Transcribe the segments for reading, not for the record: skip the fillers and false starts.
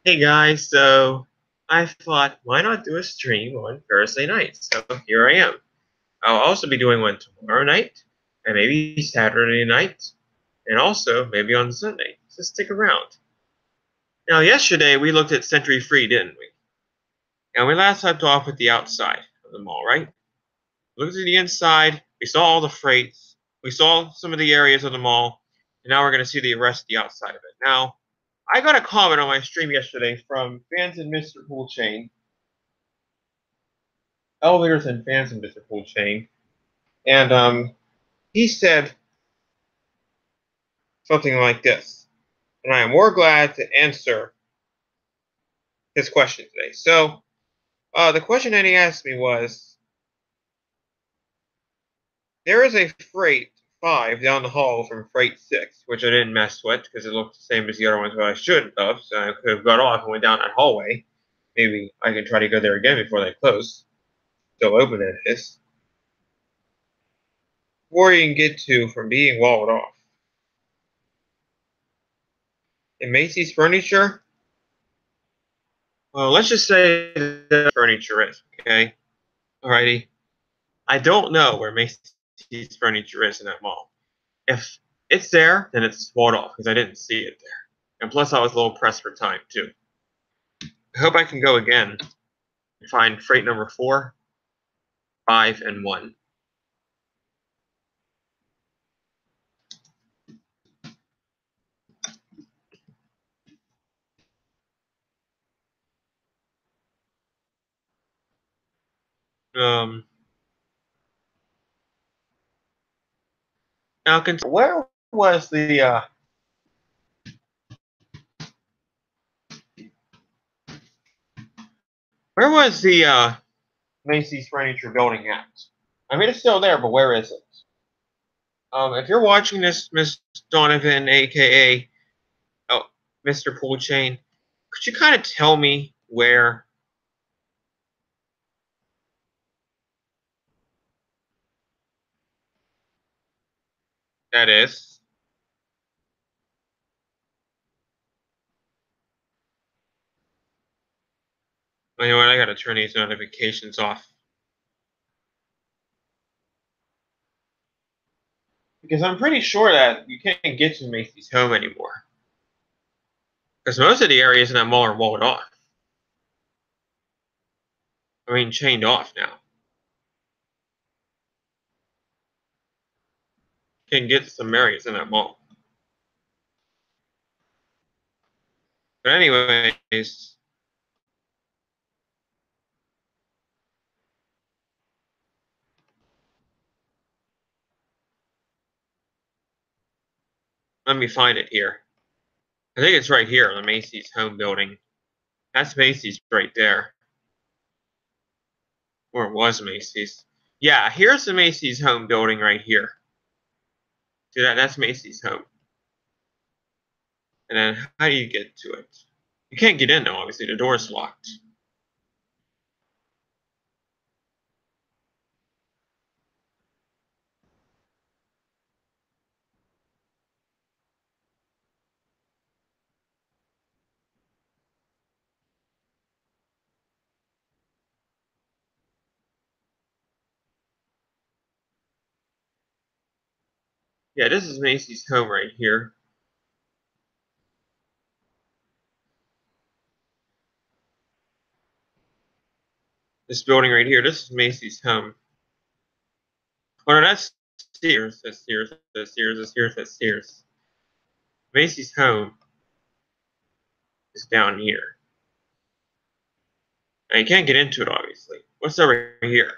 Hey guys, so I thought, why not do a stream on Thursday night? So here I am. I'll also be doing one tomorrow night, and maybe Saturday night, and also maybe on Sunday. So stick around. Now, yesterday we looked at Century Free, didn't we? And we last left off with the outside of the mall, right? Looked at the inside, we saw all the freights, we saw some of the areas of the mall, and now we're going to see the rest of the outside of it. Now, I got a comment on my stream yesterday from fans in Mr. Pool Chain, elevators and fans in Mr. Pool Chain, and he said something like this, and I am more glad to answer his question today. So, the question that he asked me was, there is a Freight 5 down the hall from Freight 6, which I didn't mess with because it looked the same as the other ones, but I shouldn't have, so I could have got off and went down that hallway. Maybe I can try to go there again before they close. Still open it is. Where you can get to from being walled off. In Macy's Furniture, well, let's just say that furniture is, okay? Alrighty. I don't know where Macy's Furniture is in that mall. If it's there, then it's walled off because I didn't see it there. And plus, I was a little pressed for time, too. I hope I can go again and find freight number 4, 5, and 1. Um, Now, where was the Macy's Furniture building at? I mean, it's still there, but where is it? If you're watching this, Miss Donovan, aka Mr. Pool Chain, could you kind of tell me where that is? You know what? I gotta turn these notifications off because I'm pretty sure that you can't get to Macy's home anymore because most of the areas in that mall are walled off. I mean, chained off now. You can get to some areas in that mall. But anyways, let me find it here. I think it's right here, the Macy's home building. That's Macy's right there. Or it was Macy's. Yeah, here's the Macy's home building right here. See that? That's Macy's home. And then how do you get to it? You can't get in though, obviously. The door's locked. Yeah, this is Macy's home right here. This building right here, this is Macy's home. Oh no, that's Sears. That's Sears. That's Sears. That's Sears. That's Sears. Macy's home is down here. And you can't get into it, obviously. What's over here?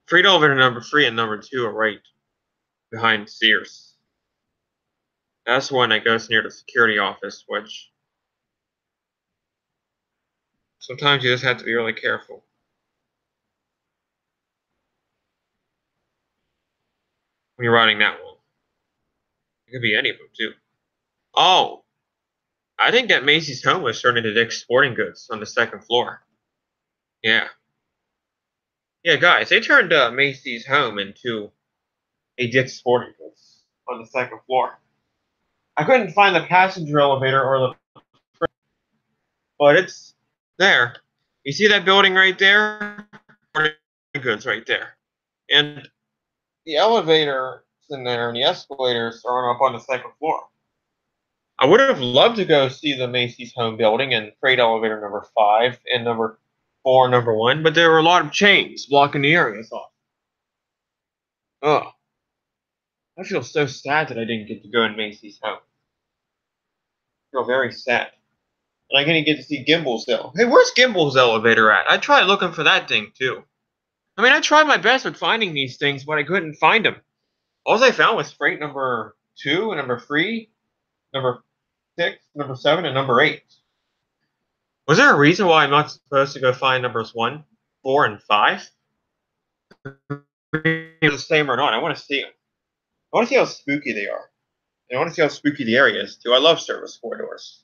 Freight elevator number 3 and number 2 are right behind Sears. That's the one that goes near the security office, which sometimes you just have to be really careful when you're riding that one. It could be any of them, too. Oh, I think that Macy's home was turned into Dick's Sporting Goods on the second floor. Yeah. Yeah, guys, they turned Macy's home into a Dick's Sporting Goods on the second floor. I couldn't find the passenger elevator or the, but it's there. You see that building right there? Sporting Goods right there, and the elevator is in there, and the escalators are up on the second floor. I would have loved to go see the Macy's home building and freight elevator number 5 and number 4, number 1, but there were a lot of chains blocking the areas off. Oh, I feel so sad that I didn't get to go in Macy's home. I feel very sad. And I didn't get to see Gimbel's though. Hey, where's Gimbel's elevator at? I tried looking for that thing too. I mean, I tried my best with finding these things, but I couldn't find them. All I found was freight number 2 and number 3, number 6, number 7, and number 8. Was there a reason why I'm not supposed to go find numbers 1, 4, and 5? The same or not, I want to see them. I want to see how spooky they are. And I want to see how spooky the area is, too. I love service corridors.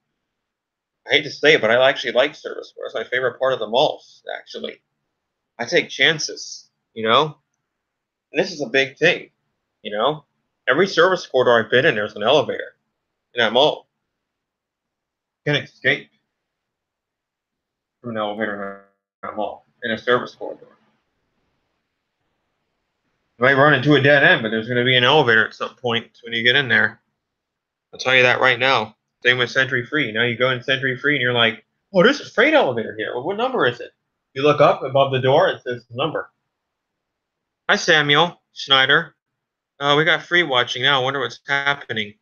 I hate to say it, but I actually like service corridors. My favorite part of the malls, actually. I take chances, you know? And this is a big thing, you know? Every service corridor I've been in, there's an elevator in that mall. You can't escape from an elevator in a mall, in a service corridor. You might run into a dead end, but there's going to be an elevator at some point when you get in there. I'll tell you that right now. Same with Century Free. You know, you go in Century Free and you're like, oh, there's a freight elevator here. Well, what number is it? You look up above the door, it says the number. Hi, Samuel Schneider. We got free watching now. I wonder what's happening.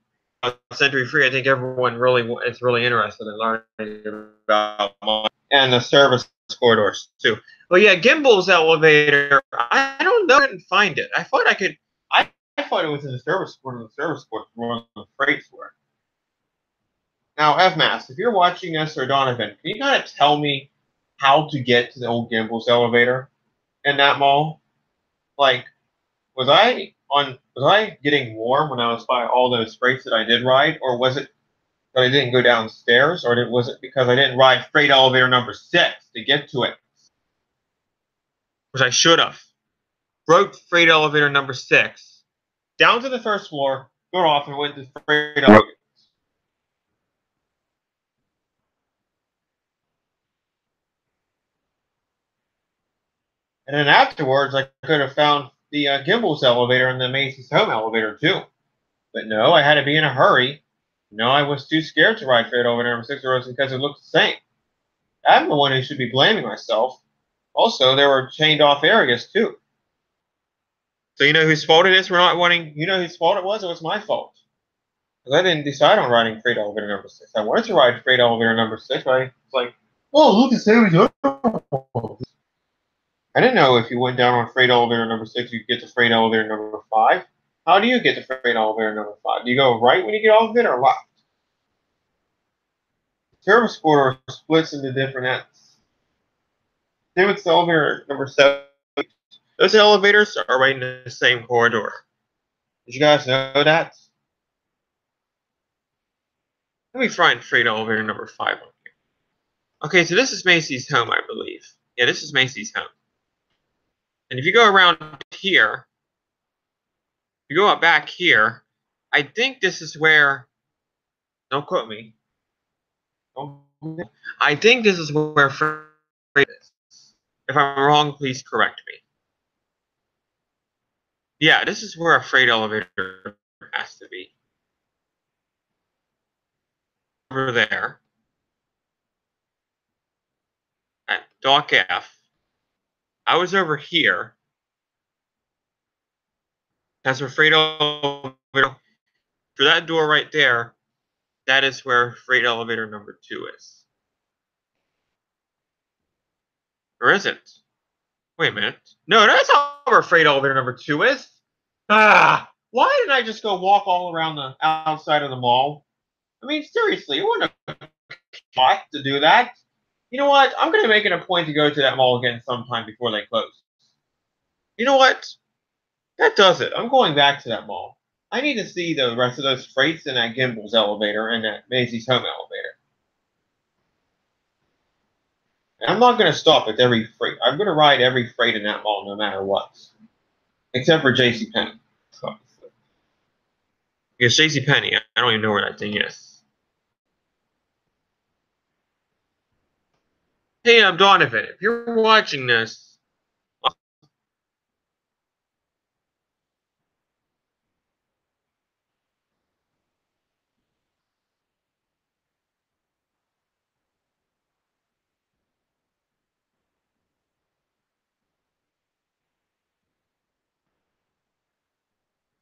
Century Free, I think everyone is really interested in learning about mine and the service corridors too. But yeah, Gimbel's elevator. I don't know. I didn't find it. I thought I could. I thought it was in the service corridor. The service corridor where the freights were. Now, FMAS, if you're watching this, or Donovan, can you kind of tell me how to get to the old Gimbel's elevator in that mall? Like, was I getting warm when I was by all those freights that I did ride, or was it that I didn't go downstairs, or was it because I didn't ride freight elevator number 6 to get to it? Which I should have. Rode freight elevator number 6 down to the first floor, got off, and went to freight elevator. And then afterwards, I could have found the Gimbel's elevator and the Macy's home elevator too. But no, I had to be in a hurry. No, I was too scared to ride freight elevator number 6, or else because it looked the same. I'm the one who should be blaming myself. Also, there were chained off areas too. So you know whose fault it is? We're not wanting. You know whose fault it was? It was my fault. Because I didn't decide on riding freight elevator number 6. I wanted to ride freight elevator number 6, but I was like, oh, look, it's Sammy's. I didn't know if you went down on freight elevator number 6, you get to freight elevator number 5. How do you get to freight elevator number 5? Do you go right when you get off of it, or left? Service corridor splits into different ends. Same with elevator number 7. Those elevators are right in the same corridor. Did you guys know that? Let me find freight elevator number 5 on here. Okay, so this is Macy's home, I believe. Yeah, this is Macy's home. And if you go around here, if you go up back here, I think this is where, don't quote me. I think this is where freight is. If I'm wrong, please correct me. Yeah, this is where a freight elevator has to be. Over there at Dock F. I was over here. That's where freight elevator. For that door right there, that is where freight elevator number 2 is. Or is it? Wait a minute. No, that's not where freight elevator number 2 is. Ah! Why didn't I just go walk all around the outside of the mall? I mean, seriously, it wouldn't have cost to do that. You know what? I'm going to make it a point to go to that mall again sometime before they close. You know what? That does it. I'm going back to that mall. I need to see the rest of those freights in that Gimbel's elevator and that Macy's home elevator. And I'm not going to stop at every freight. I'm going to ride every freight in that mall no matter what. Except for JCPenney. Because JCPenney, I don't even know where that thing is. Hey, I'm Donovan. If you're watching this,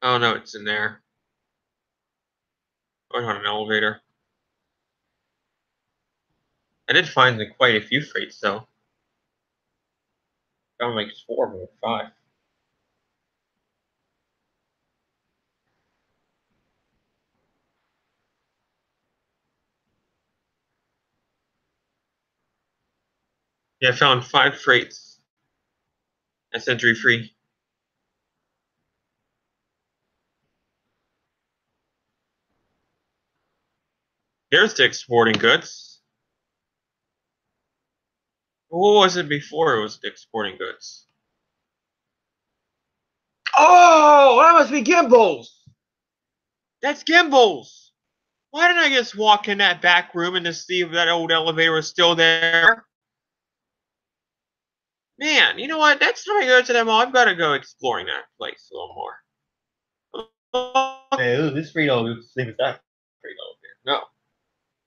oh no, it's in there. Going on an elevator. I did find quite a few freights though. Found like 4 or 5. Yeah, I found 5 freights at entry free. There's Dick's Sporting Goods. What was it before it was Dick's Sporting Goods? Oh, that must be Gimbals. That's Gimbals. Why didn't I just walk in that back room and just see if that old elevator was still there? Man, you know what? Next time I go to that mall, I've got to go exploring that place a little more. Okay, ooh, this Frito looks the same as that Frito elevator. No,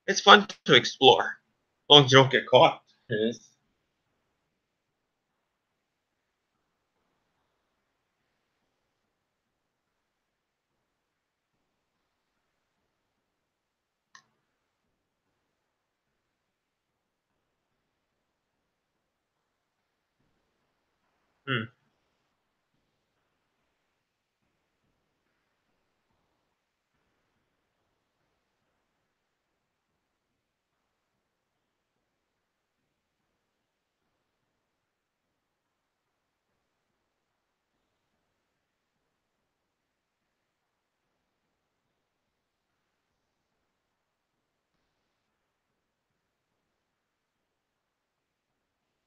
it's fun to explore, as long as you don't get caught. It is. Hmm.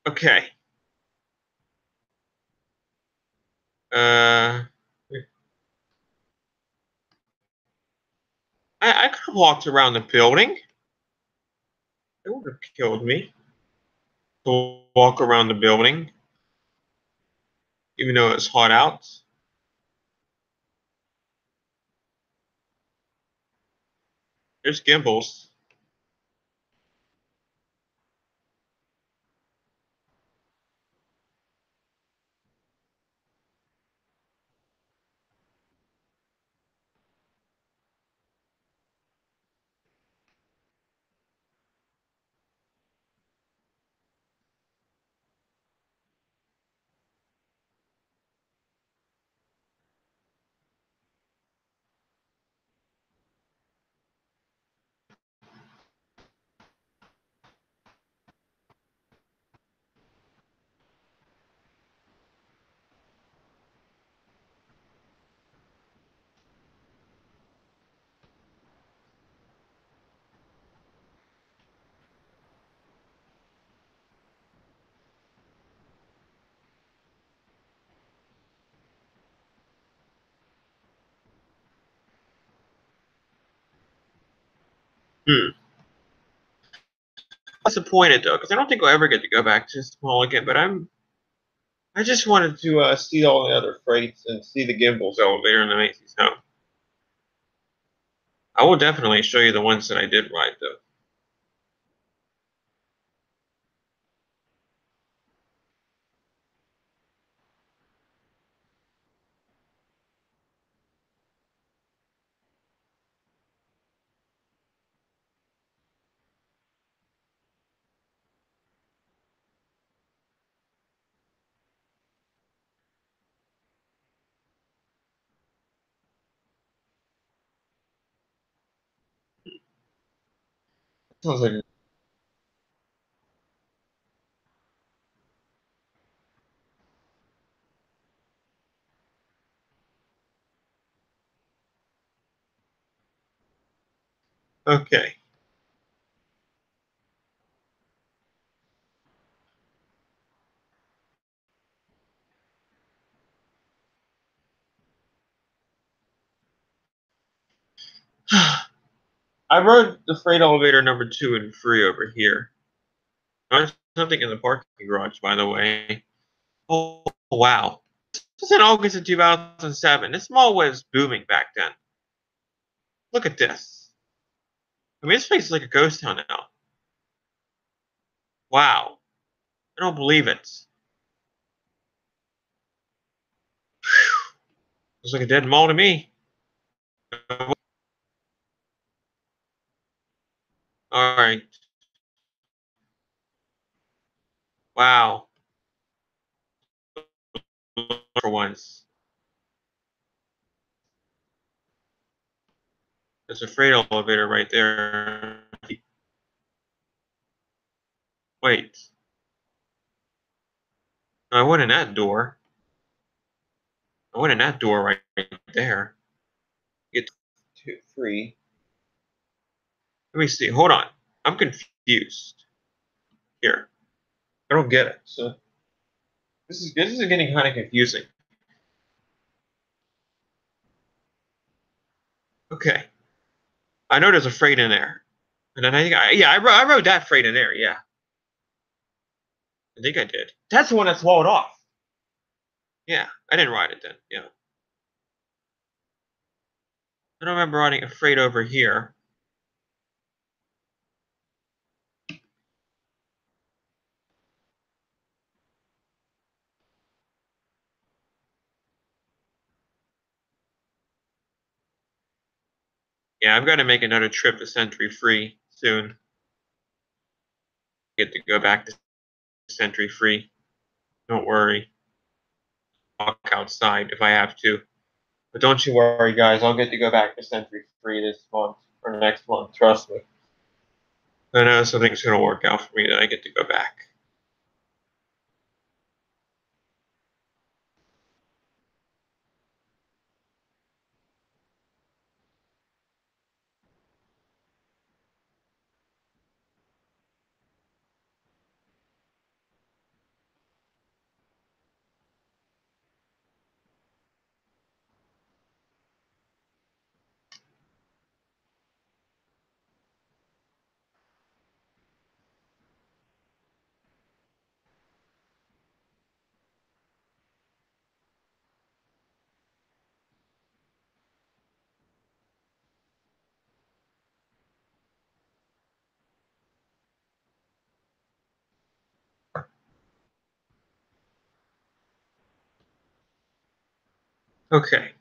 Okay. Uh, I could have walked around the building. It would have killed me to walk around the building, even though it's hot out. There's Gimbals. Hmm. Disappointed though, because I don't think I'll ever get to go back to this mall again. But I just wanted to see all the other freights and see the Gimbals elevator in the Macy's home. I will definitely show you the ones that I did ride though. Sounds like okay. I rode the freight elevator number 2 and 3 over here. There's something in the parking garage, by the way. Oh, wow. This was in August of 2007. This mall was booming back then. Look at this. I mean, this place is like a ghost town now. Wow. I don't believe it. Looks like a dead mall to me. All right. Wow. For once. There's a freight elevator right there. Wait. No, I went in that door. I went in that door right there. Get 2, 3. Let me see. Hold on. I'm confused. Here. I don't get it. So this is getting kind of confusing. Okay. I know there's a freight in there. And then I wrote that freight in there. Yeah. I think I did. That's the one that swallowed off. Yeah. I didn't write it then. Yeah. I don't remember writing a freight over here. Yeah, I've got to make another trip to Century Free soon. Get to go back to Century Free. Don't worry. Walk outside if I have to. But don't you worry, guys. I'll get to go back to Century Free this month or next month. Trust me. I know something's going to work out for me that I get to go back. Okay.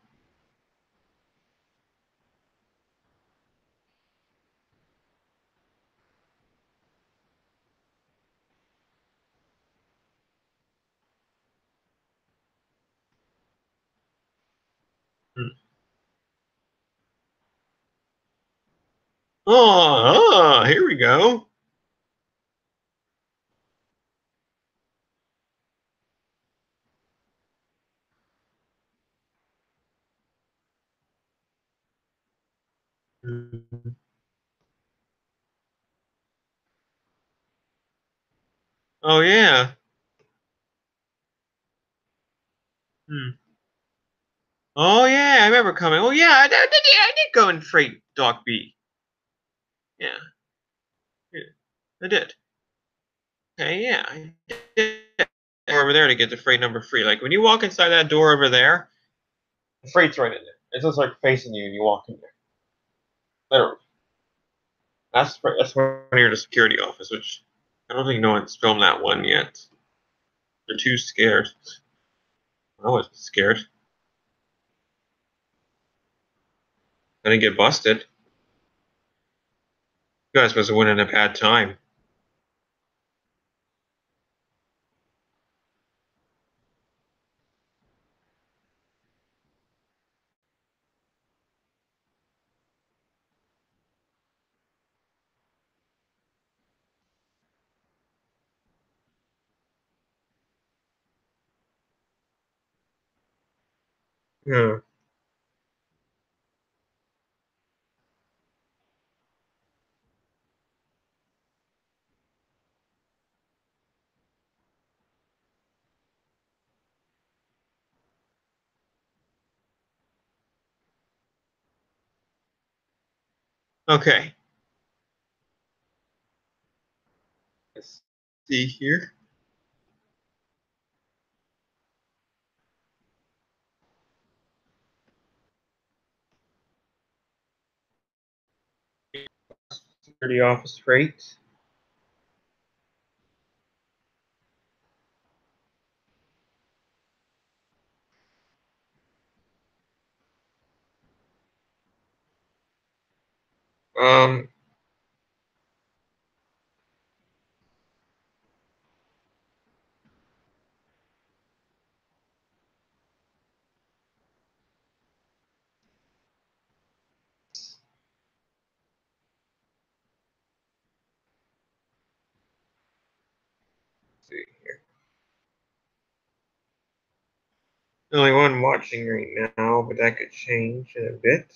Hmm. Here we go. Hmm. Oh yeah. Hmm. Oh yeah, I remember coming. Oh yeah, I did go in Freight Dock B. Yeah, yeah, I did. Okay, yeah, I did. Over there to get the freight number 3. Like when you walk inside that door over there, the freight's right in there. It's just like facing you, and you walk in there. Literally. That's when you're in the security office, which I don't think no one's filmed that one yet. They're too scared. I was scared. I didn't get busted. You guys must have went in a bad time. Yeah. Okay. Let's see here. Security office freight. Um, let's see here. The only one watching right now, but that could change in a bit.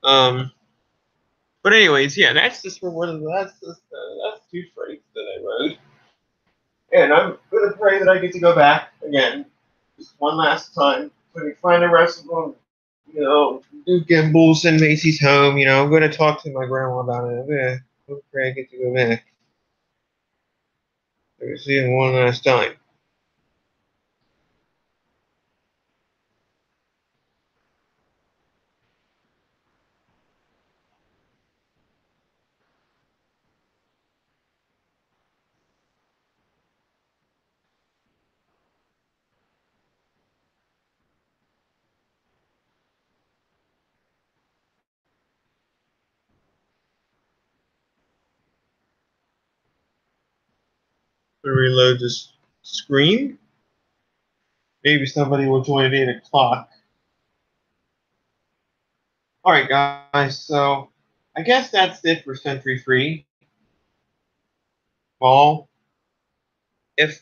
Um, but anyways, yeah, that's just for one of the, that's two freights that I rode, and I'm gonna pray that I get to go back again, just one last time, so I can find the rest of them. You know, do Gimbals and Macy's home. You know, I'm gonna talk to my grandma about it. I'm gonna pray I get to go back. I can see him one last time. Reload this screen. Maybe somebody will join at 8 o'clock. All right, guys. So I guess that's it for Century Free. Well, if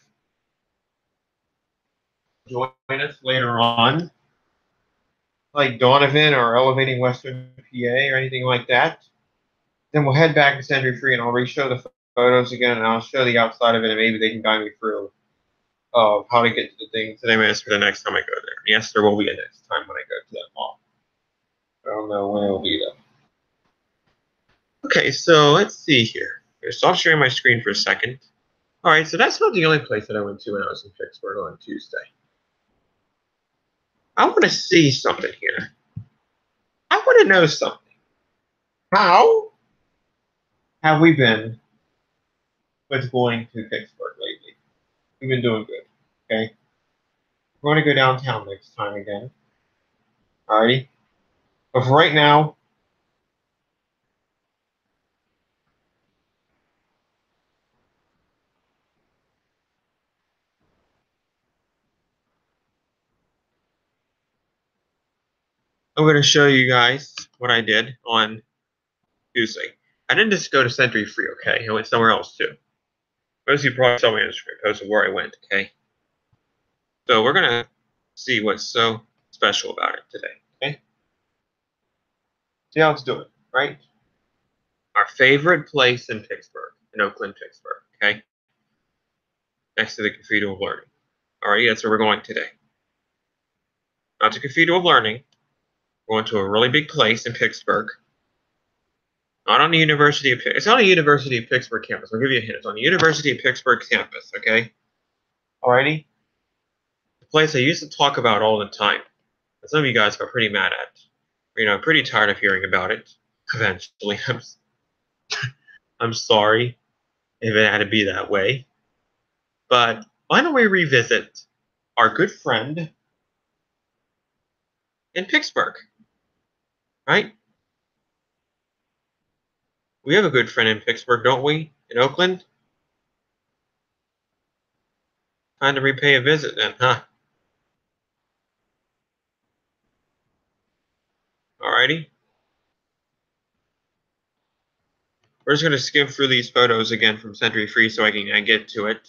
join us later on, like Donovan or Elevating Western PA or anything like that, then we'll head back to Century Free and I'll re-show the photos again and I'll show the outside of it and maybe they can guide me through of how to get to the things that I missed for the next time I go there. Yes, there will be a next time when I go to that mall. I don't know when it will be though. Okay, so let's see here. Okay, stop sharing my screen for a second. All right, so that's not the only place that I went to when I was in Pittsburgh on Tuesday. I want to see something here. I want to know something. How have we been with going to Pittsburgh lately? We've been doing good. Okay, we're going to go downtown next time again. Alrighty, but for right now, I'm going to show you guys what I did on Tuesday. I didn't just go to Century Free. Okay, I went somewhere else too. Most of you probably saw my Instagram post of where I went. Okay, so we're gonna see what's so special about it today. Okay, see how it's doing, right? Our favorite place in Pittsburgh, in Oakland, Pittsburgh. Okay, next to the Cathedral of Learning. All right, that's where we're going today. Not the Cathedral of Learning. We're going to a really big place in Pittsburgh. Not on the University of It's on the University of Pittsburgh campus. I'll give you a hint. It's on the University of Pittsburgh campus. Okay. Alrighty. The place I used to talk about all the time. That some of you guys got pretty mad at. You know, I'm pretty tired of hearing about it. Eventually, I'm sorry if it had to be that way. But why don't we revisit our good friend in Pittsburgh, right? We have a good friend in Pittsburgh, don't we? In Oakland? Time to repay a visit then, huh? Alrighty. We're just going to skim through these photos again from Century Free so I can get to it.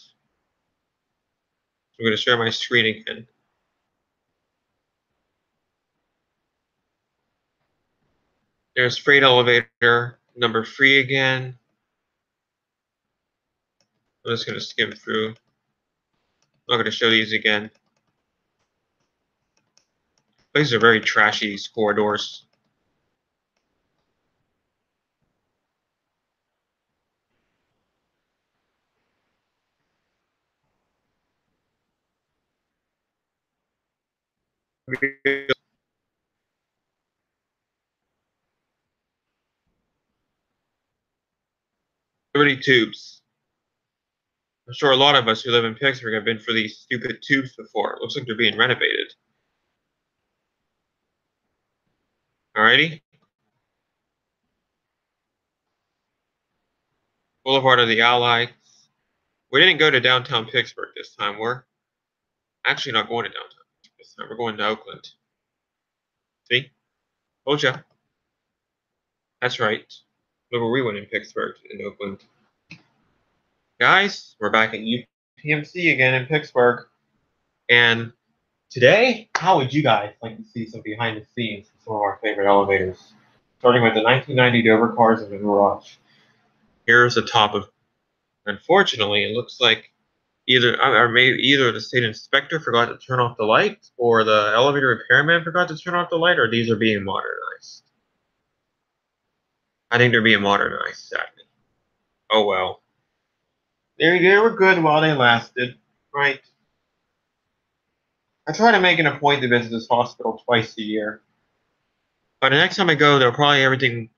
I'm going to share my screen again. There's freight elevator number 3 again. I'm just going to skim through. I'm not going to show these again. These are very trashy corridors. Liberty tubes. I'm sure a lot of us who live in Pittsburgh have been for these stupid tubes before. It looks like they're being renovated. Alrighty. Boulevard of the Allies. We didn't go to downtown Pittsburgh this time. We're actually not going to downtown this time. We're going to Oakland. See? Told ya. That's right. Look where we went in Pittsburgh, in Oakland. Guys, we're back at UPMC again in Pittsburgh. And today, how would you guys like to see some behind the scenes of some of our favorite elevators? Starting with the 1990 Dover cars in the garage. Here's the top of. Unfortunately, it looks like either the state inspector forgot to turn off the light, or the elevator repairman forgot to turn off the light, or these are being modernized. I think they're being modernized, sadly. Oh well. They were good while they lasted, right? I try to make it a point to visit this hospital twice a year. But the next time I go, everything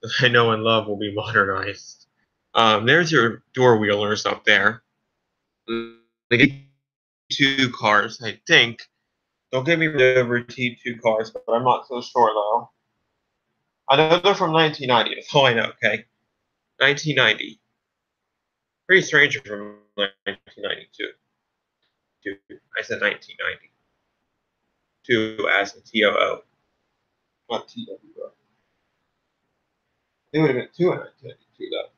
that I know and love will be modernized. There's your door wheelers up there. They get two cars, I think. Don't give me over T2 cars, but I'm not so sure though. I know they're from 1990. That's all I know. Okay, 1990. Pretty strange from 1992. I said 1990. Two as in TOO, not TWO. They would have been two in 1992 though.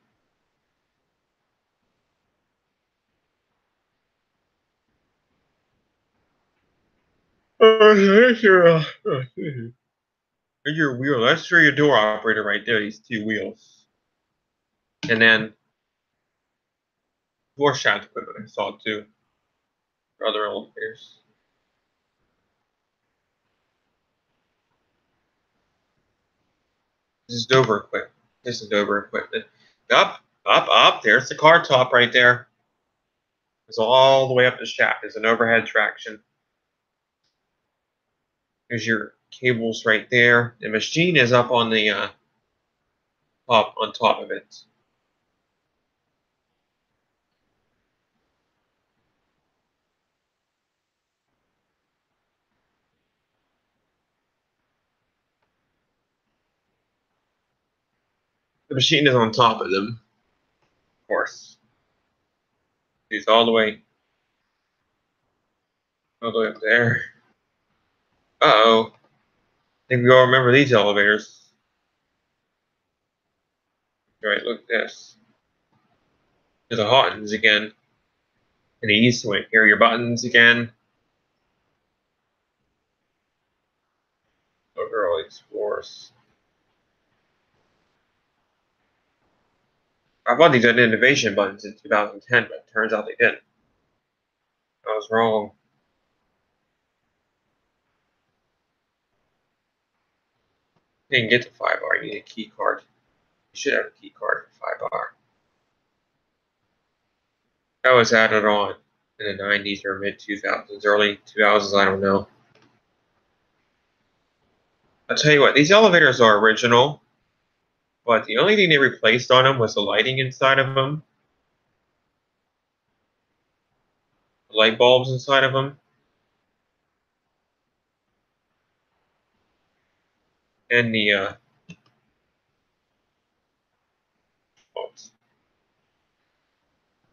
Here's your wheel. That's for your door operator right there. These two wheels, and then door shaft equipment I saw too for other elevators. This is Dover equipment. This is Dover equipment. Up, up, up. There's the car top right there. It's all the way up the shaft. There's an overhead traction. There's your cables right there. The machine is up on the top of it. The machine is on top of them, of course. It's all the way up there. Uh-oh. I think we all remember these elevators. All right, look at this. There's the Hottons again. And the East Wing. Here are your buttons again. Oh, girl, Explorers. I thought these had innovation buttons in 2010, but it turns out they didn't. I was wrong. You didn't get the 5R, you need a key card. You should have a key card for 5R. That was added on in the 90s or mid 2000s, early 2000s, I don't know. I'll tell you what, these elevators are original, but the only thing they replaced on them was the lighting inside of them. The light bulbs inside of them. And the bulbs.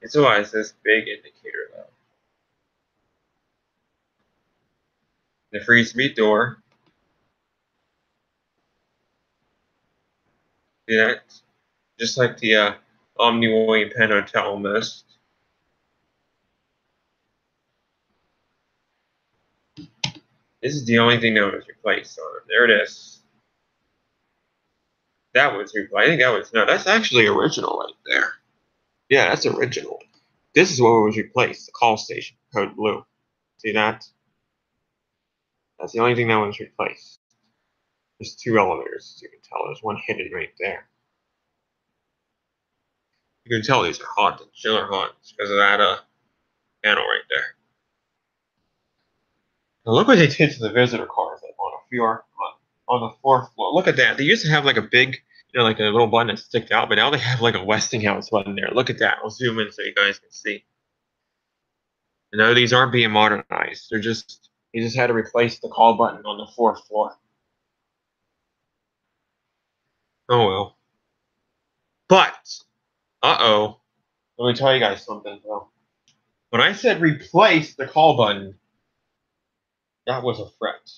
It's always this big indicator though. The free speed door. See that? Just like the Omniway Penn Hotel almost. This is the only thing that was replaced on it. There it is. That was replaced. I think that was, no, that's actually original right there. Yeah, that's original. This is what was replaced, the call station, code blue. See that? That's the only thing that was replaced. There's 2 elevators, as you can tell. There's one hidden right there. You can tell these are haunted. Chiller haunted because of that panel right there. Now look what they did to the visitor cars on a floor, on the 4th floor. Look at that. They used to have like a big, like a little button that sticked out, but now they have like a Westinghouse button there. Look at that. I'll zoom in so you guys can see. And no, these aren't being modernized. You just had to replace the call button on the 4th floor. Oh well. But, let me tell you guys something though. When I said replace the call button, that was a threat.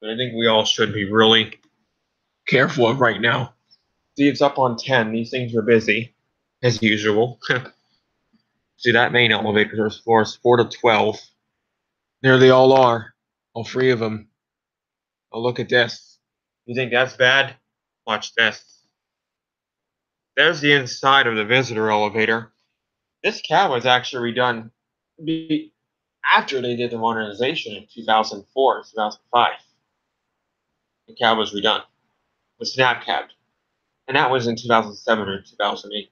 And I think we all should be really careful of right now. See, it's up on 10. These things are busy, as usual. See, that main elevator, there's floors 4 to 12. There they all are. All 3 of them. Oh, look at this. You think that's bad? Watch this. There's the inside of the visitor elevator. This cab was actually redone after they did the modernization in 2004, 2005. The cab was redone. The snap cab. And that was in 2007 or 2008.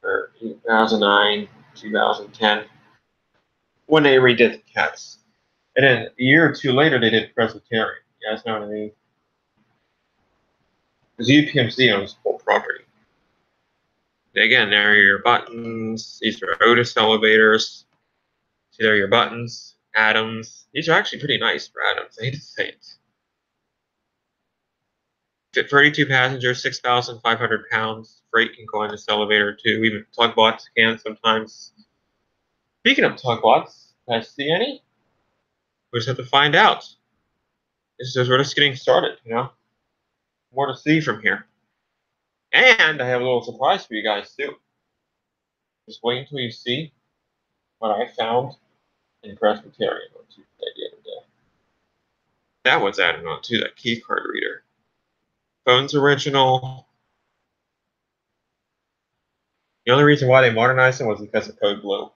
Or 2009, 2010. When they redid the cabs. And then a year or 2 later, they did Presbyterian. You guys know what I mean? Because UPMC owns the whole property. And again, there are your buttons. These are Otis elevators. See, there are your buttons. Adams. These are actually pretty nice for Adams. I hate to say it. Fit 32 passengers, 6,500 pounds. Freight can go in this elevator too. Even tugboats can sometimes. Speaking of tugboats, can I see any? We just have to find out. We're just getting started, More to see from here. And I have a little surprise for you guys too. Just wait until you see what I found in Presbyterian on Tuesday the other day. That was added on to that key card reader. Phone's original. The only reason why they modernized it was because of Code Blue.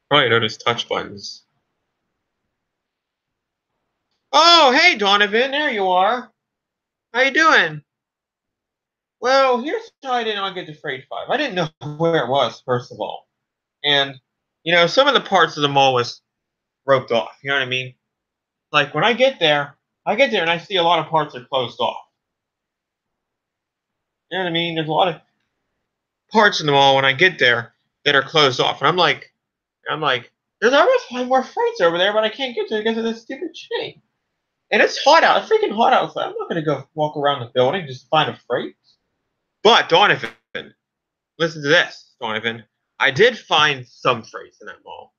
Probably noticed touch buttons. Oh, hey Donovan, there you are. How you doing? Well, here's how I did not get to Freight 5. I didn't know where it was, first of all. And, some of the parts of the mall was roped off. You know what I mean? Like, when I get there and I see a lot of parts are closed off. You know what I mean? There's a lot of parts in the mall when I get there that are closed off. And I'm like, there's almost more freights over there, but I can't get to it because of this stupid chain. And it's hot out. It's freaking hot outside. I'm not going to go walk around the building just to find a freight. But, Donovan, listen to this, Donovan. I did find some freights in that mall.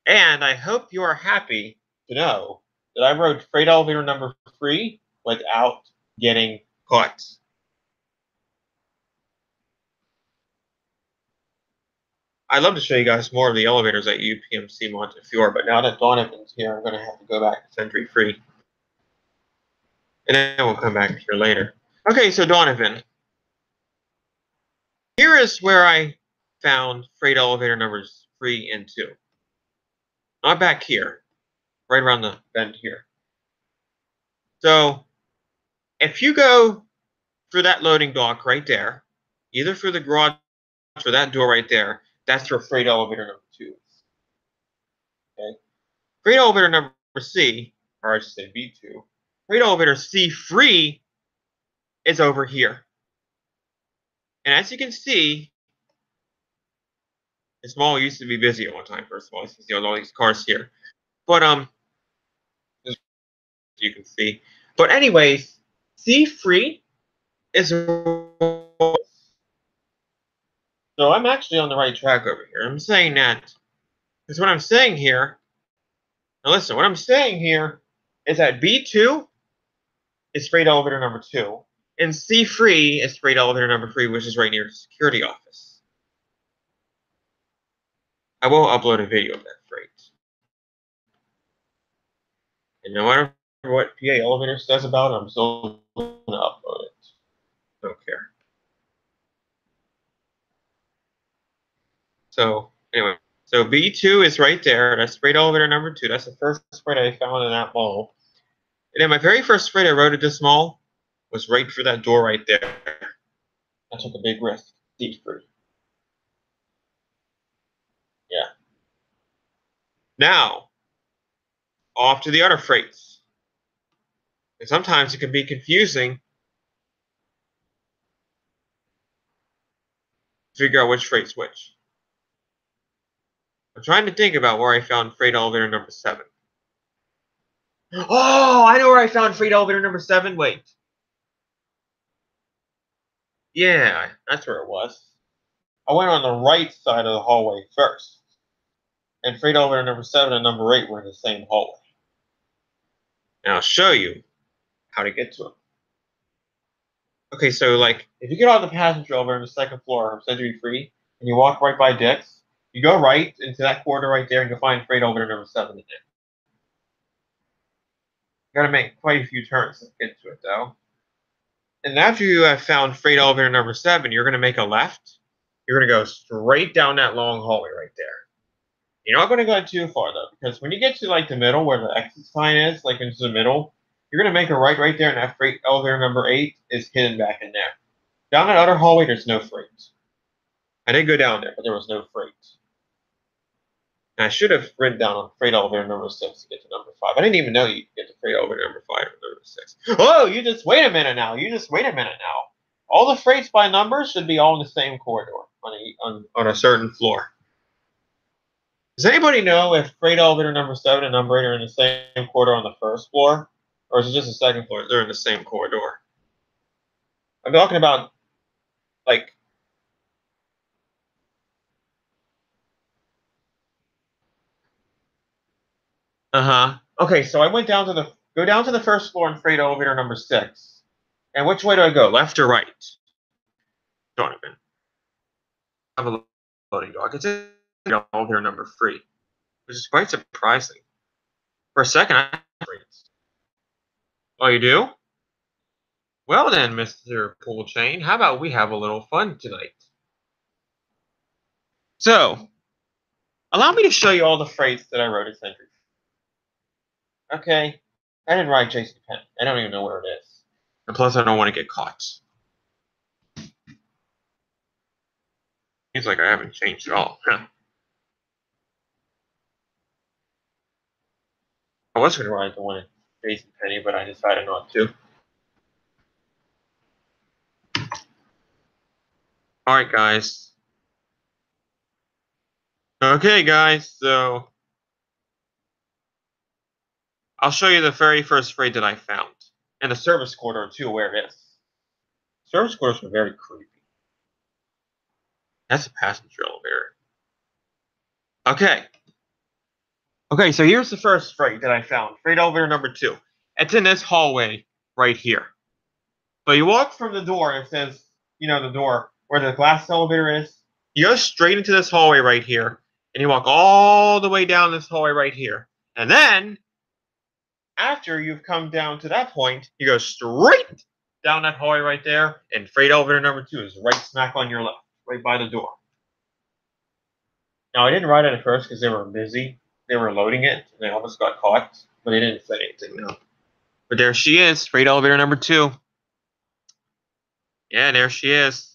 And I hope you are happy to know that I rode freight elevator number 3 without getting caught. I'd love to show you guys more of the elevators at UPMC Montefiore, but now that Donovan's here, I'm going to have to go back to Century Free. And then we'll come back here later. Okay, so Donovan. Here is where I found freight elevator numbers 3 and 2. Not back here. Right around the bend here. So, if you go through that loading dock right there, either through the garage or that door right there, that's where freight elevator number 2 is. Okay? Freight elevator number C, or I should say B2, freight elevator C3 is over here. And as you can see, this mall used to be busy at one time, first of all. You can see all these cars here. But, as you can see. But anyways, C3 is... So I'm actually on the right track over here. I'm saying that, because what I'm saying here, now listen, what I'm saying here is that B2 is freight elevator number 2, and C3 is freight elevator number 3, which is right near the security office. I will upload a video of that freight. And no matter what PA Elevator says about it, I'm still going to upload it. Don't care. So, anyway, So B2 is right there. That's freight elevator number 2. That's the first freight I found in that mall. And then my very first freight I rode at this mall was right for that door right there. I took a big risk. Deep free. Yeah. Now, off to the other freights. And sometimes it can be confusing to figure out which freight's which. I'm trying to think about where I found freight elevator number 7. Oh, I know where I found freight elevator number 7. Wait. Yeah, that's where it was. I went on the right side of the hallway first. And freight elevator number 7 and number 8 were in the same hallway. And I'll show you how to get to them. Okay, so like if you get on the passenger elevator on the second floor of Century Free and you walk right by Dick's, you go right into that corridor right there and you'll find freight elevator number 7 in there. You gotta make quite a few turns to get to it though. And after you have found freight elevator number 7, you're gonna make a left. You're gonna go straight down that long hallway right there. You're not gonna go too far though, because when you get to like the middle where the exit sign is, like into the middle, you're gonna make a right there, and that freight elevator number 8 is hidden back in there. Down that other hallway, there's no freight. I did go down there, but there was no freight. And I should have written down on freight elevator number 6 to get to number 5. I didn't even know you could get to freight elevator number 5 or number 6. Oh, you just wait a minute now. All the freights by number should be all in the same corridor on a certain floor. Does anybody know if freight elevator number 7 and number 8 are in the same corridor on the first floor? Or is it just the second floor? They're in the same corridor. I'm talking about, like, okay, so I went down to the first floor in freight elevator number 6. And which way do I go? Left or right? Donovan. I have a loading dock. It's in elevator number 3, which is quite surprising. For a second, I oh, you do? Well then, Mr. Pool Chain, how about we have a little fun tonight? So, allow me to show you all the freights that I wrote at Century. Okay, I didn't write Jason Penn. I don't even know where it is. And plus, I don't want to get caught. Seems like I haven't changed at all. Huh. I was going to write the one at Jason Penny, but I decided not to. Alright, guys. Okay, guys, so I'll show you the very first freight that I found. And the service corridor, too, where it is. Service corridors are very creepy. That's a passenger elevator. Okay. Okay, so here's the first freight that I found. Freight elevator number 2. It's in this hallway right here. So you walk from the door, and it says, the door where the glass elevator is. You go straight into this hallway right here, and you walk all the way down this hallway right here. And then, after you've come down to that point, you go straight down that hallway right there, and freight elevator number 2 is right smack on your left, right by the door. Now, I didn't write it at first because they were busy. They were loading it, and they almost got caught, but they didn't say anything, no. But there she is, freight elevator number 2. Yeah, there she is.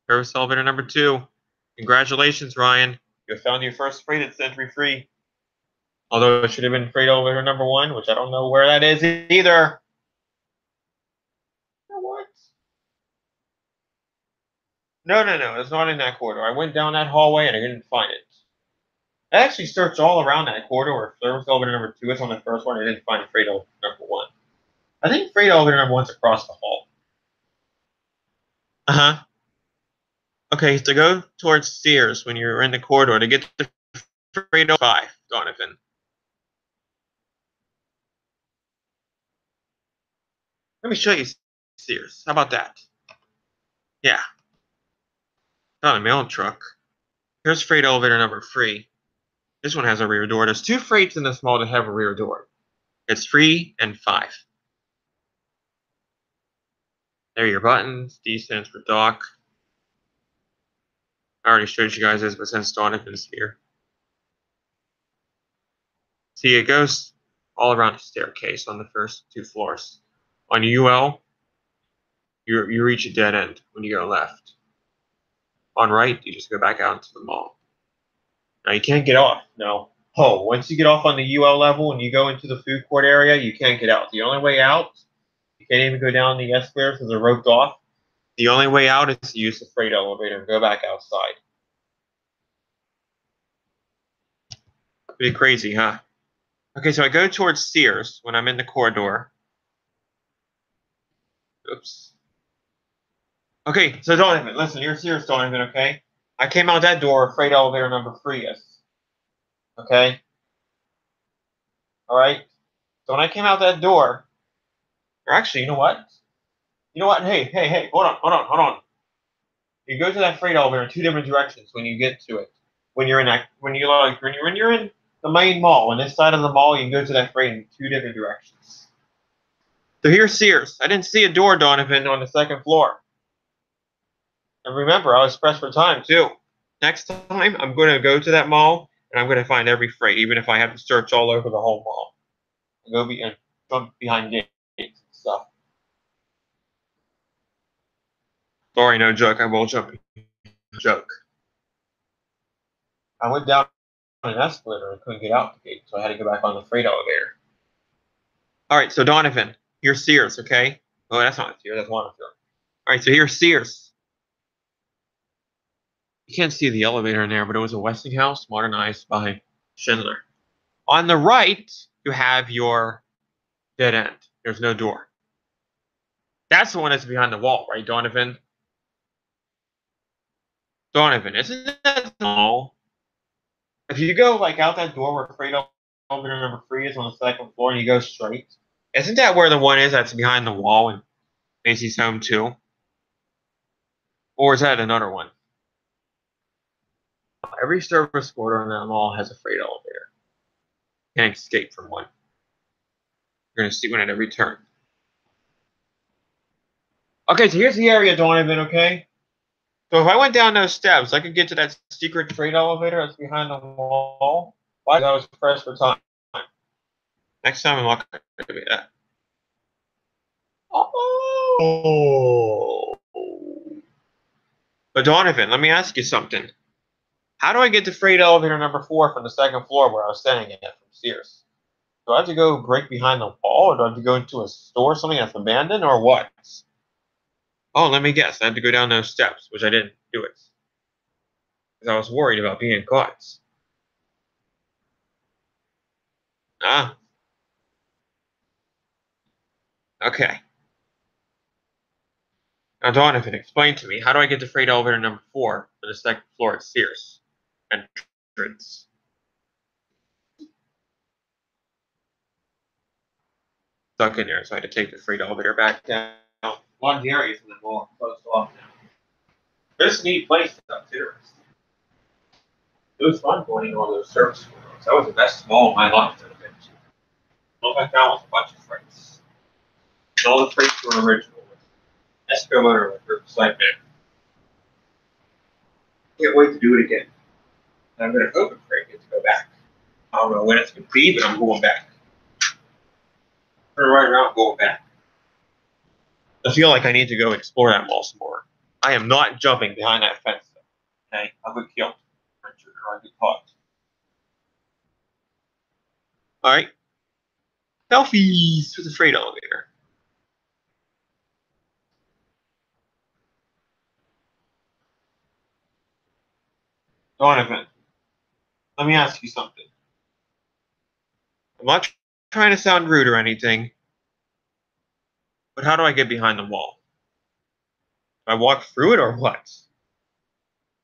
Service elevator number 2. Congratulations, Ryan. You found your first freight at Century Free. Although it should have been freight elevator number 1, which I don't know where that is either. What? No. It's not in that corridor. I went down that hallway and I didn't find it. I actually searched all around that corridor where service elevator number 2 is on the first one. I didn't find freight elevator number 1. I think freight elevator number 1's across the hall. Okay, so go towards Sears when you're in the corridor to get to freight 5, Donovan. Let me show you Sears. How about that? Yeah. Not a mail truck. Here's freight elevator number 3. This one has a rear door. There's 2 freights in this mall that have a rear door. It's 3 and 5. There are your buttons. D stands for dock. I already showed you guys this, but since Donovan's here. See, it goes all around the staircase on the first 2 floors. On UL, you reach a dead end when you go left. On right, you just go back out into the mall. Now, you can't get off. No. Oh, once you get off on the UL level and you go into the food court area, you can't get out. The only way out, you can't even go down the escalators because they're roped off. The only way out is to use the freight elevator and go back outside. Pretty crazy, huh? Okay, so I go towards Sears when I'm in the corridor. Oops. Okay, so Donovan, listen, you're Sears, Donovan, okay? I came out that door, freight elevator number 3 is. Okay? Alright? So when I came out that door, or actually, you know what? You know what? Hey, hold on. You go to that freight elevator in 2 different directions when you get to it. When you're in the main mall, on this side of the mall, you can go to that freight in 2 different directions. So here's Sears. I didn't see a door, Donovan, on the 2nd floor. And remember, I was pressed for time too. Next time, I'm going to go to that mall and I'm going to find every freight, even if I have to search all over the whole mall. Go jump behind gates and stuff. Sorry, no joke. I will jump. Joke. I went down an escalator and couldn't get out the gate, so I had to go back on the freight elevator. All right, so Donovan, here's Sears, okay? Oh, that's not Sears. That's Waterfield. All right, so here's Sears. You can't see the elevator in there, but it was a Westinghouse modernized by Schindler. On the right, you have your dead end. There's no door. That's the one that's behind the wall, right, Donovan? Donovan, isn't that small? If you go like out that door where freight elevator number 3 is on the 2nd floor and you go straight, isn't that where the one is that's behind the wall in Macy's Home 2? Or is that another one? Every service quarter in that mall has a freight elevator. Can't escape from one. You're going to see one at every turn. Okay, so here's the area, Donovan, okay? So if I went down those steps, I could get to that secret freight elevator that's behind the wall. Why? I was pressed for time. Next time I'm not going to do that. Oh. But Donovan, let me ask you something. How do I get to freight elevator number 4 from the 2nd floor where I was standing at from Sears? Do I have to go break behind the wall, or do I have to go into a store, something that's abandoned, or what? Oh, let me guess. I had to go down those steps, which I didn't do it. Because I was worried about being caught. Ah. Okay. Now, Donovan, explain to me, how do I get to freight elevator number 4 to the 2nd floor at Sears? Entrance. Stuck in there, so I had to take the freight elevator back down. One of the areas in the mall closed off now. This neat place up too. It was fun going to all those service stores. That was the best mall of my life that I've been to. All I found was a bunch of freights. And all the freights were original. Esco motor with her side man. Can't wait to do it again. And I'm going to hope and pray get to go back. I don't know when it's going to be, but I'm going back. Turn right around, going back. I feel like I need to go explore that mall some more. I am not jumping behind that fence, though. Okay? I'll get killed. Or I'll get caught. Alright. Selfies with the freight elevator. Donovan, let me ask you something. I'm not trying to sound rude or anything, but how do I get behind the wall? Do I walk through it or what?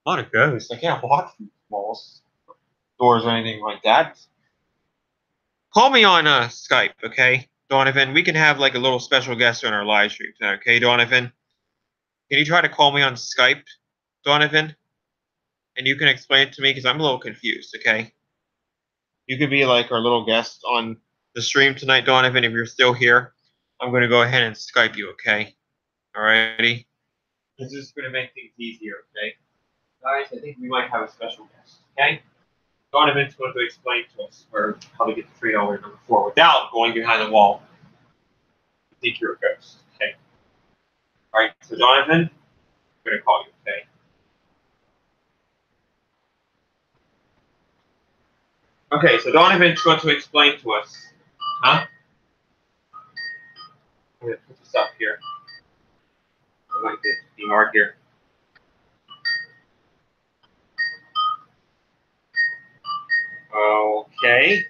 I'm not a ghost. I can't walk through walls, doors, or anything like that. Call me on Skype, okay, Donovan? We can have like a little special guest on our live stream tonight, okay, Donovan? Can you try to call me on Skype, Donovan? And you can explain it to me because I'm a little confused, okay? You could be like our little guest on the stream tonight, Donovan, if you're still here. I'm going to go ahead and Skype you, okay? Alrighty? This is going to make things easier, okay? guys, I think we might have a special guest. Okay? Donovan's going to explain to us how to get the $3 number 4 without going behind the wall. I think you're a ghost. Okay. All right. So Donovan, I'm going to call you. Okay. Okay. So Donovan's going to explain to us. Huh? I'm going to put this up here. I like this. Be hard here. Okay.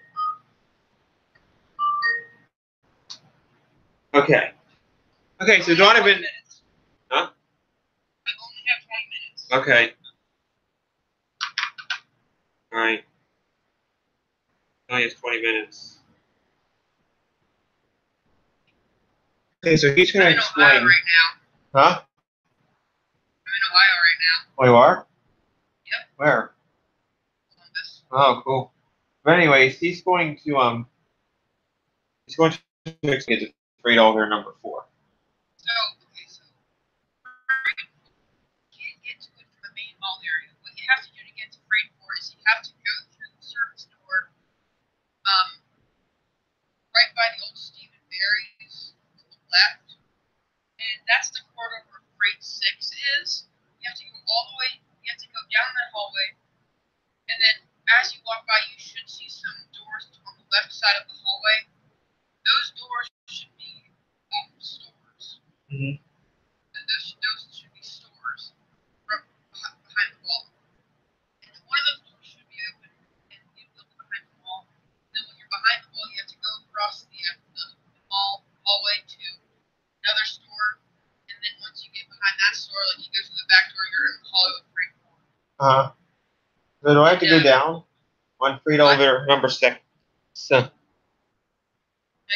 Okay. Okay, so Donovan. Huh? I only have 20 minutes. Okay. All right. Only has 20 minutes. Okay, so he's going to explain. I'm in Ohio right now. Huh? I'm in Ohio right now. Oh, you are? Yep. Where? Columbus. Oh, cool. But anyways, he's going to get the $3 number 4. So, okay, so you can't get to it from the main mall area. What you have to do to get to Freight 4 is you have to go through the service door, right by the old Stephen Barry's to the left, and that's the corridor where Freight 6 is. You have to go all the way. You have to go down that hallway, and then as you walk by, you should see some doors on the left side of the hallway. Those doors should be stores. Mm-hmm. And those should be stores from behind the wall. And one of those doors should be open, and you look behind the wall. And then when you're behind the wall, you have to go across the mall hallway to another store. And then once you get behind that store, like you go through the back door, you're in the hallway with Freight 4. So do I have to go down on $3 number 6? So. Yeah,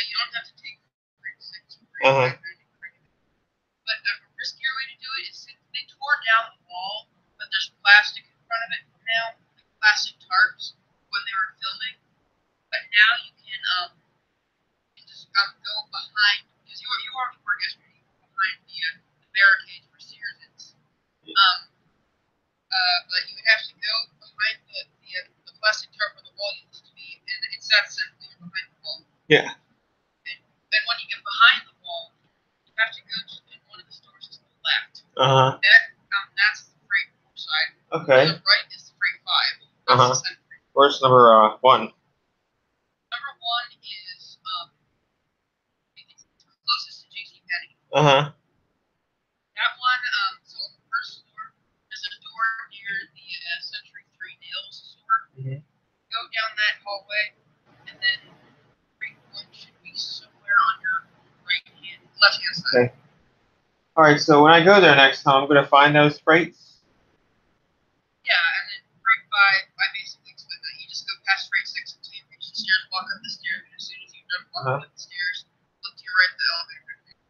you don't have to take Freight 6. But a riskier way to do it is they tore down the wall, but there's plastic in front of it now, like plastic tarps when they were filming. But now you can just go behind, because you already work yesterday, behind the barricades where Sears is. But you would have to go behind the plastic tarp where the wall used to be, and it's that simple. You're behind the wall. Yeah. And then when you get behind the wall, you have to go to one of the stores to the left. That's the Freight 4 side. Okay. To the right is the Freight 5. That's the center. Where's number 1? Number 1 is it's closest to JCPenney. That one, so on the first floor, there's a door near the Century 3 Nails store. Mm-hmm. Go down that hallway, and then Freight 1 should be somewhere on your left-hand side. Okay. All right, so when I go there next time, I'm going to find those freights? Yeah, and then Freight 5, I basically explain that. You just go past Freight 6 until you reach the stairs, walk up the stairs, and as soon as you walk up the stairs, look to your right, the elevator.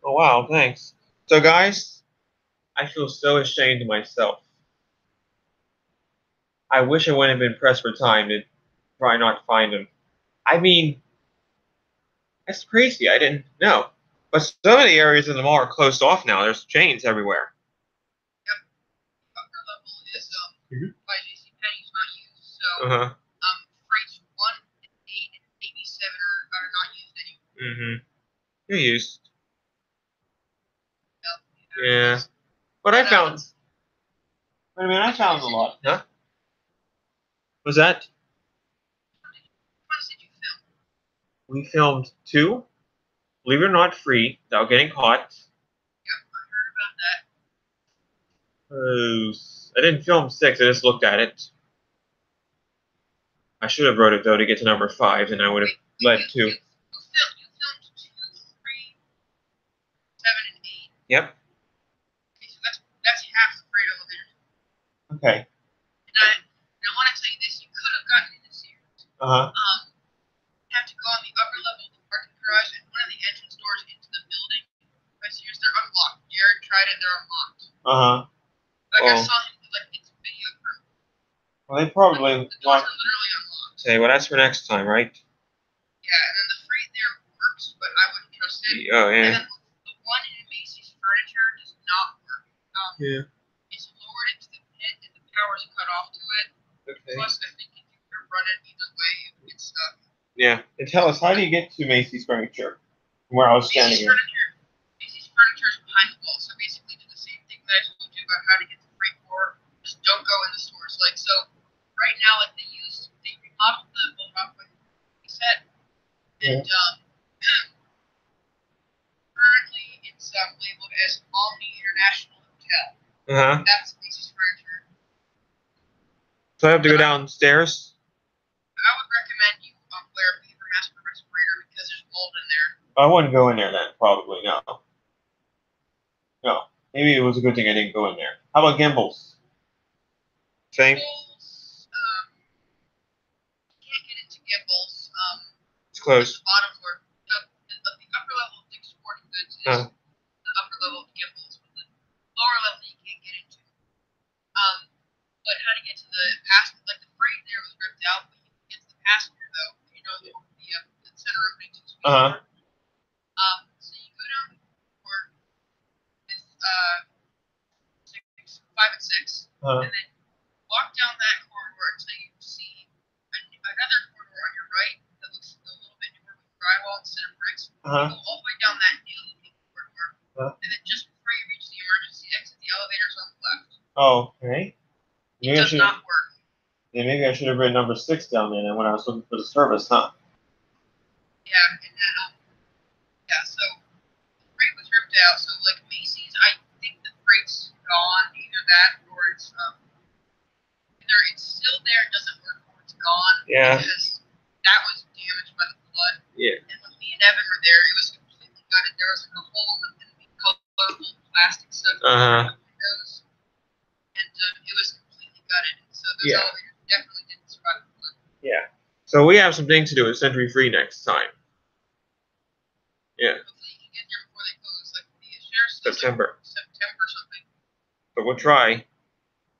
Oh, wow, thanks. So, guys, I feel so ashamed of myself. I wish I wouldn't have been pressed for time to try not to find them. I mean, that's crazy. I didn't know. But some of the areas in the mall are closed off now. There's chains everywhere. Yep. The upper level is by JCPenney's not used. So Freights 1 and 8 and maybe 7 are not used anymore. They're used. Yep. Yeah. But I found. Wait a minute, I found a lot. Huh? Was that? What did you film? We filmed 2. Believe it or not, free, without getting caught. Yep, I heard about that. I didn't film 6, I just looked at it. I should have wrote it, though, to get to number 5, and I would have led 2. You filmed 2, 3, 7, and 8. Yep. Okay, so that's half the freight elevator. Okay. And I want to tell you this, you could have gotten into Sears. You have to go on the upper level of the parking garage, and one of the entrance doors into the building by Sears, they're unlocked. Jared tried it, they're unlocked. Like I saw him, like it's video proof. Well, they probably the doors are literally unlocked. Okay, well that's for next time, right? Yeah, and then the freight there works, but I wouldn't trust it. Oh yeah. And then the one in Macy's Furniture does not work. It's lowered into the pit, and the power's cut off to it. Okay. Plus, I think if you could run it either way, it would get stuck. Yeah. And tell us, how do you get to Macy's Furniture? From where I was standing here. Macy's Furniture is behind the wall, so basically do the same thing that I told you about how to get to freight floor. Just don't go in the stores. Like, so right now, like they remodeled the Old Rockaway set, and currently it's labeled as Omni International Hotel. That's Macy's Furniture. So I have to go downstairs? I would recommend you wear a paper mask or respirator because there's mold in there. I wouldn't go in there then, probably, no. No. Maybe it was a good thing I didn't go in there. How about Gimbals? Same? Gimbals, can't get into Gimbals. It's closed. The bottom floor. The upper level of Dick's Sporting Goods is the upper level of Gimbals. But the lower level you can't get into. But how to get to the passenger, like the freight there was ripped out, but you can get to the passenger though. You know, the center opening to the speaker. So you go down the floor with 5 and 6, and then walk down that corridor until you see another corridor on your right that looks a little bit newer with drywall instead of bricks. You go all the way down that new looking corridor, and then just before you reach the emergency exit, the elevator's on the left. Oh, okay. It does not work. Yeah, maybe I should have written number 6 down there when I was looking for the service, huh? Yeah, and then, so the freight was ripped out. So, like Macy's, I think the freight's gone. Either that or it's either it's still there and doesn't work, or it's gone. Yeah. Because that was damaged by the flood. Yeah. And when me and Evan were there, it was completely gutted. There was like a hole in the colorful plastic stuff in the windows, and it was completely gutted. So those elevators definitely didn't survive the flood. Yeah. So we have some things to do at Century Free next time. Yeah. Hopefully you can get there before they close, like the sheriff's September. September or something. But we'll try.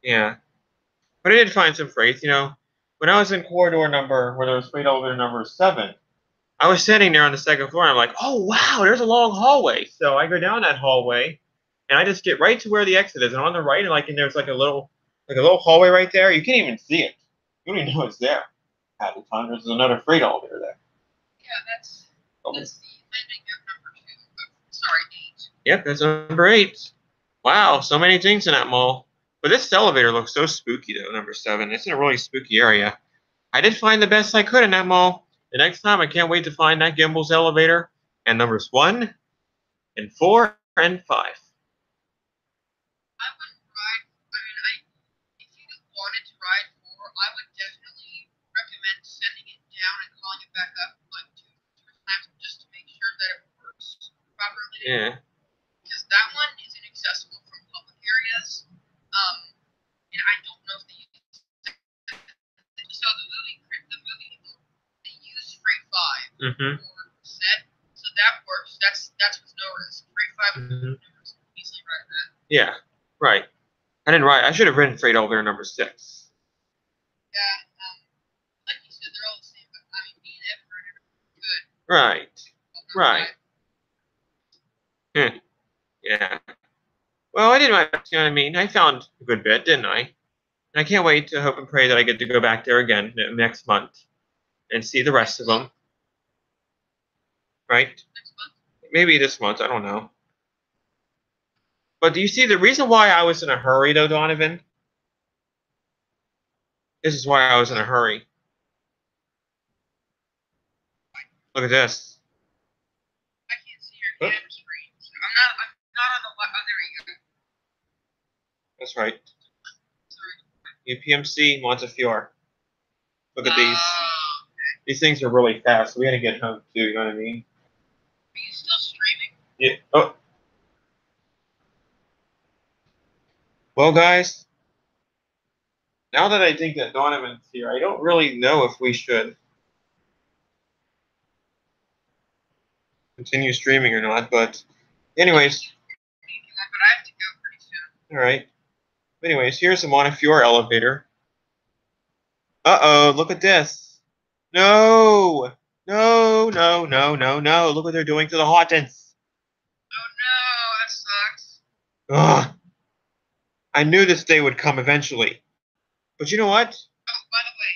Yeah. But I did find some freights, you know. When I was in corridor number, where there was freight elevator number 7, I was sitting there on the second floor, and I'm like, oh, wow, there's a long hallway. So I go down that hallway, and I just get right to where the exit is. And on the right, and there's like a little hallway right there. You can't even see it. You don't even know it's there. At the time, there's another freight elevator there. Yeah, that's the ending of number 2. Sorry, 8. Yep, that's number 8. Wow, so many things in that mall. But this elevator looks so spooky, though, number 7. It's in a really spooky area. I did find the best I could in that mall. The next time, I can't wait to find that Gimbals elevator. And numbers 1 and 4 and 5. I wouldn't ride. I mean, if you wanted to ride 4, I would definitely recommend sending it down and calling it back up like 2 times just to make sure that it works properly. Yeah. Because that one is inaccessible from public areas. And I don't know if they use it. So the movie they use Freight 5 for set, so that works. That's what's known as Freight 5 numbers. Easily write that. Yeah, right. I didn't write. I should have written freight elevator number 6. Yeah, like you said, they're all the same. But I mean, me and Evan are good. Right. Yeah. Well, I did my best, you know what I mean? I found a good bit, didn't I? And I can't wait to hope and pray that I get to go back there again next month and see the rest of them. Right? Next month? Maybe this month, I don't know. But do you see the reason why I was in a hurry, though, Donovan? This is why I was in a hurry. Look at this. I can't see your camera screen. I'm not on the left. Oh, there you go. That's right. Sorry. UPMC Montefiore. Look at these. These things are really fast. We gotta get home too. You know what I mean? Are you still streaming? Yeah. Oh. Well, guys. Now that I think that Donovan's here, I don't really know if we should continue streaming or not. But, anyways. But I have to go pretty soon. All right. Anyways, here's the Montefiore elevator. Uh-oh, look at this. No! No! Look what they're doing to the Hottons. Oh no, that sucks. Ugh. I knew this day would come eventually. But you know what? Oh, by the way,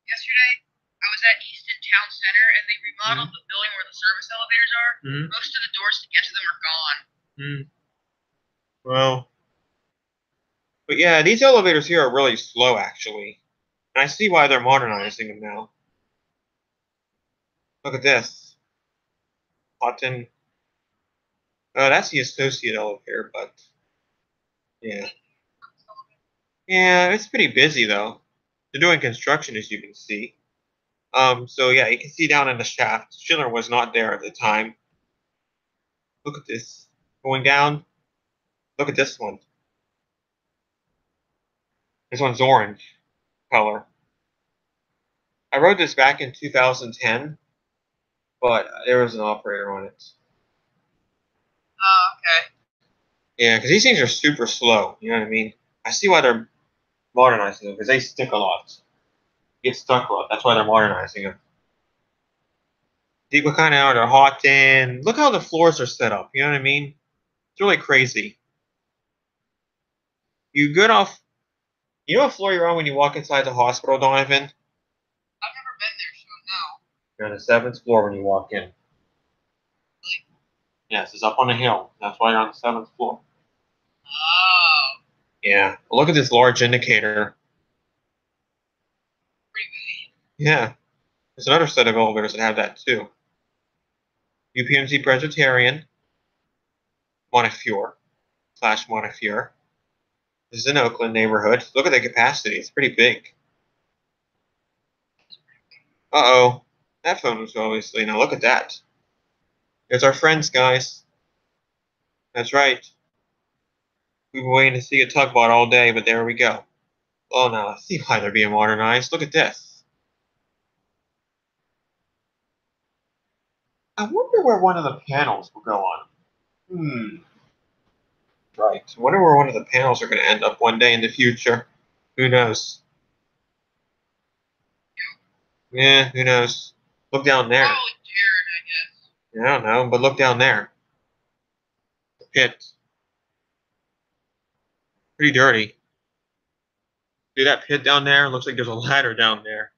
yesterday I was at Easton Town Center and they remodeled the building where the service elevators are. Most of the doors to get to them are gone. Well, but yeah, these elevators here are really slow, actually. And I see why they're modernizing them now. Look at this. Houghton. That's the associate elevator, but yeah. Yeah, it's pretty busy, though. They're doing construction, as you can see. So yeah, you can see down in the shaft. Schiller was not there at the time. Look at this. Going down. Look at this one. This one's orange color. I wrote this back in 2010, but there was an operator on it. Oh, okay. Yeah, because these things are super slow. You know what I mean? I see why they're modernizing them, because they stick a lot. Get stuck a lot. That's why they're modernizing them. See what kind of are they're hot in. Look how the floors are set up. You know what I mean? It's really crazy. You good off. You know what floor you're on when you walk inside the hospital, Donovan? I've never been there, so no. You're on the 7th floor when you walk in. Really? Yes, it's up on a hill. That's why you're on the 7th floor. Oh. Yeah. Look at this large indicator. Pretty big. Yeah. There's another set of elevators that have that too. UPMC Presbyterian. Montefiore. / Montefiore. This is in Oakland neighborhood. Look at the capacity. It's pretty big. Uh-oh. That phone was obviously. Now look at that. There's our friends, guys. That's right. We've been waiting to see a tugboat all day, but there we go. Oh, now let's see why they're being modernized. Look at this. I wonder where one of the panels will go on. Right. I wonder where one of the panels are going to end up one day in the future. Who knows? Yeah, who knows? Look down there. Probably Jared, I guess. Yeah, I don't know, but look down there. The pit. Pretty dirty. See that pit down there? Looks like there's a ladder down there.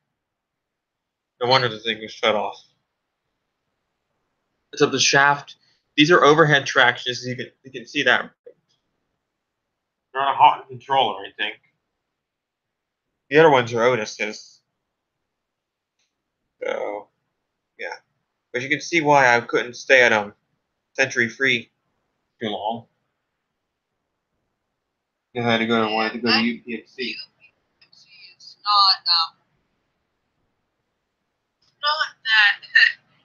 No wonder the thing was shut off. It's up the shaft. These are overhead tractions. You can see that. They're not hot control or anything. The other ones are Otis's. So, yeah. But you can see why I couldn't stay at Century Free too long. Because I had to go to wanted to go to UPMC. UPMC is not that.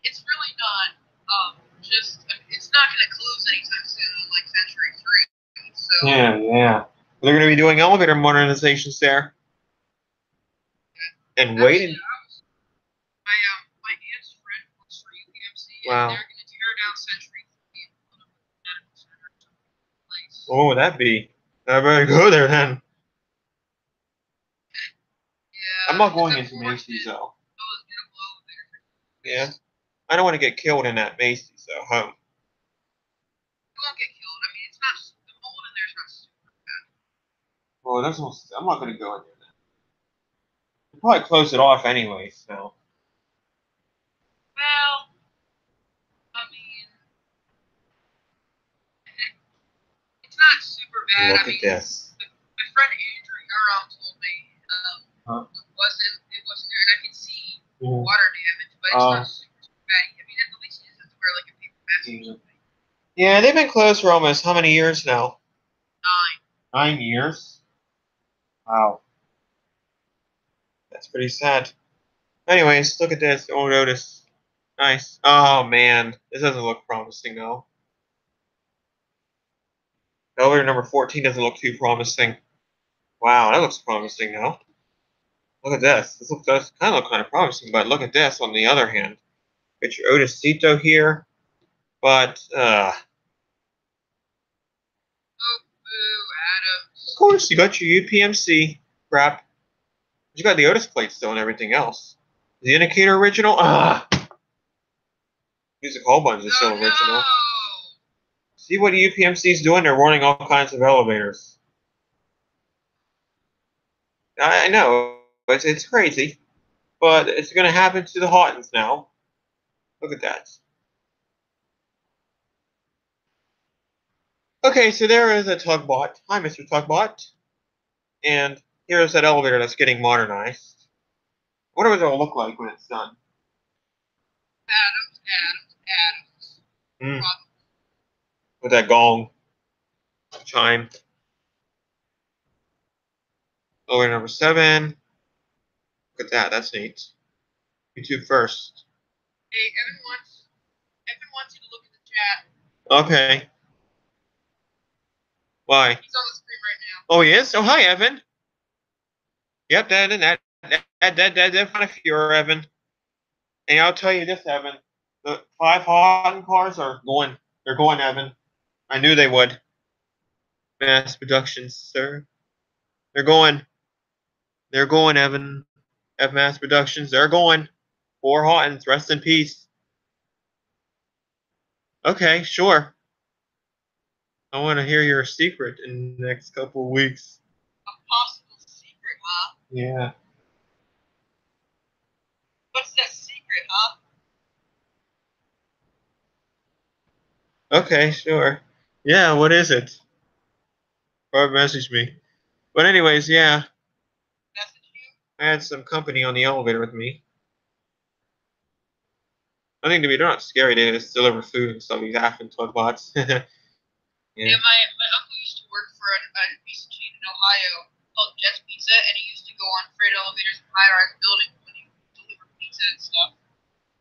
It's really not. It's not going to close anytime soon, like Century 3. So. Yeah. They're going to be doing elevator modernizations there. And waiting. My aunt's friend works for UPMC, wow. And they're going to tear down Century 3 and put up a medical center or someplace. What would that be? I better go there then. Yeah. I'm not going into Macy's though. Yeah. I don't want to get killed in that Macy's though. Home. You won't get killed. I mean, it's not. The mold in there is not super bad. Well, I'm not going to go in there then. They'll probably close it off anyway, so. Well, I mean, it's not super bad. Look at this. My friend Andrew Yarom told me it wasn't there, and I could see water damage, but it's not super bad. I mean, at least you just have to wear like a paper mask or something. Yeah, they've been closed for almost how many years now? 9. 9 years? Wow. That's pretty sad. Anyways, look at this. Old Otis. Nice. Oh, man. This doesn't look promising, though. Elevator number 14 doesn't look too promising. Wow, that looks promising, though. Look at this. This does kind of look kind of promising, but look at this on the other hand. Get your Otisito here. But, Adams. Of course, you got your UPMC crap. But you got the Otis plate still and everything else. Is the indicator original? Music Hall buttons is still original. No. See what UPMC is doing? They're running all kinds of elevators. I know it's crazy, but it's gonna happen to the Houghtons now. Look at that. Okay, so there is a Tugbot. Hi, Mr. Tugbot. And here's that elevator that's getting modernized. I wonder what it'll look like when it's done. Adams. Mm. With that gong chime. Elevator number 7. Look at that. That's neat. YouTube first. Hey, Evan wants you to look at the chat. Okay. Why? He's on the screen right now. Oh, he is? Oh, hi, Evan. Yep, that kind of fear, Evan. And I'll tell you this, Evan. The 5 Houghton cars are going. They're going, Evan. I knew they would. Mass production, sir. They're going. They're going, Evan. F Mass Productions. They're going. 4 Houghtons. Rest in peace. Okay, sure. I want to hear your secret in the next couple of weeks. A possible secret, huh? Yeah. What's that secret, huh? Okay, sure. Yeah, what is it? Or message me. But anyways, yeah. Message you? I had some company on the elevator with me. I think they're not scary. They just deliver food and stuff. These Afton bots. Yeah. Yeah, my uncle used to work for a pizza chain in Ohio called Jets Pizza, and he used to go on freight elevators in high-rise buildings when he delivered pizza and stuff.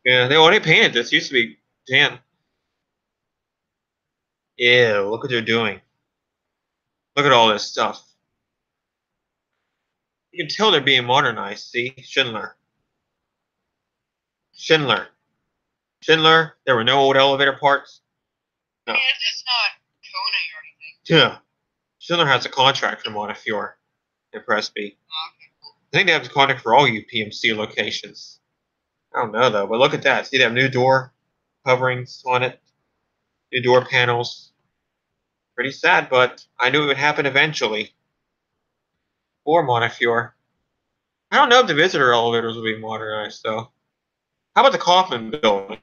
Yeah, they already painted this. Used to be tan. Yeah, look what they're doing. Look at all this stuff. You can tell they're being modernized. See? Schindler. Schindler. Schindler. There were no old elevator parts. No. Yeah, it's not Kona or anything. Yeah. Schindler has a contract for Montefiore and Presby. Oh, okay, cool. I think they have a contract for all UPMC locations. I don't know though, but look at that. See, they have new door coverings on it, new door panels. Pretty sad, but I knew it would happen eventually. For Montefiore. I don't know if the visitor elevators will be modernized though. How about the Kaufman building?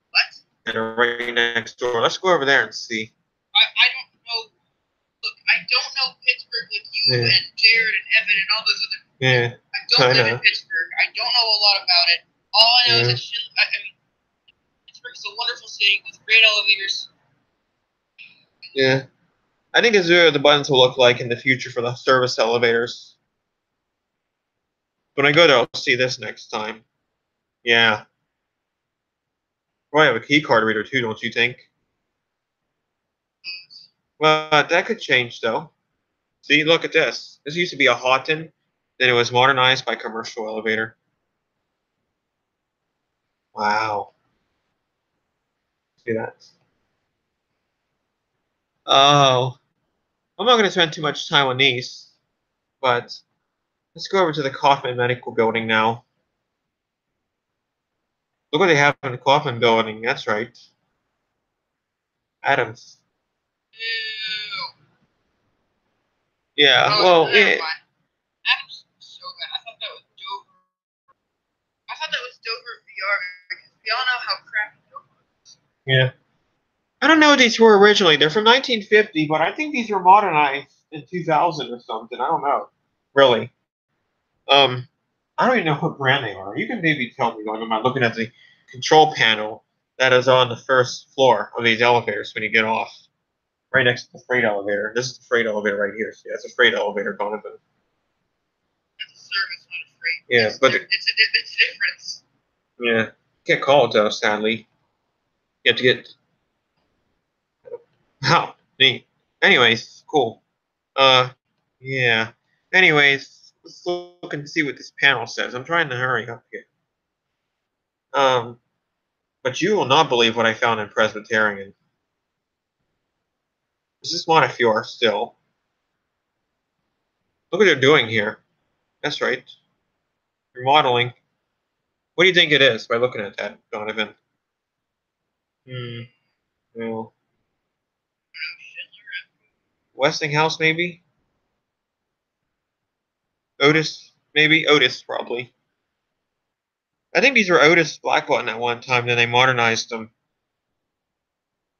What? That are right next door. Let's go over there and see. I don't know. Look, I don't know Pittsburgh like you and Jared and Evan and all those other. Yeah. I don't live in Pittsburgh. I don't know a lot about it. All I know is that Pittsburgh's a wonderful city with great elevators. Yeah. I think this is what the buttons will look like in the future for the service elevators. When I go there, I'll see this next time. Yeah. Probably have a key card reader too, don't you think? Well, that could change though. See, look at this. This used to be a Houghton, then it was modernized by commercial elevator. Wow. See that? Oh. I'm not going to spend too much time on these, but let's go over to the Kaufman Medical Building now. Look what they have in the Kaufman Building. That's right. Adams. Ew. Yeah, Oh, well, Adams is so bad. I thought that was Dover. I thought that was Dover VR because we all know how crappy Dover is. yeah. I don't know what these were originally. They're from 1950, but I think these were modernized in 2000 or something. I don't know. Really. I don't even know what brand they are. You can maybe tell me going by looking at the control panel that is on the first floor of these elevators when you get off. Right next to the freight elevator. This is the freight elevator right here. See, that's a freight elevator, Donovan. That's a service, not a freight. Yeah, but it's a difference. Yeah, can't call it though. Sadly, you have to get. Wow, neat. Anyways, cool. Yeah. Anyways, let's look and see what this panel says. I'm trying to hurry up here. But you will not believe what I found in Presbyterian. This is Montefiore still. Look what they're doing here. That's right. Remodeling. What do you think it is by looking at that, Donovan? Well, Westinghouse maybe? Otis, maybe? Otis, probably. I think these were Otis Black Button at one time, then they modernized them.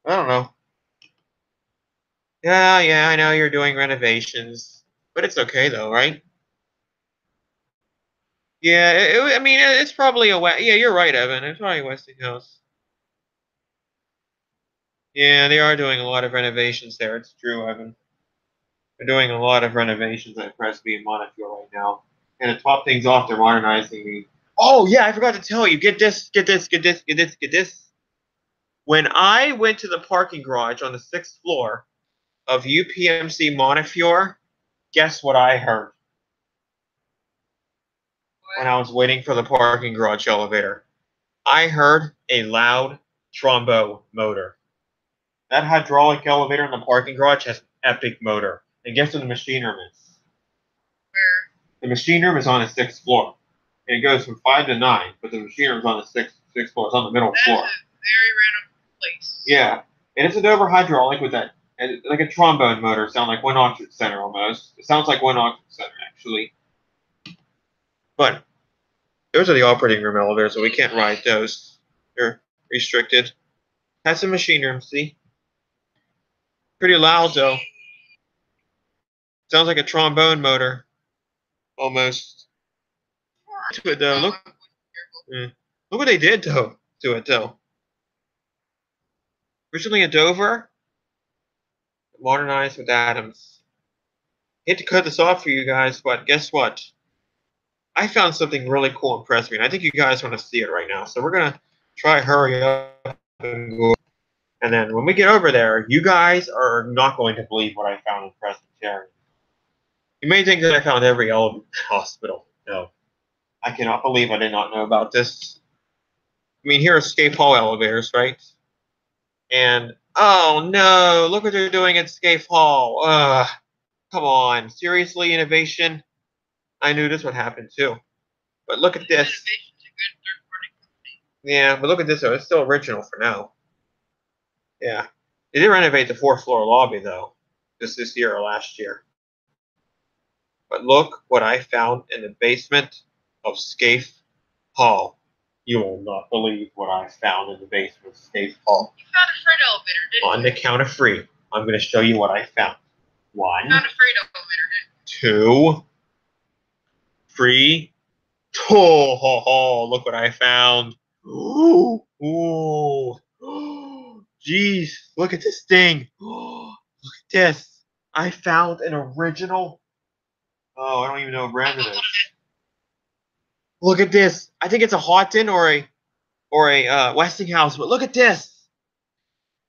I don't know. Yeah, I know you're doing renovations. But it's okay, though, right? Yeah, I mean, it's probably yeah, you're right, Evan. It's probably Westinghouse. Yeah, they are doing a lot of renovations there. It's true, Evan. They're doing a lot of renovations at Presby and Montefiore right now. And to top things off, they're modernizing the. Oh yeah, I forgot to tell you. Get this, get this, get this, get this, get this. When I went to the parking garage on the 6th floor of UPMC Montefiore, guess what I heard when I was waiting for the parking garage elevator? I heard a loud Trombo motor. That hydraulic elevator in the parking garage has an epic motor. And guess where the machine room is? Where? The machine room is on the 6th floor. And it goes from 5 to 9, but the machine room is on the sixth floor. It's on the middle floor. That is a very random place. Yeah. And it's a Dover hydraulic with that, and like a trombone motor. Sound like one octave center almost. It sounds like one octave center, actually. But those are the operating room elevators, so we can't ride those. They're restricted. Has a machine room, see? Pretty loud, though. Sounds like a trombone motor. Almost. To it, though. Look what they did, though, to it, though. Originally a Dover, modernized with Adams. Hate to cut this off for you guys, but guess what? I found something really cool and impressed me, and I think you guys want to see it right now. So we're going to try hurry up and go. And then when we get over there, you guys are not going to believe what I found in Presbyterian. You may think that I found every hospital. No. I cannot believe I did not know about this. I mean, here are Scaife Hall elevators, right? And, oh no, look what they're doing at Scaife Hall. Come on, seriously, innovation? I knew this would happen too. But look at this. Innovation's a good third-party company. Yeah, but look at this though. It's still original for now. Yeah. They did renovate the 4th floor lobby though. Just this year or last year. But look what I found in the basement of Scaife Hall. You will not believe what I found in the basement of Scaife Hall. You found a freight elevator, didn't you? On the count of 3, I'm going to show you what I found. 1, You found a freight elevator, didn't you? 2, 3. Oh, look what I found. Ooh. Jeez, look at this thing. Look at this. I found an original. Oh, I don't even know what brand it is. Look at this. I think it's a Houghton or a Westinghouse, but look at this.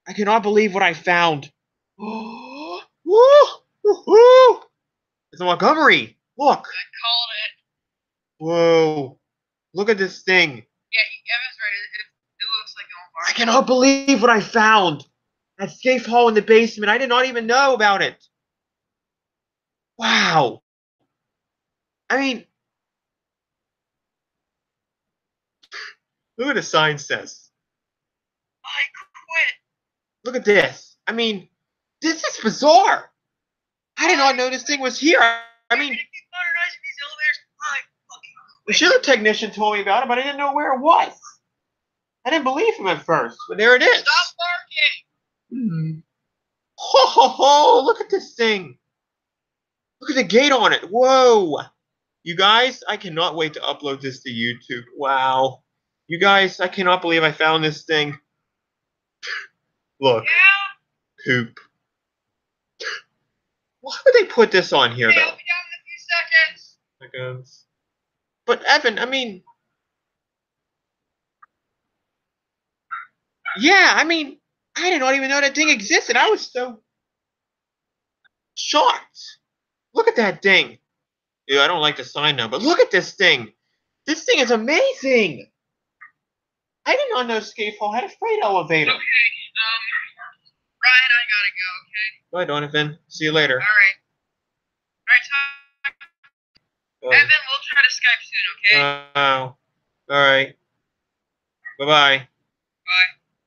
I cannot believe what I found. Woo! Woo! It's a Montgomery. Look. I called it. Whoa. Look at this thing. Yeah, Evan's right. It looks like an old I cannot believe what I found at Scaife Hall in the basement. I did not even know about it. Wow. I mean, look what the sign says. I quit. Look at this. I mean, this is bizarre. I did not know this thing was here. I mean, Keep modernizing these elevators. I fucking the quit. shitter technician told me about it, but I didn't know where it was. I didn't believe him at first, but there it is. Stop barking. Ho, ho, ho, look at this thing. Look at the gate on it. Whoa. You guys, I cannot wait to upload this to YouTube. Wow. You guys, I cannot believe I found this thing. Look. Yeah. Poop. Why would they put this on here, Okay, though? I'll be down in a few seconds. But, Evan, I mean... Yeah, I mean, I did not even know that thing existed. I was so shocked. Look at that thing. Ew, I don't like the sign now, but look at this thing. This thing is amazing. I did not know Scaife Hall had a freight elevator. Okay, Ryan, I gotta go, okay? Bye, Donovan. See you later. Alright, Evan, we'll try to Skype soon, okay? Wow. Alright. Bye-bye. Bye.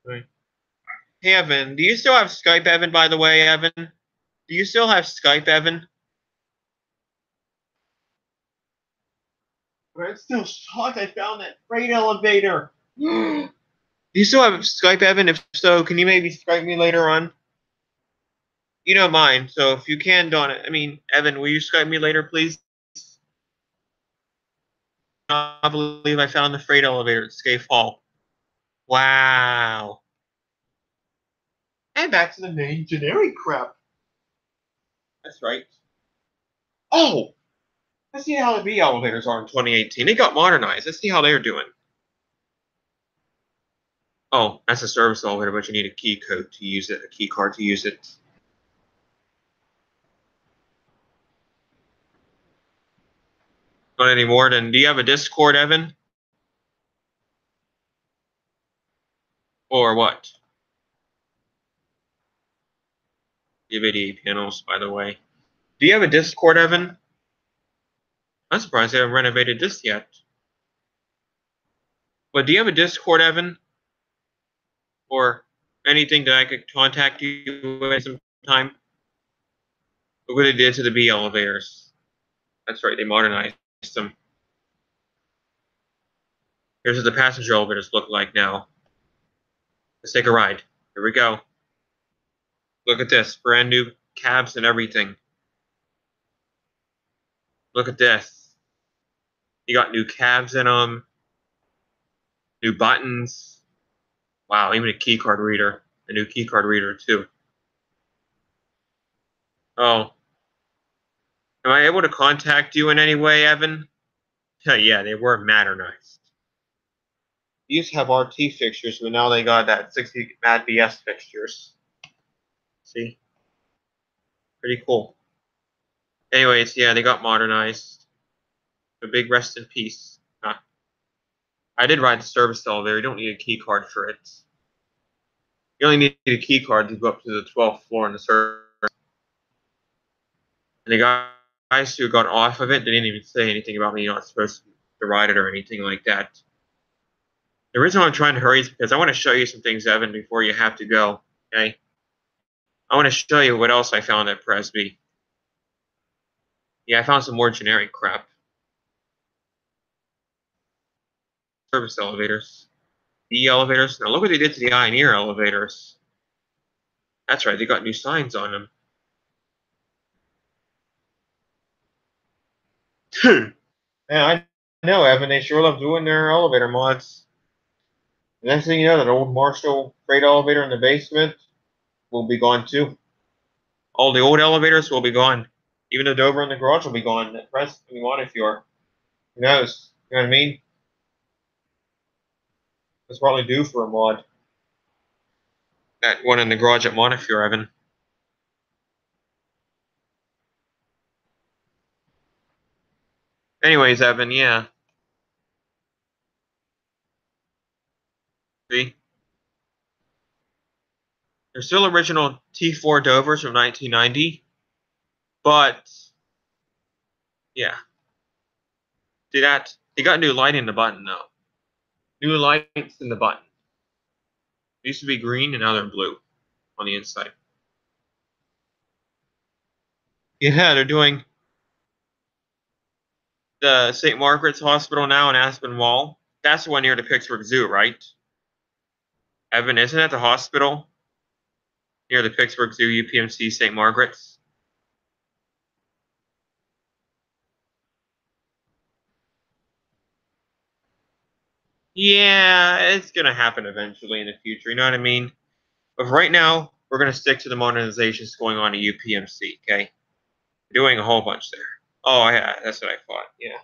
Bye. Hey, Evan, do you still have Skype, Evan, by the way, Evan? Do you still have Skype, Evan? But I'm still shocked I found that freight elevator. Do you still have Skype, Evan? If so, can you maybe Skype me later on? You don't mind, so if you can, Evan, will you Skype me later, please? I believe I found the freight elevator at Scaife Hall. Wow. And back to the main generic crap. That's right. Oh! Let's see how the B elevators are in 2018. They got modernized. Let's see how they're doing. Oh, that's a service elevator, but you need a key code to use it, a key card to use it. Not anymore. Then, do you have a Discord, Evan? Or what? DVD panels, by the way. Do you have a Discord, Evan? I'm surprised they haven't renovated this yet. But do you have a Discord, Evan? Or anything that I could contact you at some time? Look what they did to the B elevators. That's right, they modernized them. Here's what the passenger elevators look like now. Let's take a ride. Here we go. Look at this. Brand new cabs and everything. Look at this. You got new cabs in them. New buttons. Wow, even a key card reader. A new key card reader, too. Oh. Am I able to contact you in any way, Evan? Yeah, they were modernized. They used to have RT fixtures, but now they got that 60 Mad BS fixtures. See? Pretty cool. Anyways, yeah, they got modernized. A big rest in peace. Huh. I did ride the service elevator. You don't need a key card for it. You only need a key card to go up to the 12th floor in the service. And the guys who got off of it, they didn't even say anything about me not supposed to ride it or anything like that. The reason why I'm trying to hurry is because I want to show you some things, Evan, before you have to go. Okay? I want to show you what else I found at Presby. Yeah, I found some more generic crap. Service elevators. The elevators. Now look what they did to the Ioneer elevators. That's right, they got new signs on them. Yeah, I know, Evan. They sure love doing their elevator mods. The next thing you know, that old Marshall freight elevator in the basement will be gone too. All the old elevators will be gone. Even the Dover in the garage will be gone. At Preston, Montefiore. Who knows? You know what I mean? It's probably due for a mod. That one in the garage at Montefiore, Evan. Anyways, Evan, yeah. See? They're still original T4 Dovers from 1990. But, yeah. See that? They got new light in the button, though. New lights in the button. They used to be green, and now they're blue on the inside. Yeah, they're doing the St. Margaret's Hospital now in Aspinwall. That's the one near the Pittsburgh Zoo, right? Evan, isn't that the hospital near the Pittsburgh Zoo, UPMC, St. Margaret's? Yeah, it's going to happen eventually in the future, you know what I mean? But right now, we're going to stick to the modernizations going on at UPMC, okay? We're doing a whole bunch there. Oh, yeah, that's what I thought, yeah.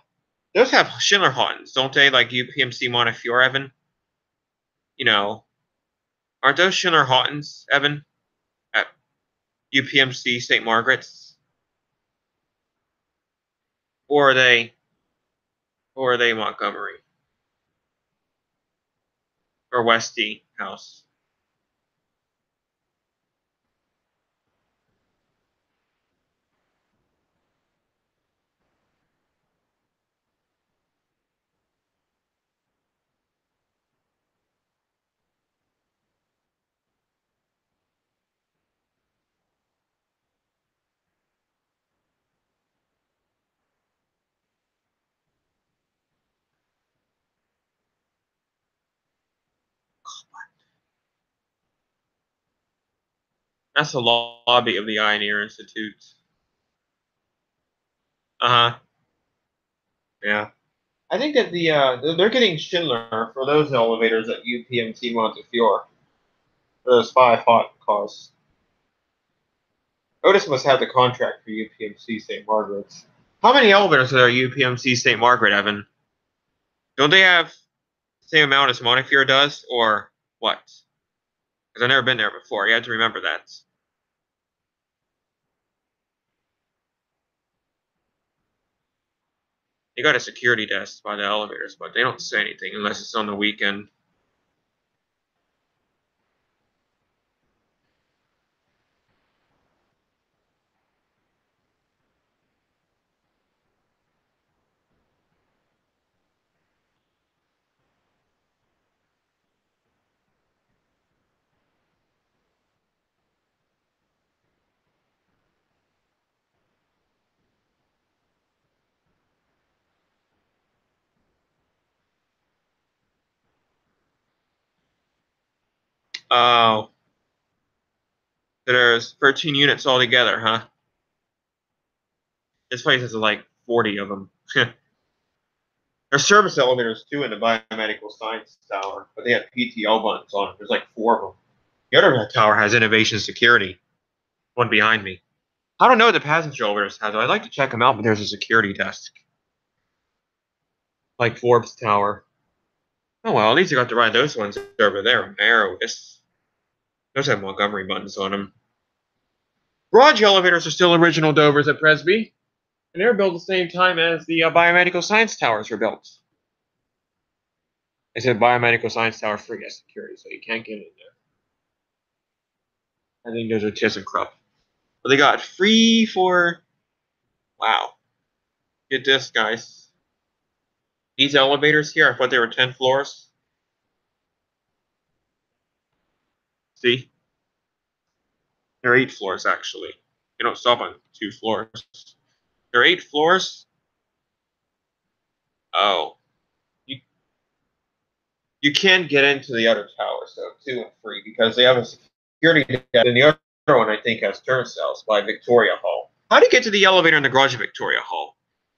Those have Schindler Hottens, don't they? Like UPMC Montefiore, Evan? You know, aren't those Schindler Hottens, Evan? At UPMC St. Margaret's? Or are they Montgomery? Or Westy House? That's the lobby of the Ioneer Institute. Uh-huh. Yeah. I think that they're getting Schindler for those elevators at UPMC Montefiore. For those 5 hot cars. Otis must have the contract for UPMC St. Margaret's. How many elevators are there at UPMC St. Margaret, Evan? Don't they have the same amount as Montefiore does, or what? Because I've never been there before. You have to remember that. You got a security desk by the elevators, but they don't say anything unless it's on the weekend. Oh, there's 13 units altogether, huh? This place has like 40 of them. There's service elevators too in the Biomedical Science Tower, but they have PTO buttons on them. There's like 4 of them. The other tower has Innovation Security, one behind me. I don't know what the passenger elevators have, though. I'd like to check them out, but there's a security desk. Like Forbes Tower. Oh well, at least I got to ride those ones over there. Arrowist. Those have Montgomery buttons on them. Garage elevators are still original Dovers at Presby, and they were built at the same time as the Biomedical Science Towers were built. They said Biomedical Science Tower free as security, so you can't get in there. I think those are ThyssenKrupp. But they got free for, wow. Get this, guys. These elevators here, I thought they were 10 floors. See? They're 8 floors, actually. They don't stop on 2 floors. They're 8 floors. Oh. You can get into the other towers, though, 2 and 3, because they have a security desk, and the other one, I think, has turnstiles by Victoria Hall. How do you get to the elevator in the garage of Victoria Hall?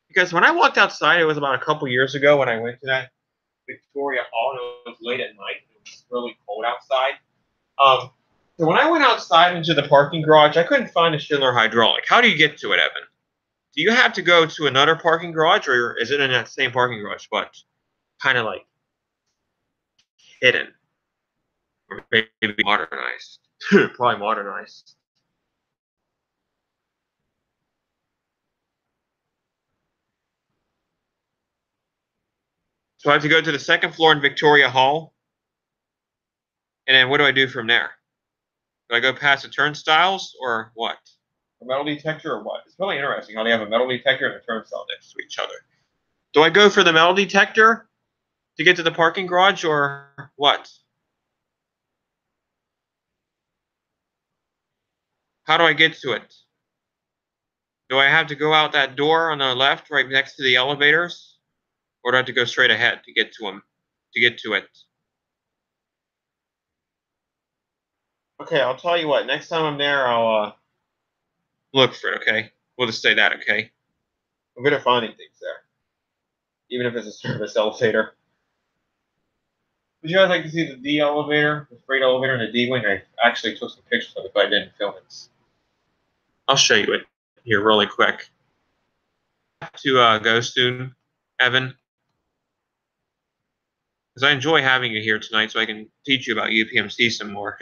Because when I walked outside, it was about a couple years ago when I went to that Victoria Hall, and it was late at night. It was really cold outside. So when I went outside into the parking garage, I couldn't find a Schindler hydraulic. How do you get to it, Evan? Do you have to go to another parking garage, or is it in that same parking garage, but kind of like hidden, or maybe modernized? Probably modernized. So I have to go to the second floor in Victoria Hall, and then what do I do from there? Do I go past the turnstiles, or what? A metal detector, or what? It's really interesting how they have a metal detector and a turnstile next to each other. Do I go for the metal detector to get to the parking garage, or what? How do I get to it? Do I have to go out that door on the left, right next to the elevators? Or do I have to go straight ahead to get to them, to get to it? Okay, I'll tell you what. Next time I'm there, I'll look for it, okay? We'll just say that, okay? I'm good at finding things there. Even if it's a service elevator. Would you guys like to see the D elevator, the freight elevator, and the D wing? I actually took some pictures of it, but I didn't film it. I'll show you it here really quick. To go soon, Evan, because I enjoy having you here tonight, so I can teach you about UPMC some more.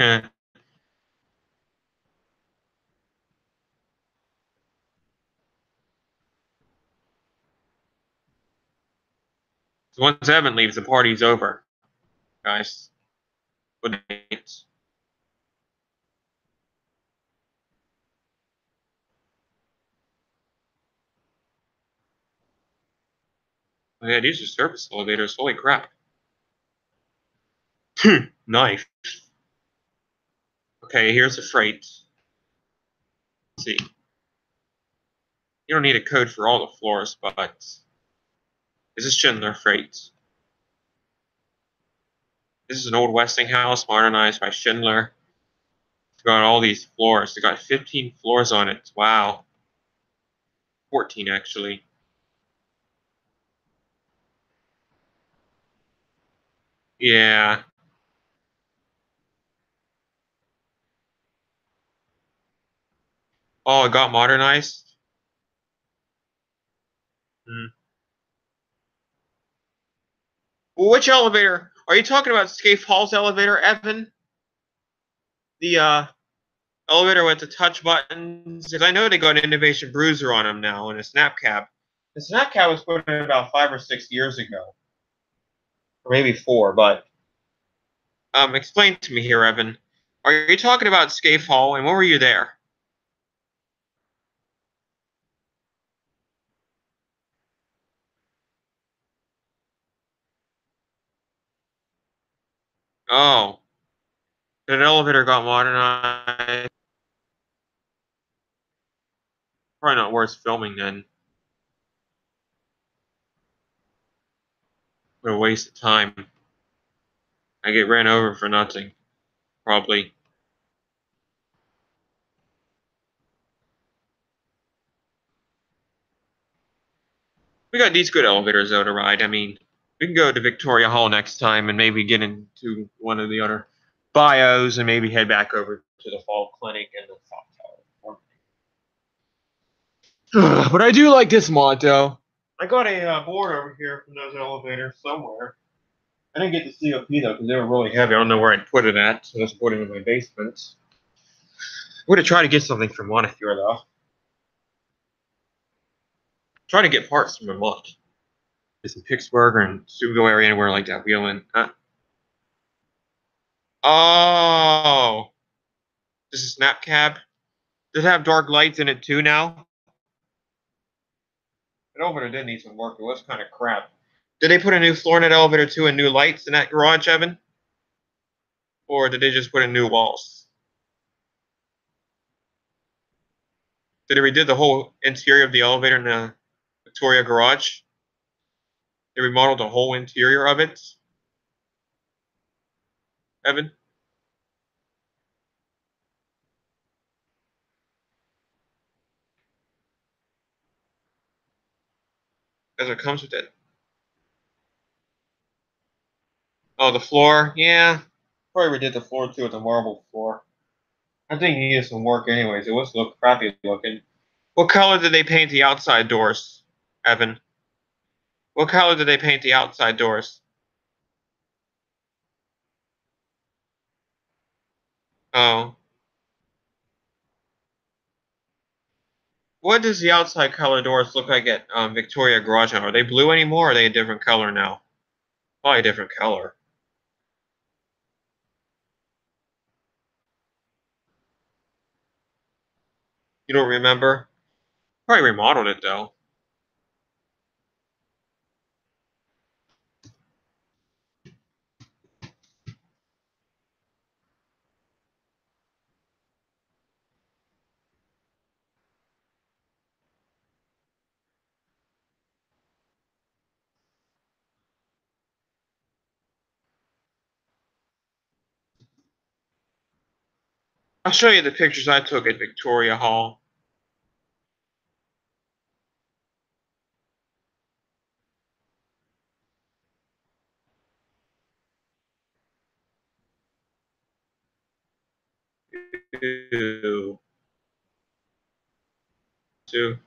So once Evan leaves, the party's over, guys. Good night. Oh, yeah, these are service elevators. Holy crap. Nice. Okay, here's the freight. Let's see. You don't need a code for all the floors, but this is Schindler Freight. This is an old Westinghouse modernized by Schindler. got all these floors. They got 15 floors on it. Wow. 14 actually. Yeah. Oh, it got modernized? Hmm. Well, which elevator? Are you talking about Scaife Hall's elevator, Evan? The elevator with the touch buttons? Because I know they got an Innovation Bruiser on them now and a Snap Cab. The Snap Cab was put in about 5 or 6 years ago. Or maybe 4, but explain to me here, Evan. Are you talking about Scaife Hall, and when were you there? Oh, the elevator got modernized. Probably not worth filming then. What a waste of time. I get ran over for nothing. Probably. We got these good elevators though to ride. I mean, we can go to Victoria Hall next time and maybe get into one of the other bios and maybe head back over to the Fall Clinic and the South Tower. But I do like this mod though. I got a board over here from those elevators somewhere. I didn't get the COP though because they were really heavy. I don't know where I'd put it at, so I just put it in my basement. I'm gonna try to get something from Montefiore though. Try to get parts from Vermont. It's in Pittsburgh and Sugo area, anywhere like that. Wheeling. Oh, this is Snap Cab. Does it have dark lights in it too now? It elevator did need some work. It was kind of crap. Did they put a new floor in that elevator too and new lights in that garage, Evan? Or did they just put in new walls? Did they redid the whole interior of the elevator in the Victoria garage? They remodeled the whole interior of it? Evan? That's what comes with it. Oh, the floor? Yeah. Probably redid the floor too with the marble floor. I think it needed some work anyways. It was look crappy looking. What color did they paint the outside doors, Evan? What color did they paint the outside doors? Oh. What does the outside color doors look like at Victoria Garage now? Are they blue anymore or are they a different color now? Probably a different color. You don't remember? Probably remodeled it though. I'll show you the pictures I took at Victoria Hall. Ew. Too.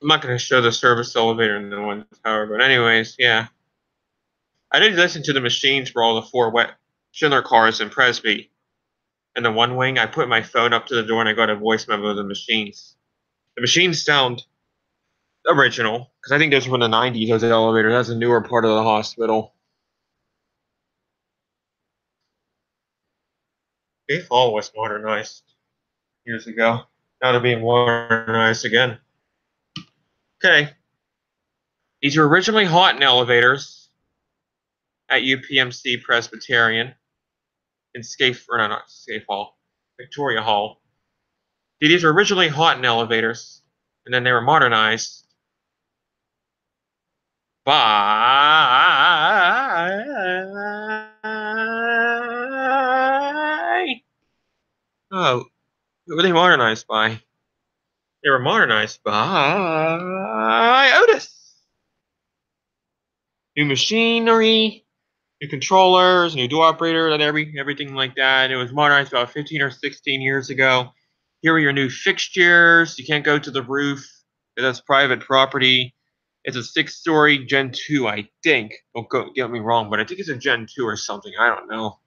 I'm not going to show the service elevator in the one tower, but anyways, yeah. I did listen to the machines for all the 4 wet Schindler cars in Presby. And the one wing, I put my phone up to the door and I got a voice memo of the machines. The machines sound original, because I think those were from the 90s, those elevators. That's a newer part of the hospital. Scaife Hall was modernized years ago. Now they're being modernized again. Okay. These were originally Haughton elevators. at UPMC Presbyterian in Scaife, or no, not Scaife Hall, Victoria Hall. See, these were originally Haughton elevators, and then they were modernized by... Oh, who were they modernized by? They were modernized by Otis. New machinery, new controllers, new door operator, and everything like that. It was modernized about 15 or 16 years ago. Here are your new fixtures. You can't go to the roof. That's private property. It's a 6-story Gen 2, I think. Don't get me wrong, but I think it's a Gen 2 or something. I don't know.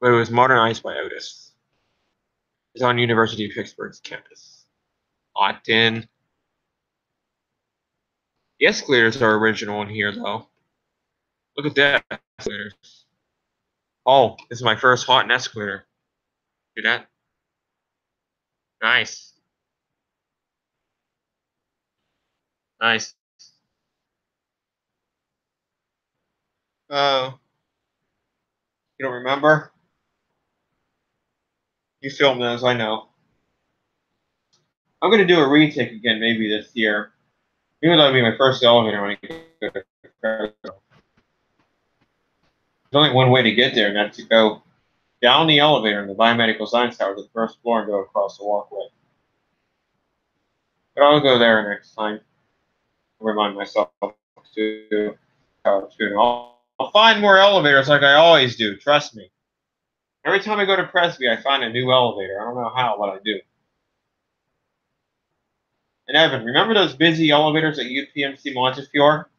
But it was modernized by Otis. It's on University of Pittsburgh's campus. Ogden. The escalators are original in here, though. Look at that. Escalators. Oh, this is my first Haughton escalator. Do that. Nice. Nice. Oh, you don't remember? You filmed those, I know. I'm going to do a retake again maybe this year. Maybe that'll be my first elevator when I go to Fresno. There's only one way to get there, and that's to go down the elevator in the Biomedical Science Tower to the first floor and go across the walkway. But I'll go there next time. I'll remind myself to I'll find more elevators like I always do, trust me. Every time I go to Presby, I find a new elevator. I don't know how, but I do. And Evan, remember those busy elevators at UPMC Montefiore?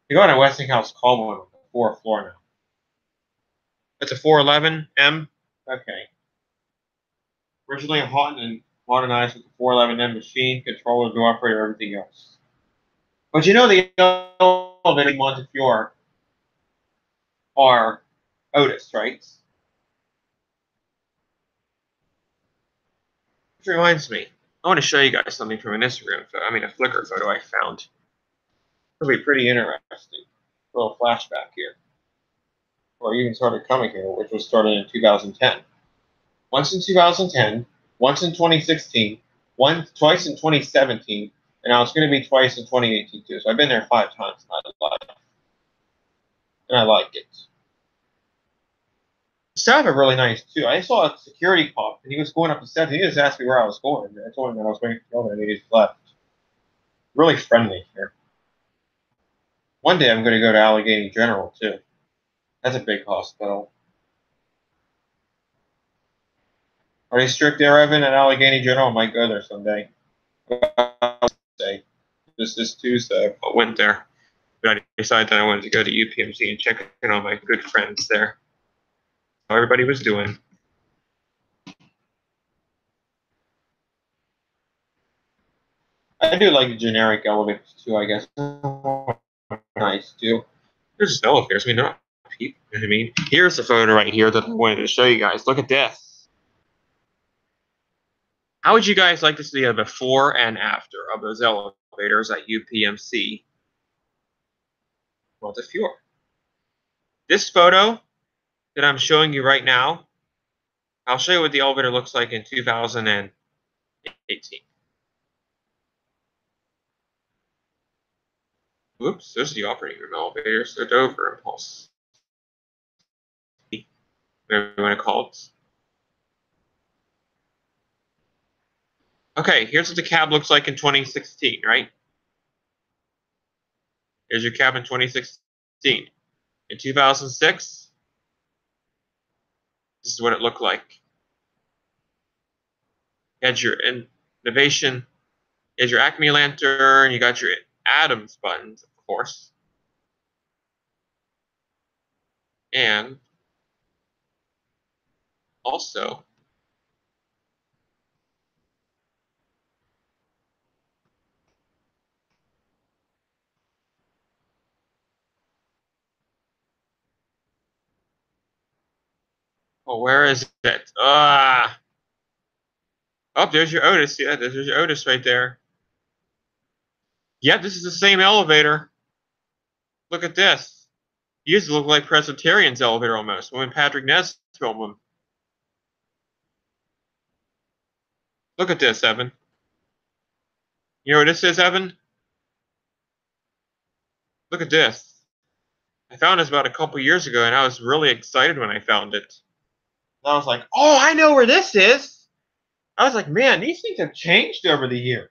You go to Westinghouse call one on the 4th floor now. That's a 411M? Okay. Originally a Haughton and modernized with the 411M machine, controller, door operator, everything else. But you know the elevator in Montefiore are Otis, right? Which reminds me, I want to show you guys something from an Instagram photo. I mean, a Flickr photo I found. It'll be pretty interesting. A little flashback here. Or even started coming here, which was started in 2010. Once in 2010, once in 2016, twice in 2017, and now it's going to be twice in 2018 too. So I've been there 5 times in my life, and I like it. The staff are really nice too. I saw a security cop, and he was going up the steps. And he just asked me where I was going. I told him that I was waiting for the elevator, and he just left. Really friendly here. One day I'm going to go to Allegheny General too. That's a big hospital. Are they strict there, Evan, at Allegheny General? I might go there someday. This Tuesday. I went there. But I decided that I wanted to go to UPMC and check in on my good friends there. How everybody was doing. I do like the generic elevators too, I guess. Nice too. There's just elevators. I mean, they're not people. You know what I mean? Here's the photo right here that I wanted to show you guys. Look at this. How would you guys like to see a before and after of those elevators at UPMC Montefiore? This photo that I'm showing you right now, I'll show you what the elevator looks like in 2018. Whoops, those are the operating room elevators. They're Dover Impulse. Whatever you want to call it. Okay, here's what the cab looks like in 2016, right? Here's your cab in 2016. In 2006, this is what it looked like. You had your innovation, you had your Acme lantern, you got your Adams buttons, of course. And also, oh, where is it? Ah! Oh, there's your Otis. Yeah, there's your Otis right there. Yeah, this is the same elevator. Look at this. He used to look like Presbyterian's elevator almost when Patrick Ness filmed him. Look at this, Evan. You know what this is, Evan? Look at this. I found this about a couple years ago, and I was really excited when I found it. And I was like, oh, I know where this is. I was like, man, these things have changed over the years.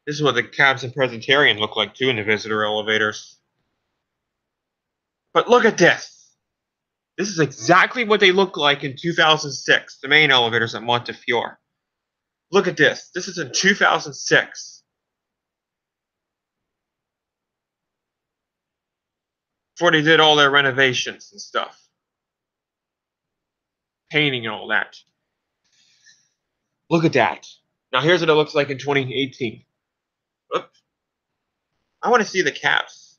This is what the cabs in Presbyterian look like, too, in the visitor elevators. But look at this. This is exactly what they look like in 2006, the main elevators at Montefiore. Look at this. This is in 2006. Before they did all their renovations and stuff. Painting and all that. Look at that. Now here's what it looks like in 2018. Oops. I want to see the caps.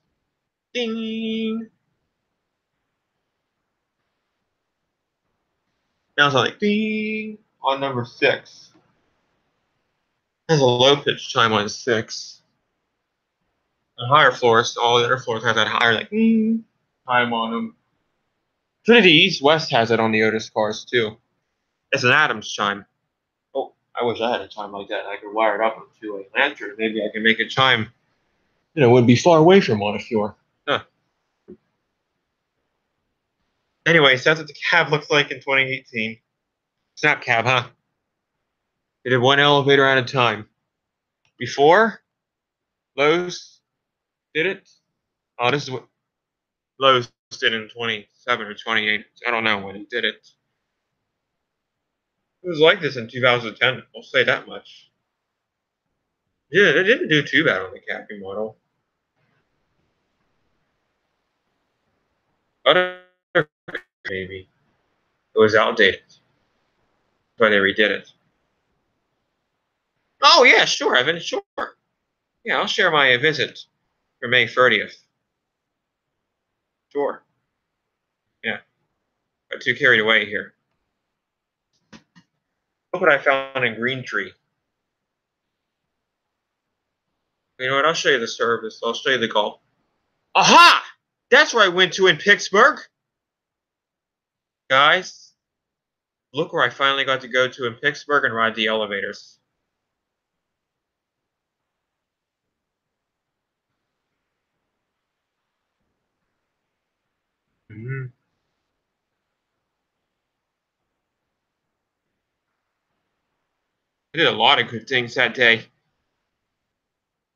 Ding. Now it's like ding on number 6. Has a low pitch chime on 6. On higher floors, all the other floors have that higher like ding chime on them. Trinity East West has it on the Otis cars too. It's an Adams chime. Oh, I wish I had a chime like that. I could wire it up into a lantern. Maybe I can make a chime. It wouldn't be far away from Montefiore. Huh. Anyways, that's what the cab looks like in 2018. Snap cab, huh? They did one elevator at a time. Before, Lowe's did it. Oh, this is what Lowe's did in 27 or 28. I don't know when it did it. It was like this in 2010. I'll say that much. Yeah, they didn't do too bad on the Cappy model. Other maybe it was outdated, but they redid it. Oh yeah, sure, Evan, sure. Yeah, I'll share my visit for May 30th. Sure. Yeah, got too carried away here. Look what I found in Green Tree. You know what? I'll show you the service. I'll show you the golf. Aha! That's where I went to in Pittsburgh. Guys, look where I finally got to go to in Pittsburgh and ride the elevators. Mm-hmm. I did a lot of good things that day.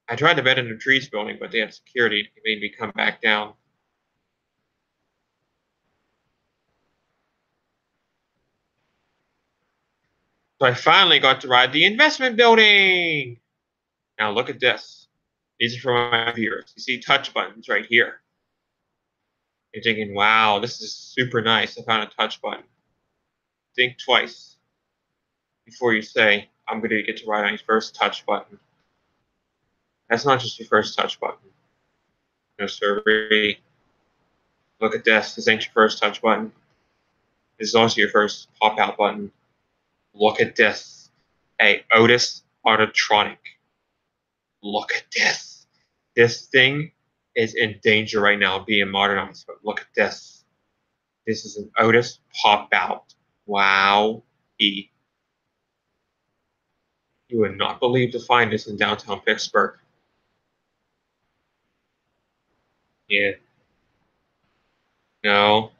I tried to bed in the trees building, but they had security. It made me come back down. So I finally got to ride the investment building. Now look at this. These are for my viewers. You see touch buttons right here. You're thinking, wow, this is super nice. I found a touch button. Think twice before you say, I'm going to get to ride on your first touch button. That's not just your first touch button. No, sirree. Look at this. This ain't your first touch button. This is also your first pop-out button. Look at this. A Otis Autotronic. Look at this. This thing is in danger right now of being modernized. But look at this. This is an Otis pop-out. Wow. You would not believe to find this in downtown Pittsburgh. Yeah. No.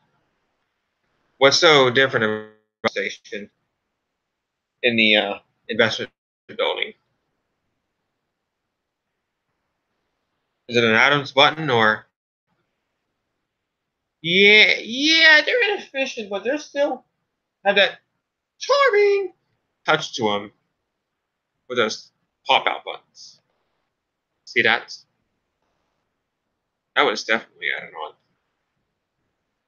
What's so different about the station in the investment building? Is it an Adams button or? Yeah, they're inefficient, but they're still have that charming touch to them with those pop-out buttons. See that? That was definitely added on.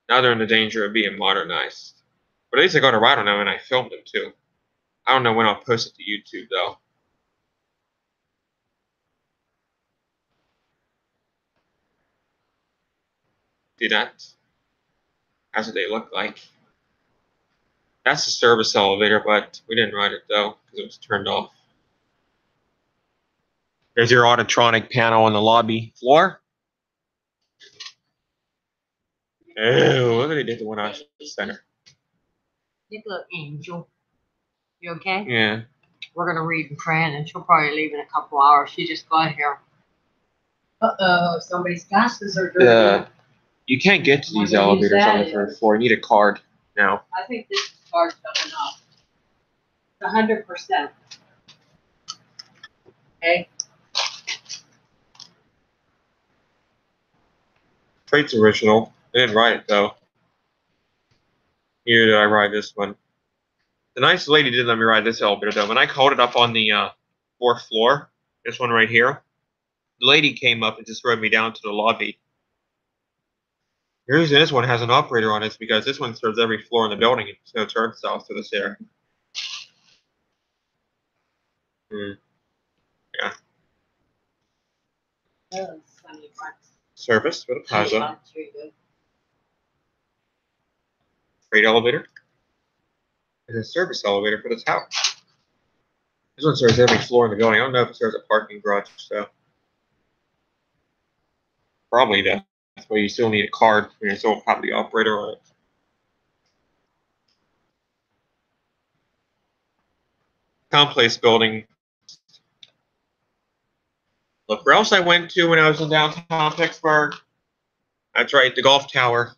Now they're in the danger of being modernized. But at least I got a ride on them and I filmed them too. I don't know when I'll post it to YouTube though. See that? That's what they look like. That's the service elevator, but we didn't ride it though because it was turned off. There's your autotronic panel on the lobby floor. Oh, look what they did to one out the center. You look, Angel. You okay? Yeah. We're gonna read and pray, and she'll probably leave in a couple hours. She just got here. Uh-oh, somebody's glasses are dirty. You can't get to these elevators on the third floor. You need a card now. I think this card's not enough. 100%. Okay. Freight's original. I didn't write it though. Here did I ride this one. The nice lady did let me ride this elevator though. When I called it up on the fourth floor, this one right here, the lady came up and just rode me down to the lobby. The reason this one has an operator on it is because this one serves every floor in the building. It's no turnstiles to this here. Yeah. Oh, funny bucks. Service with a plaza. Here you go. Freight elevator. And a service elevator for this house. This one serves every floor in the building. I don't know if it serves a parking garage, so probably does. But you still need a card when you still have the operator on it. Complex building. Look where else I went to when I was in downtown Pittsburgh. That's right, the golf tower.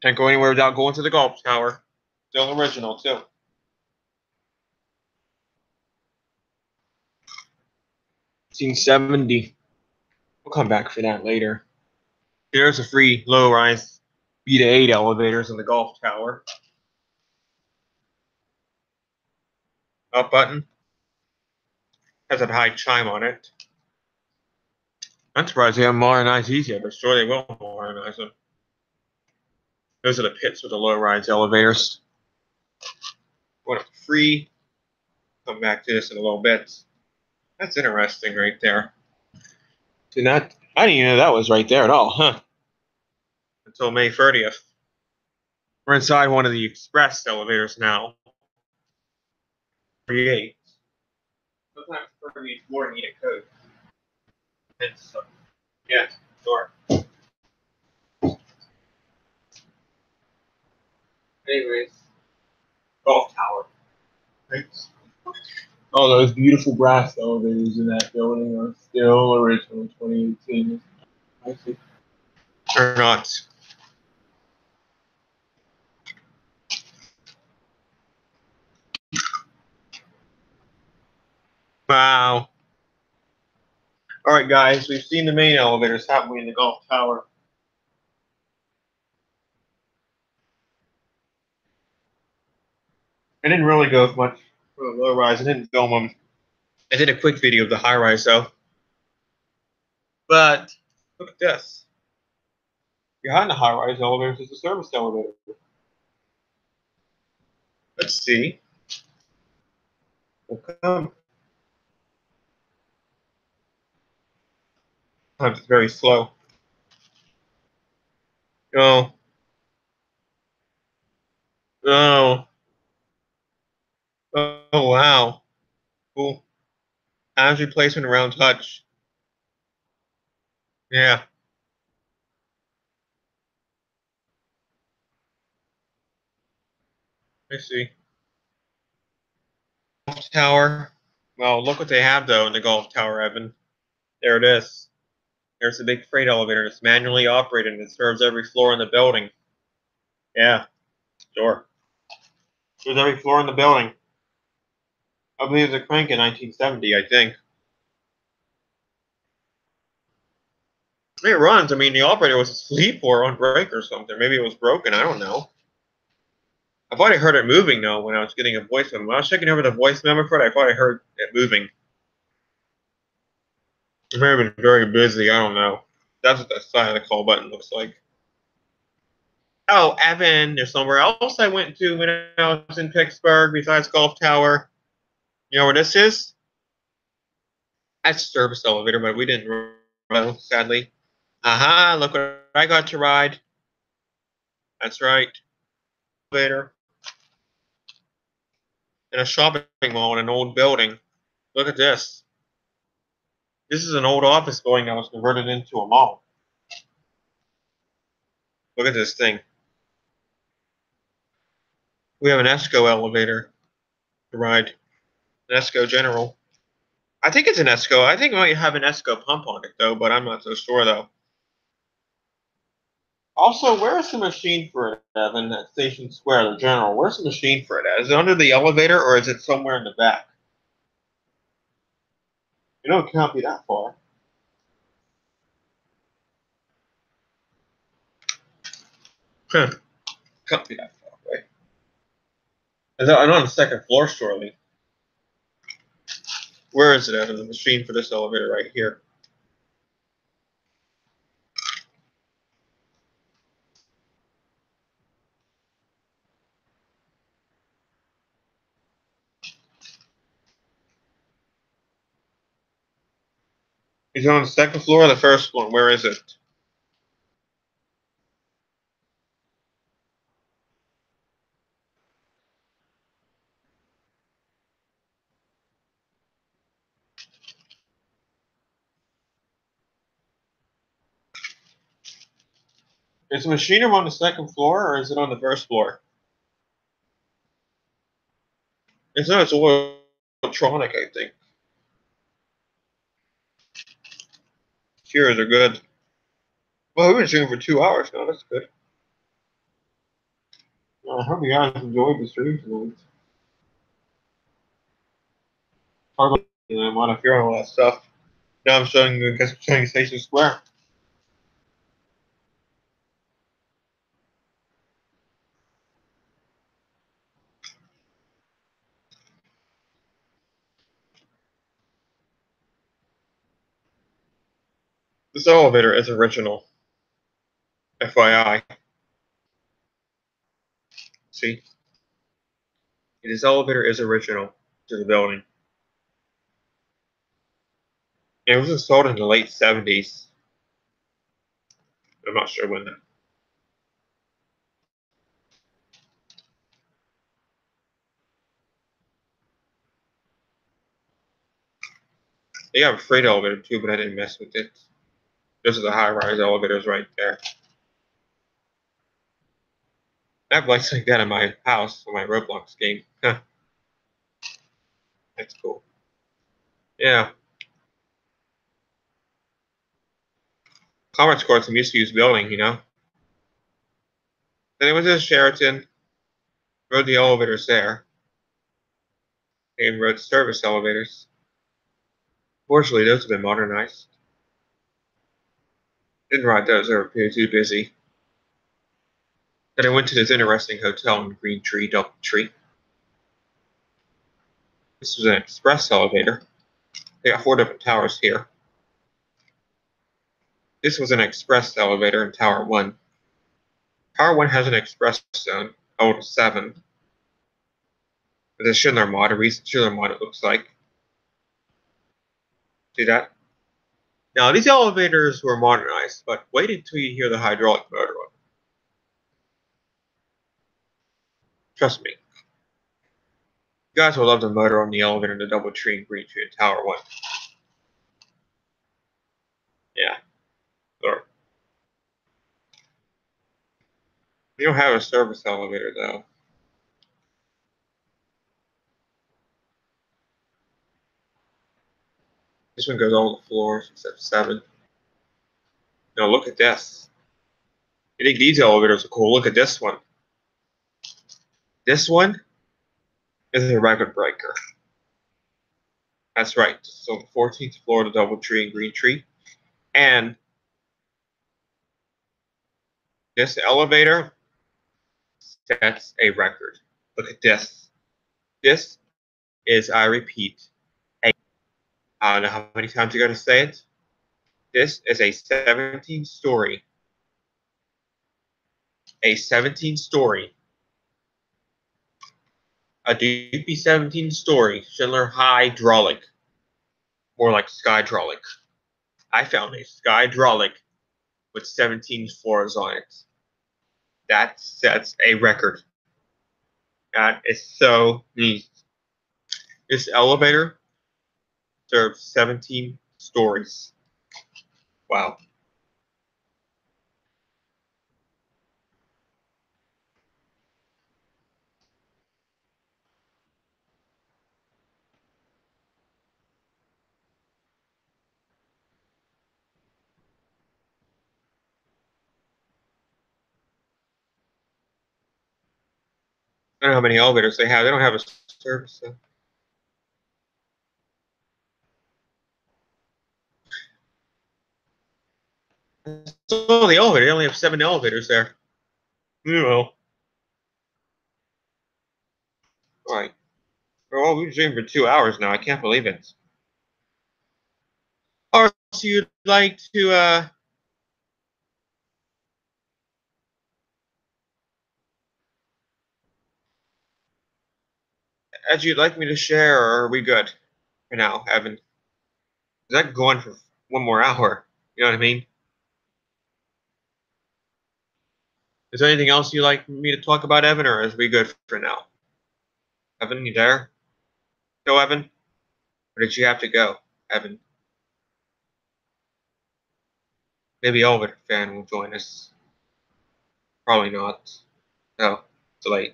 Can't go anywhere without going to the golf tower. Still original, too. Scene 70. We'll come back for that later. There's a free low-rise B-to-8 elevators in the golf tower. Up button. Has a high chime on it. I'm surprised they haven't modernized these yet, but sure they will modernize them. Those are the pits with the low-rise elevators. What free. Come back to this in a little bit. That's interesting right there. See that? I didn't even know that was right there at all, huh? Until May 30th. We're inside one of the express elevators now. 38. Sometimes 38 more need a code. It's, yeah, sure. Anyways, golf tower. Thanks. All those beautiful brass elevators in that building are still original 2018. I see. Or not. Wow. All right, guys, we've seen the main elevators, haven't we, in the golf tower? I didn't really go with much for the low rise. I didn't film them. I did a quick video of the high rise, though. But look at this. Behind the high rise elevators is the service elevator. Let's see. We'll come. Sometimes it's very slow. Oh. Oh. Oh, wow. Cool. Times replacement around touch. Yeah. I see. Golf tower. Well, look what they have, though, in the golf tower, Evan. There it is. There's a big freight elevator. It's manually operated, and it serves every floor in the building. Yeah, sure. Serves every floor in the building. I believe it was a crank in 1970, I think. It runs. I mean, the operator was asleep or on break or something. Maybe it was broken. I don't know. I thought I heard it moving, though, when I was getting a voice memo. When I was checking over the voice memo for it, I thought I heard it moving. It may have been very busy. I don't know. That's what the side of the call button looks like. Oh, Evan, there's somewhere else I went to when I was in Pittsburgh besides Golf Tower. You know where this is? That's a service elevator, but we didn't ride, sadly. Aha, look what I got to ride. That's right. Elevator. In a shopping mall in an old building. Look at this. This is an old office building that was converted into a mall. Look at this thing. We have an ESCO elevator to ride. An ESCO General. I think it's an ESCO. I think it might have an ESCO pump on it, though, but I'm not so sure, though. Also, where's the machine for it, Evan, at Station Square, the General? Where's the machine for it at? Is it under the elevator, or is it somewhere in the back? You know, it can't be that far. Huh. Can't be that far away. I'm on the second floor, surely. Where is it, Evan? The machine for this elevator right here. Is it on the second floor or the first one? Where is it? Is the machine room on the second floor, or is it on the first floor? It's not. It's electronic, I think. Cheers are good. Well, we've been streaming for 2 hours now. That's good. I hope you guys enjoyed the stream tonight. Hardly, I'm on hearing all that stuff. Now I'm showing you, I guess I'm showing you Station Square. This elevator is original. FYI. See? This elevator is original to the building. It was installed in the late 70s. I'm not sure when that. They have a freight elevator too, but I didn't mess with it. Those are the high-rise elevators right there. I have lights like that in my house for my Roblox game. Huh. That's cool. Yeah. Commerce Court's a misuse building, you know? Then it was in Sheraton. Rode the elevators there. And rode service elevators. Fortunately, those have been modernized. Didn't ride those, they were too busy. Then I went to this interesting hotel in Green Tree, Doubletree. This was an express elevator. They got 4 different towers here. This was an express elevator in Tower 1. Tower 1 has an express zone, level 7. With a Schindler mod, a recent Schindler mod it looks like. See that? Now, these elevators were modernized, but wait until you hear the hydraulic motor on them. Trust me. You guys will love the motor on the elevator in the Doubletree and Green Tree in Tower 1. Yeah. Or, we don't have a service elevator, though. This one goes all the floors except 7. Now, look at this. I think these elevators are cool. Look at this one. This one is a record breaker. That's right. So the 14th floor of the Doubletree and Green Tree. And this elevator sets a record. Look at this. This is, I repeat, I don't know how many times you're going to say it. This is a 17-story. A 17-story. A DP 17-story Schindler hydraulic. More like skydraulic. I found a skydraulic with 17 floors on it. That sets a record. That is so neat. This elevator serves 17 stories. Wow. I don't know how many elevators they have. They don't have a service. So. So the elevator. They only have 7 elevators there. Well, all right. Well, we've been streaming for 2 hours now. I can't believe it. Or else you'd like to as you'd like me to share, or are we good for now, Evan? Is that going for 1 more hour? You know what I mean? Is there anything else you'd like me to talk about, Evan, or is we good for now? Evan, you there? Go, Evan? Or did you have to go, Evan? Maybe Elevator Fan will join us. Probably not. No, it's late.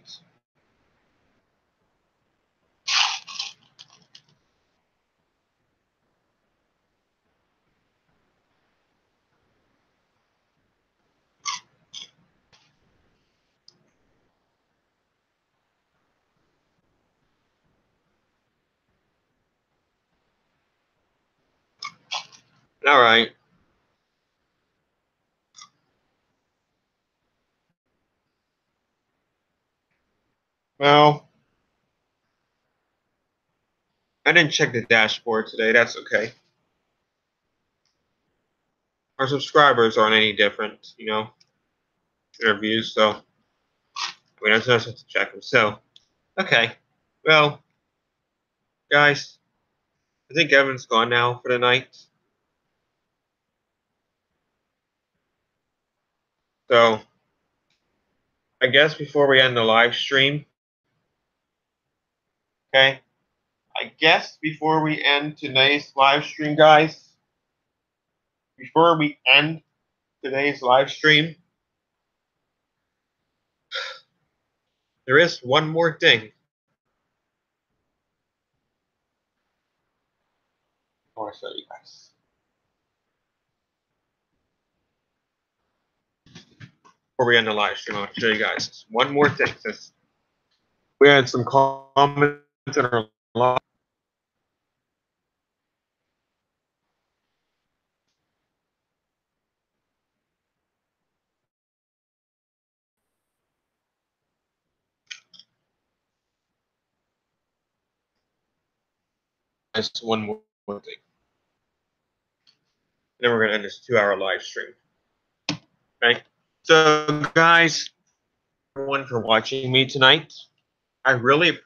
All right. Well, I didn't check the dashboard today. That's okay. Our subscribers aren't any different, you know, interviews, so I mean, I just have to check them. So, okay. Well, guys, I think Evan's gone now for the night. So, I guess before we end the live stream, okay? I guess before we end today's live stream, guys, before we end today's live stream, there is one more thing I want to show you guys. Before we end the live stream, I want to show you guys one more thing. Since we had some comments in our live. Just one more thing. Then we're going to end this 2-hour live stream. Okay? So, guys, everyone for watching me tonight. I really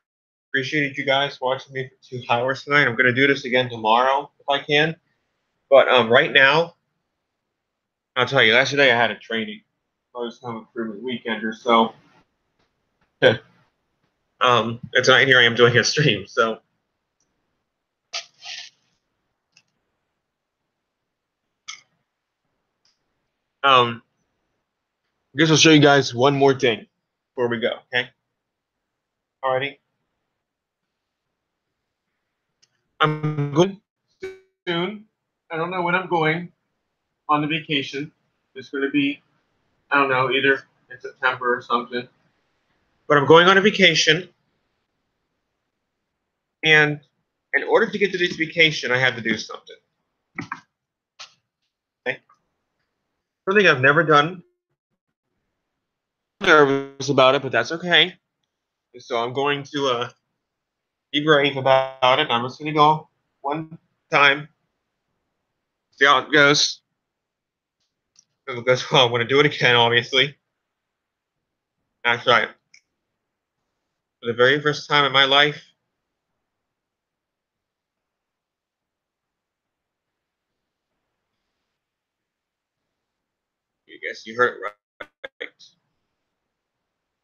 appreciated you guys watching me for 2 hours tonight. I'm going to do this again tomorrow if I can. But right now, I'll tell you, yesterday I had a training. I was coming through the weekend or so. And tonight here I am doing a stream. So, I guess I'll show you guys one more thing before we go, okay? Alrighty. I'm going soon. I don't know when I'm going on the vacation. It's going to be, I don't know, either in September or something. But I'm going on a vacation. And in order to get to this vacation, I had to do something. Okay? Something I've never done. I'm nervous about it, but that's okay. So I'm going to be brave about it. I'm just going to go one time. See how it goes. If it goes well, I'm going to do it again, obviously. That's right. For the very first time in my life, I guess you heard it right.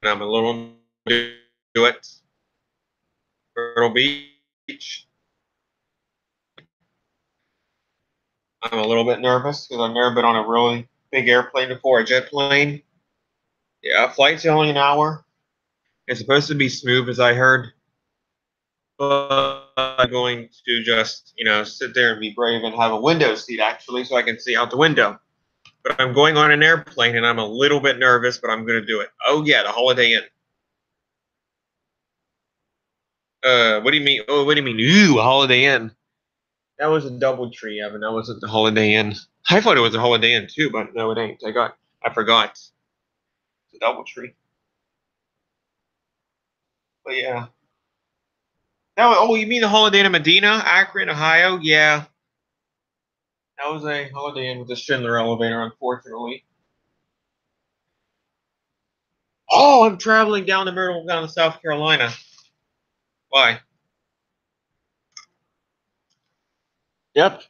And I'm a little do it. Myrtle Beach. I'm a little bit nervous because I've never been on a really big airplane before, a jet plane. Yeah, flight's only an hour. It's supposed to be smooth, as I heard. But I'm going to just, sit there and be brave and have a window seat, actually, so I can see out the window. But I'm going on an airplane, and I'm a little bit nervous, but I'm going to do it. Oh, yeah, the Holiday Inn. What do you mean? Oh, what do you mean? Ooh, a Holiday Inn. That was a DoubleTree, Evan. That wasn't the Holiday Inn. I thought it was a Holiday Inn too, but no, it ain't. I forgot. It's a DoubleTree. But yeah. Now, oh, you mean the Holiday Inn in Medina, Akron, Ohio? Yeah. That was a Holiday Inn with a Schindler elevator, unfortunately. Oh, I'm traveling down to Myrtle down to South Carolina. Why? Yep.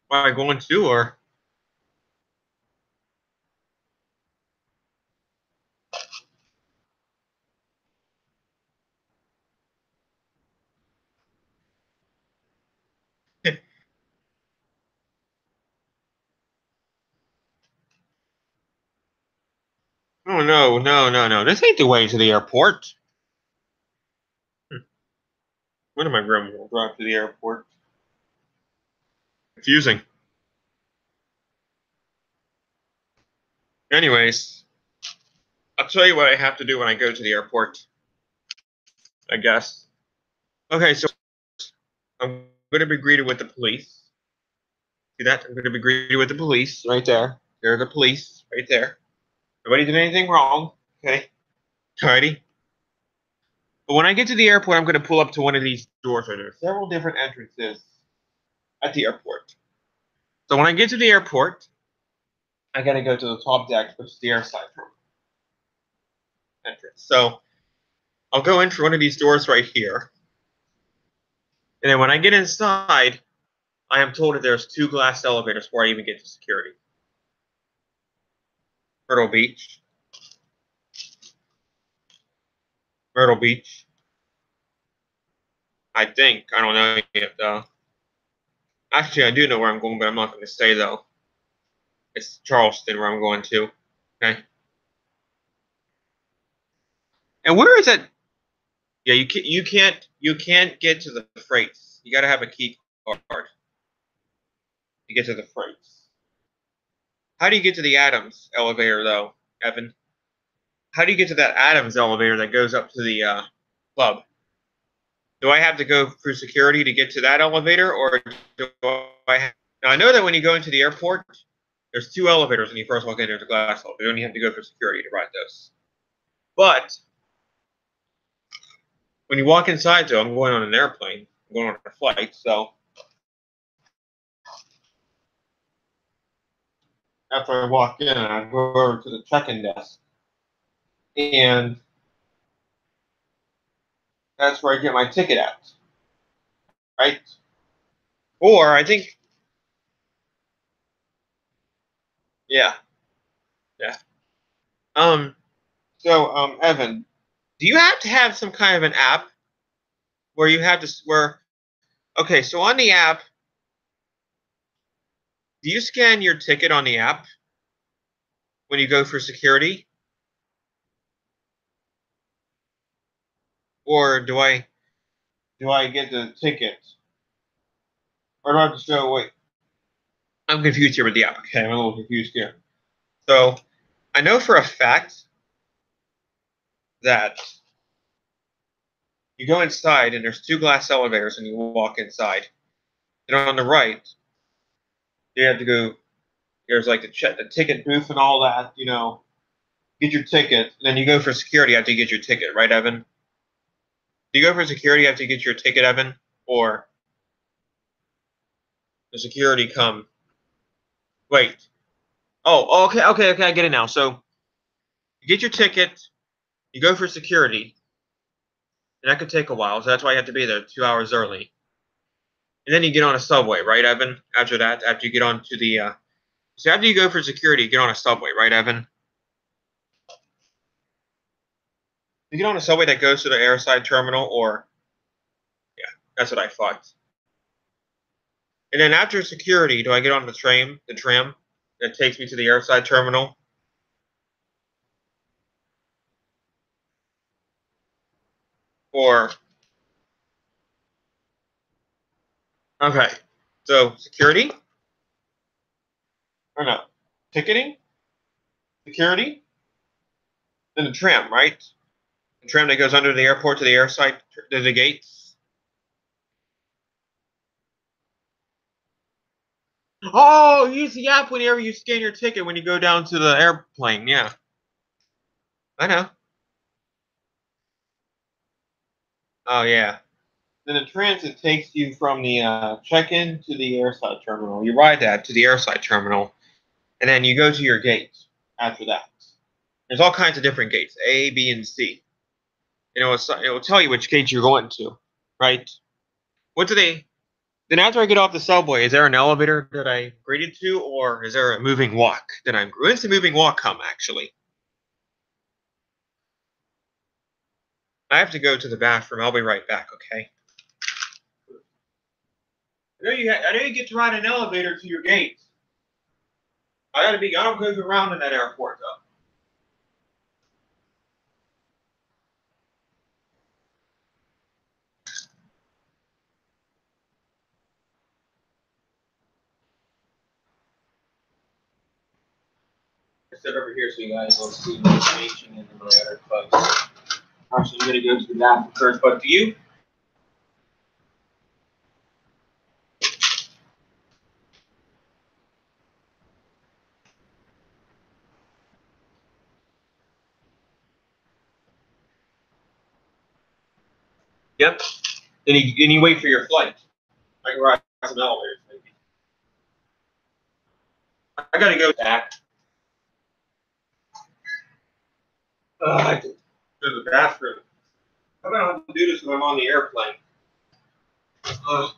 Why going to or? Oh no, no, no, no. This ain't the way to the airport. When am I going to drive to the airport? Confusing. Anyways, I'll tell you what I have to do when I go to the airport, I guess. Okay, so I'm going to be greeted with the police. See that? I'm going to be greeted with the police right there. There are the police right there. Nobody did anything wrong. Okay. Alrighty. But when I get to the airport, I'm going to pull up to one of these doors right there. Several different entrances at the airport. So when I get to the airport, I got to go to the top deck, which is the airside entrance. So I'll go in through one of these doors right here. And then when I get inside, I am told that there's 2 glass elevators before I even get to security. Myrtle Beach. Myrtle Beach. I think. I don't know yet, though. Actually, I do know where I'm going, but I'm not going to say, though. It's Charleston where I'm going to. Okay. And where is it? Yeah, you can't get to the freights. You got to have a key card to get to the freights. How do you get to the Adams elevator, though, Evan? How do you get to that Adams elevator that goes up to the club? Do I have to go through security to get to that elevator, or do I have... Now, I know that when you go into the airport, there's 2 elevators when you first walk in. There's a glass elevator. You don't have to go through security to ride those. But when you walk inside, though, I'm going on an airplane. I'm going on a flight, so after I walk in, I go over to the check-in desk, and that's where I get my ticket at, right? Or I think, yeah, yeah. So, Evan, do you have to have some kind of an app where you have to okay, so on the app, do you scan your ticket on the app when you go for security? Or do I get the ticket? Or do I have to show, wait, I'm confused here with the app. Okay, I'm a little confused here. So I know for a fact that you go inside and there's 2 glass elevators and you walk inside. And on the right, you have to go, there's like the ticket booth and all that, get your ticket. And then you go for security after you get your ticket, right, Evan? Do you go for security after you get your ticket, Evan? Or the security come? Wait. Oh, okay, I get it now. So you get your ticket, you go for security, and that could take a while. So that's why you have to be there 2 hours early. And then you get on a subway, right, Evan? After that, after you get on to the, so after you go for security, you get on a subway, right, Evan? You get on a subway that goes to the airside terminal, or, yeah, that's what I thought. And then after security, do I get on the tram that takes me to the airside terminal? Or okay, so security or no? Ticketing, security, then the tram, right? The tram that goes under the airport to the airside to the gates. Oh, use the app whenever you scan your ticket when you go down to the airplane. Yeah, I know. Oh yeah. Then the transit takes you from the check-in to the airside terminal. You ride that to the airside terminal, and then you go to your gate after that. There's all kinds of different gates, A, B, and C. And it will tell you which gate you're going to, right? What do they? Then after I get off the subway, is there an elevator that I graded to, or is there a moving walk that I'm? When's the moving walk come? Actually, I have to go to the bathroom. I'll be right back. Okay. I know you get to ride an elevator to your gate. I don't go around in that airport though. I sit over here so you guys will see the information in the other clubs. Actually, I'm gonna go to the bathroom first, but do you? Yep. Then you wait for your flight. I can ride some elevators maybe. I gotta go back. I have to go to the bathroom. How about I don't have to do this when I'm on the airplane? Uh,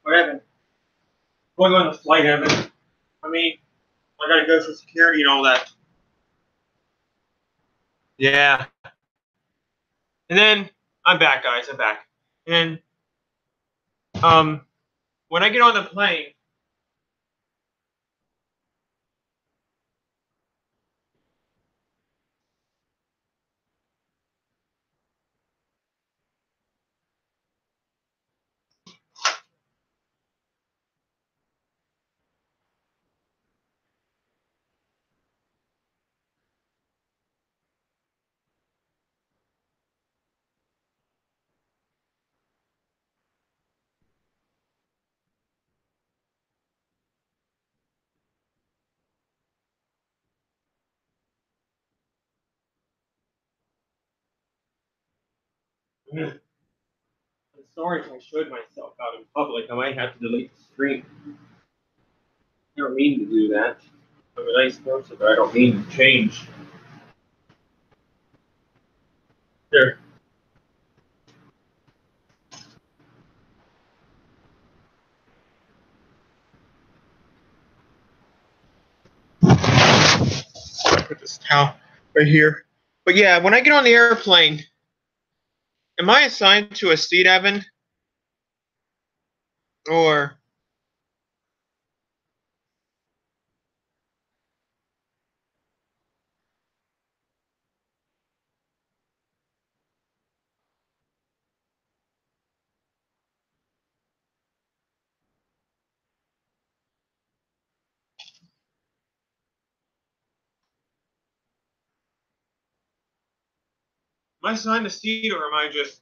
What happened? Going on the flight, Evan. I mean, I gotta go for security and all that. Yeah. And then I'm back, guys. I'm back. And when I get on the plane, I'm sorry if I showed myself out in public. I might have to delete the stream. I don't mean to do that. I'm a nice person, but I don't mean to change. There. I put this towel right here. But yeah, when I get on the airplane, am I assigned to a seat, Evan? Or am I assigned a seat, or am I just?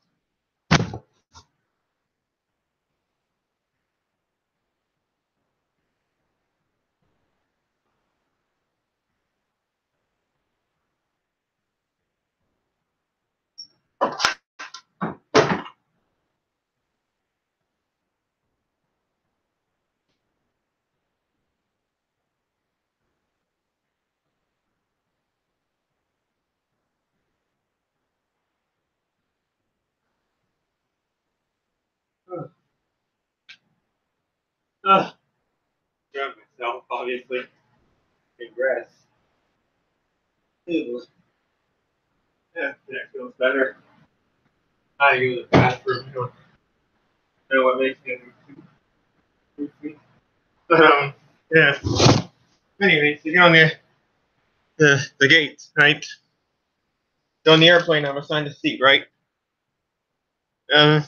Uh, Drown myself, obviously. Congrats. Ew. Yeah, that feels better. I go to the bathroom. I don't know what makes me. Yeah. Anyways, you get on the gate, right? So on the airplane, I'm assigned a seat, right? Um,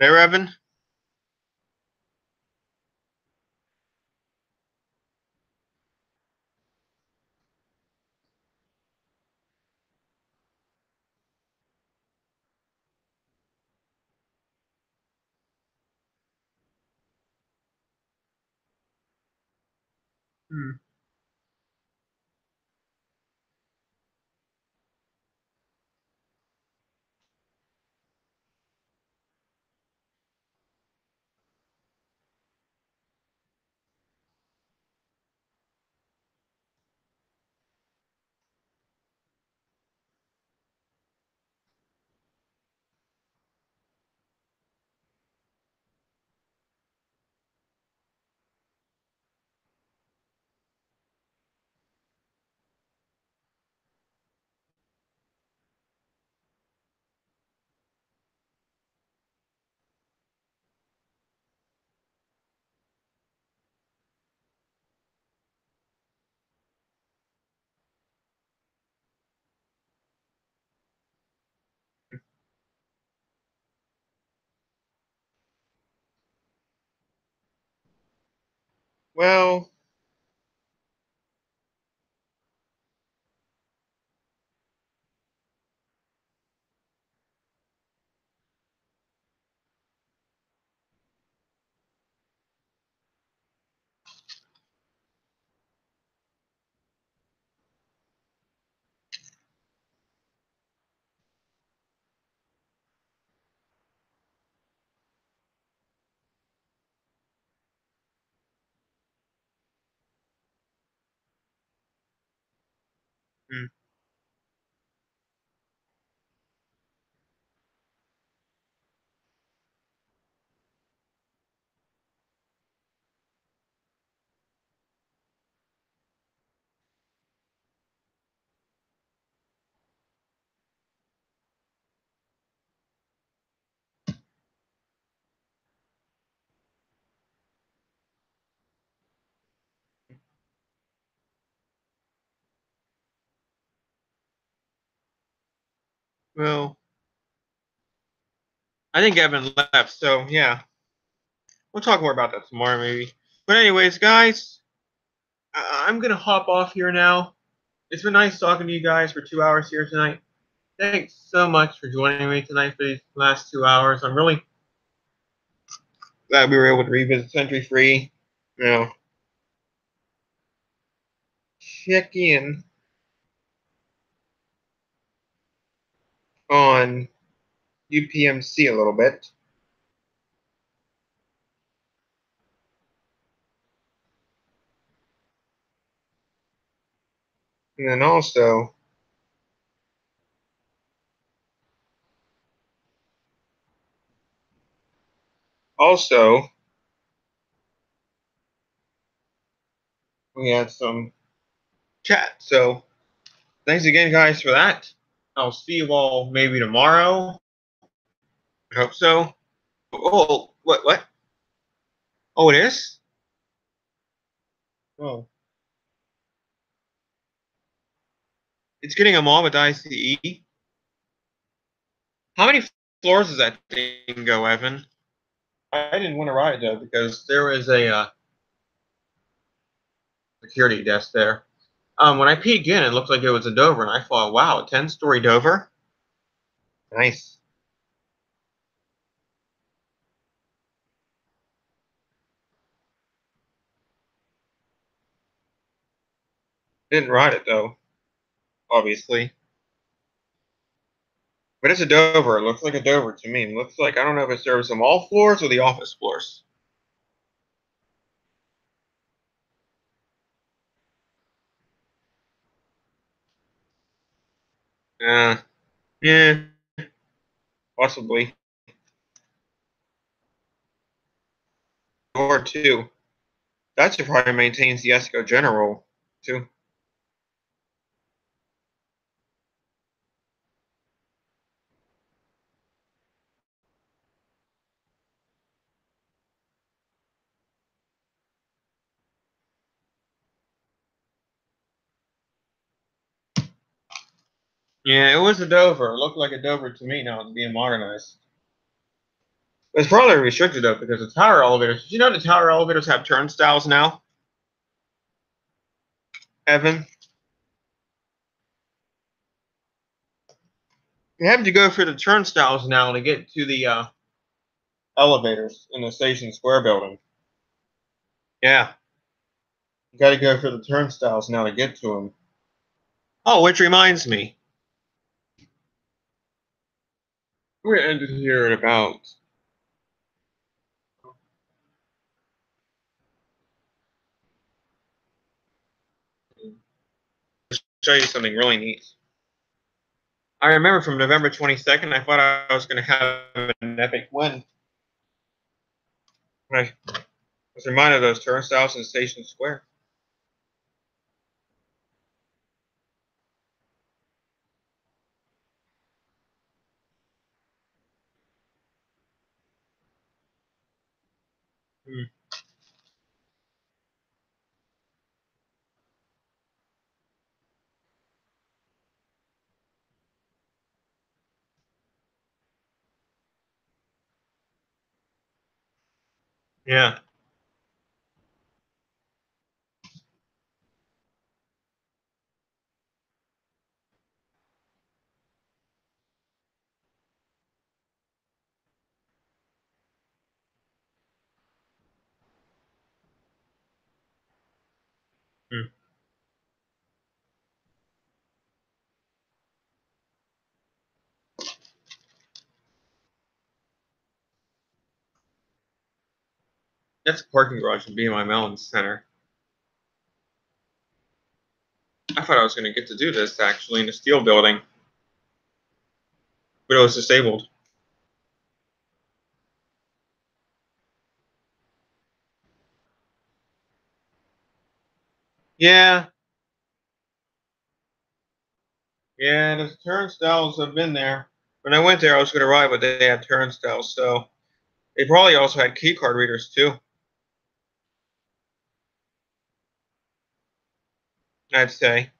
there, Evan. Hmm. Well, hmm. Well, I think Evan left, so yeah. We'll talk more about that tomorrow, maybe. But anyways, guys, I'm gonna hop off here now. It's been nice talking to you guys for 2 hours here tonight. Thanks so much for joining me tonight for these last 2 hours. I'm really glad we were able to revisit Century Free. You know, check in on UPMC a little bit. And then also, we had some chat. So thanks again, guys, for that. I'll see you all maybe tomorrow. I hope so. Oh, what? Oh, it is? Oh. It's getting a mall with ICE. How many floors does that thing go, Evan? I didn't want to ride, though, because there was a security desk there. When I peeked in, it looked like it was a Dover, and I thought, wow, a 10-story Dover? Nice. Didn't ride it, though, obviously. But it's a Dover. It looks like a Dover to me. It looks like, I don't know if it serves the mall floors or the office floors. Yeah, possibly. Or two. That should probably maintains the ESCO General, too. Yeah, it was a Dover. It looked like a Dover to me now. It's being modernized. It's probably restricted, though, because the tower elevators. Did you know the tower elevators have turnstiles now? Evan? You have to go through the turnstiles now to get to the elevators in the Station Square building. Yeah. You got to go through the turnstiles now to get to them. Oh, which reminds me. We're going to end it here at about. Show you something really neat. I remember from November 22nd, I thought I was going to have an epic win. I was reminded of those turnstiles in Station Square. Hmm. Yeah. Hmm. That's a parking garage in BMI Mellon Center. I thought I was going to get to do this actually in the steel building, but it was disabled. Yeah. Yeah, the turnstiles have been there. When I went there, I was going to ride, but they had turnstiles, so they probably also had key card readers too. I'd say.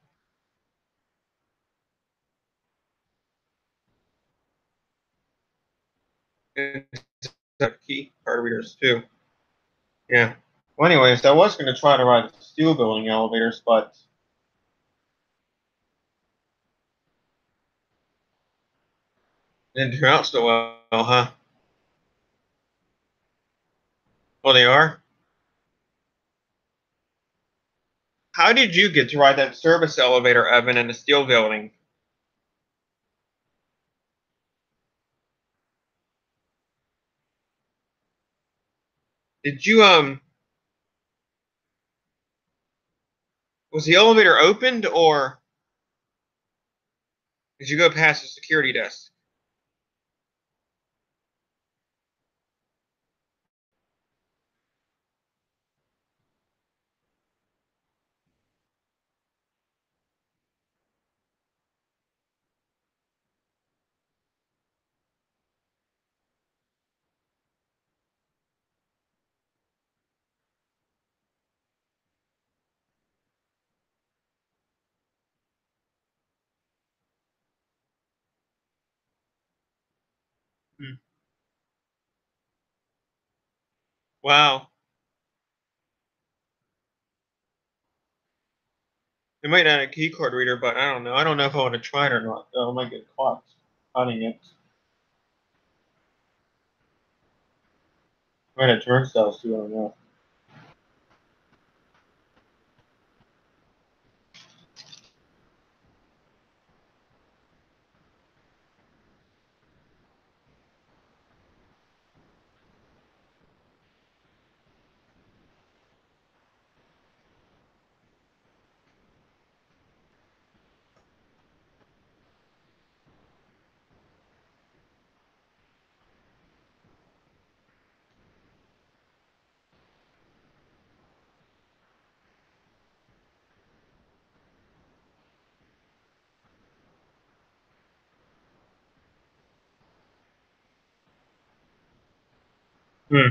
And key card readers too. Yeah. Well, anyways, I was going to try to ride the steel building elevators, but it didn't turn out so well, huh? Well, they are. How did you get to ride that service elevator, Evan, in the steel building? Did you was the elevator opened or did you go past the security desk? Hmm. Wow. It might not have a key card reader, but I don't know. I don't know if I want to try it or not. Though. I might get caught hunting it. Might have turnstiles too. I don't know. Hmm.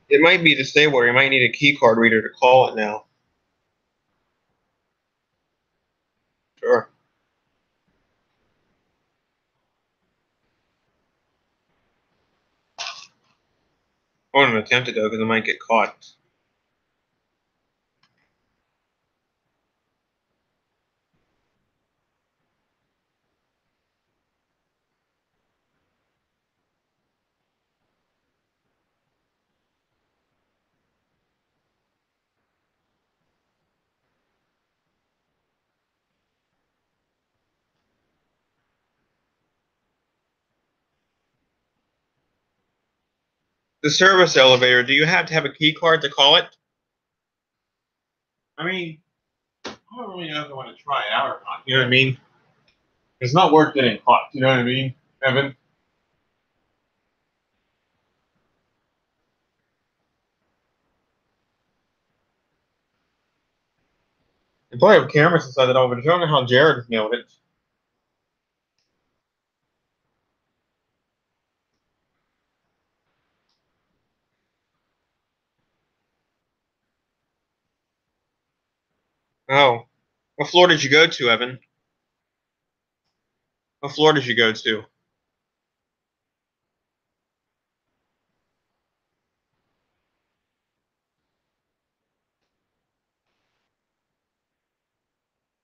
It might be disabled. Or you might need a key card reader to call it now. Sure. I wouldn't attempt it though, because I might get caught. The service elevator. Do you have to have a key card to call it? I mean, I don't really know if I want to try it out or not. You know what I mean? It's not worth getting caught. You know what I mean, Evan? They probably have cameras inside that elevator. I don't know how Jared nailed it. Oh. What floor did you go to, Evan? What floor did you go to?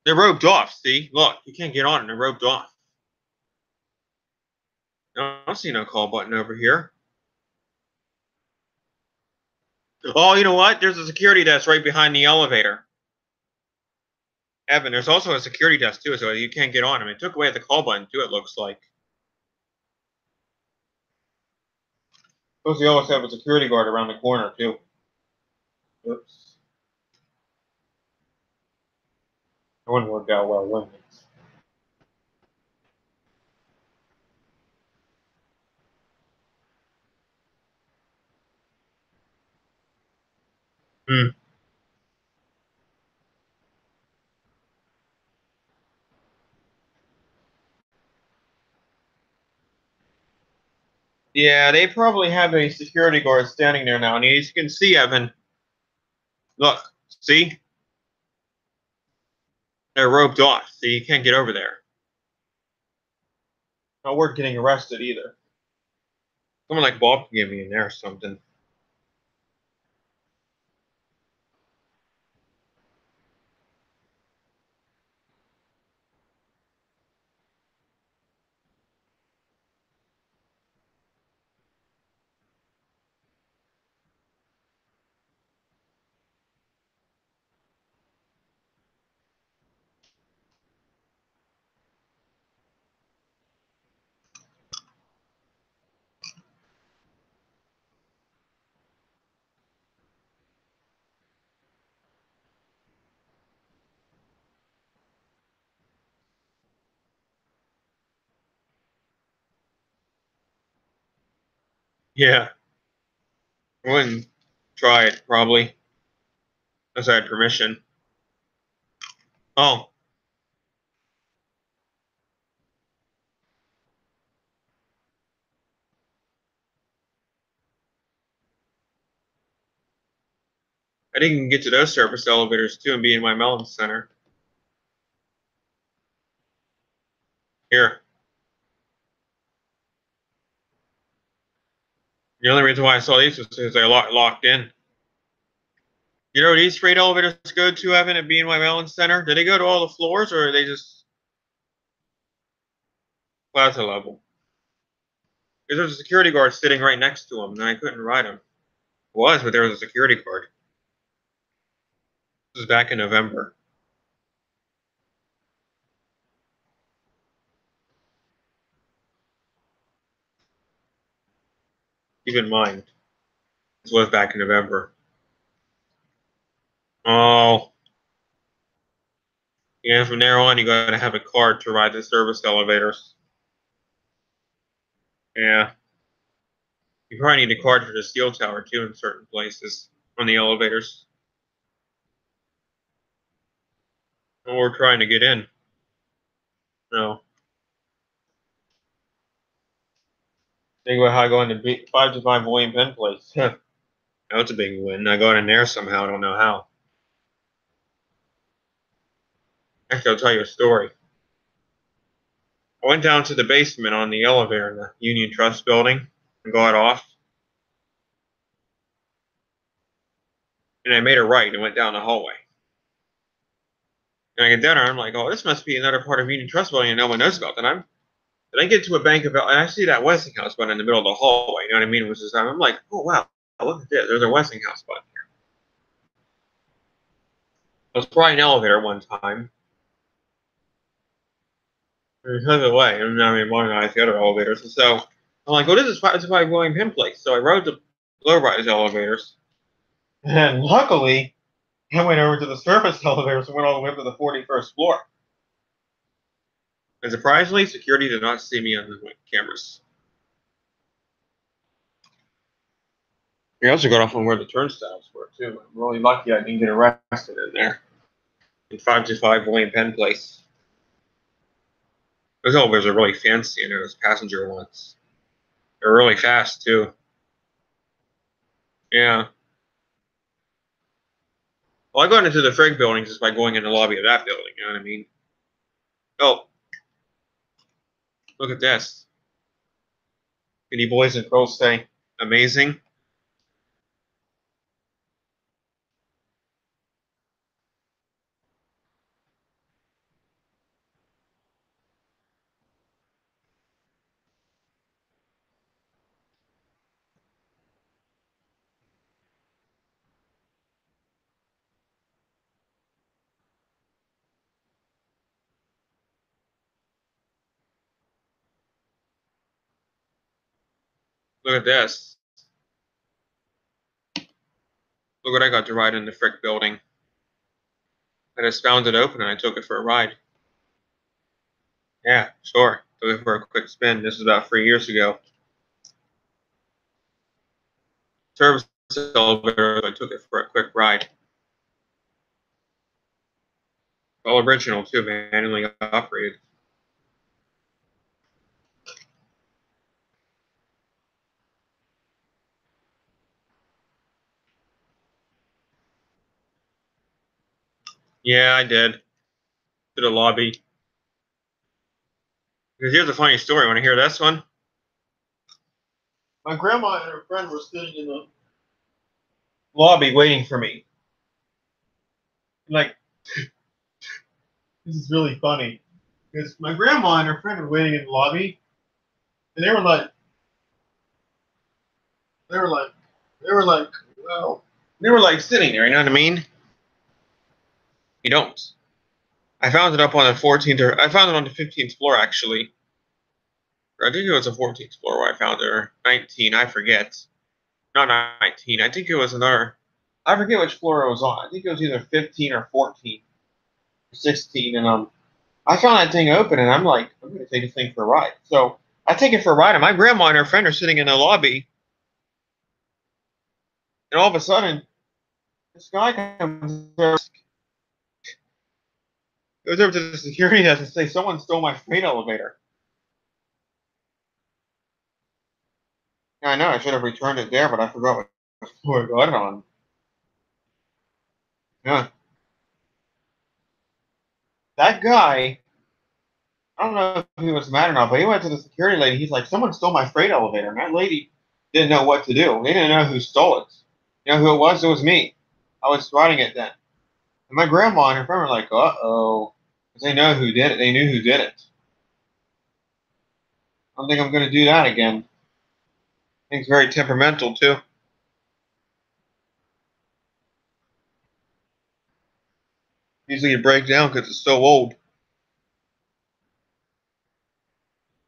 They're roped off, see? Look, you can't get on. They're roped off. I don't see no call button over here. Oh, you know what? There's a security desk right behind the elevator. Evan, there's also a security desk too, so you can't get on. I mean, it took away the call button too, it looks like. Suppose they always have a security guard around the corner too. Oops. That wouldn't work out well, wouldn't it? Hmm. Yeah, they probably have a security guard standing there now. And as you can see, Evan, look, see? They're roped off, so you can't get over there. Not worth getting arrested either. Someone like Bob can get me in there or something. Yeah, I wouldn't try it, probably, unless I had permission. Oh, I didn't get to those surface elevators, too, and be in my Mellon Center. Here. The only reason why I saw these was because they're locked in. You know where these freight elevators go to, Evan, at BNY Mellon Center? Do they go to all the floors, or are they just plaza level? Because there's a security guard sitting right next to him, and I couldn't ride him. It was, but there was a security guard. This was back in November. Keep in mind, this was back in November. Oh. Yeah, from there on, you got to have a card to ride the service elevators. Yeah. You probably need a card for the steel tower, too, in certain places on the elevators. Well, we're trying to get in. No. Think about how I go into 525 William Penn Place. That's a big win. I got in there somehow. I don't know how. Actually, I'll tell you a story. I went down to the basement on the elevator in the Union Trust building and got off. And I made a right and went down the hallway. And I get down there, I'm like, oh, this must be another part of Union Trust building and no one knows about that. Then I get to a bank of, and I see that Westinghouse button in the middle of the hallway. You know what I mean? Which is, I'm like, oh wow, look at this. There's a Westinghouse button here. I was probably an elevator one time. And it took it away, and I mean, modernized the other elevators. And so I'm like, well, this is probably William Penn Place. So I rode the low-rise elevators, and luckily, I went over to the surface elevators and went all the way up to the 41st floor. And surprisingly, security did not see me on the cameras. We also got off on where the turnstiles were, too. I'm really lucky I didn't get arrested in there. In 525 William Penn Place. Those elevators are really fancy, and those passenger ones. They're really fast, too. Yeah. Well, I got into the Frick building just by going in the lobby of that building, you know what I mean? Oh. Look at this. Can you boys and girls say amazing? Look at this. Look what I got to ride in the Frick building. I just found it open and I took it for a ride. Yeah, sure. Took it for a quick spin. This was about 3 years ago. Service elevator, I took it for a quick ride. All original too, manually operated. Yeah, I did. To the lobby. Because here's a funny story. Want to hear this one? My grandma and her friend were sitting in the lobby waiting for me. Like, this is really funny. Because my grandma and her friend were waiting in the lobby, and they were like, they were like, well, they were like sitting there. You know what I mean? You don't. I found it up on the 14th, or I found it on the 15th floor actually. Or I think it was the 14th floor where I found it, or 19. I forget. Not 19. I think it was another. I forget which floor it was on. I think it was either 15 or 14, or 16, and I found that thing open, and I'm like, I'm gonna take this thing for a ride. So I take it for a ride, and my grandma and her friend are sitting in the lobby, and all of a sudden, this guy comes over, goes over to the security desk and says, "Someone stole my freight elevator." Yeah, I know I should have returned it there, but I forgot what floor it got on. Yeah, that guy. I don't know if he was mad or not, but he went to the security lady. He's like, "Someone stole my freight elevator," and that lady didn't know what to do. They didn't know who stole it. You know who it was? It was me. I was riding it then. And my grandma and her friend were like, "Uh-oh," because they know who did it. They knew who did it. I don't think I'm going to do that again. I think it's very temperamental too. Usually you break down because it's so old.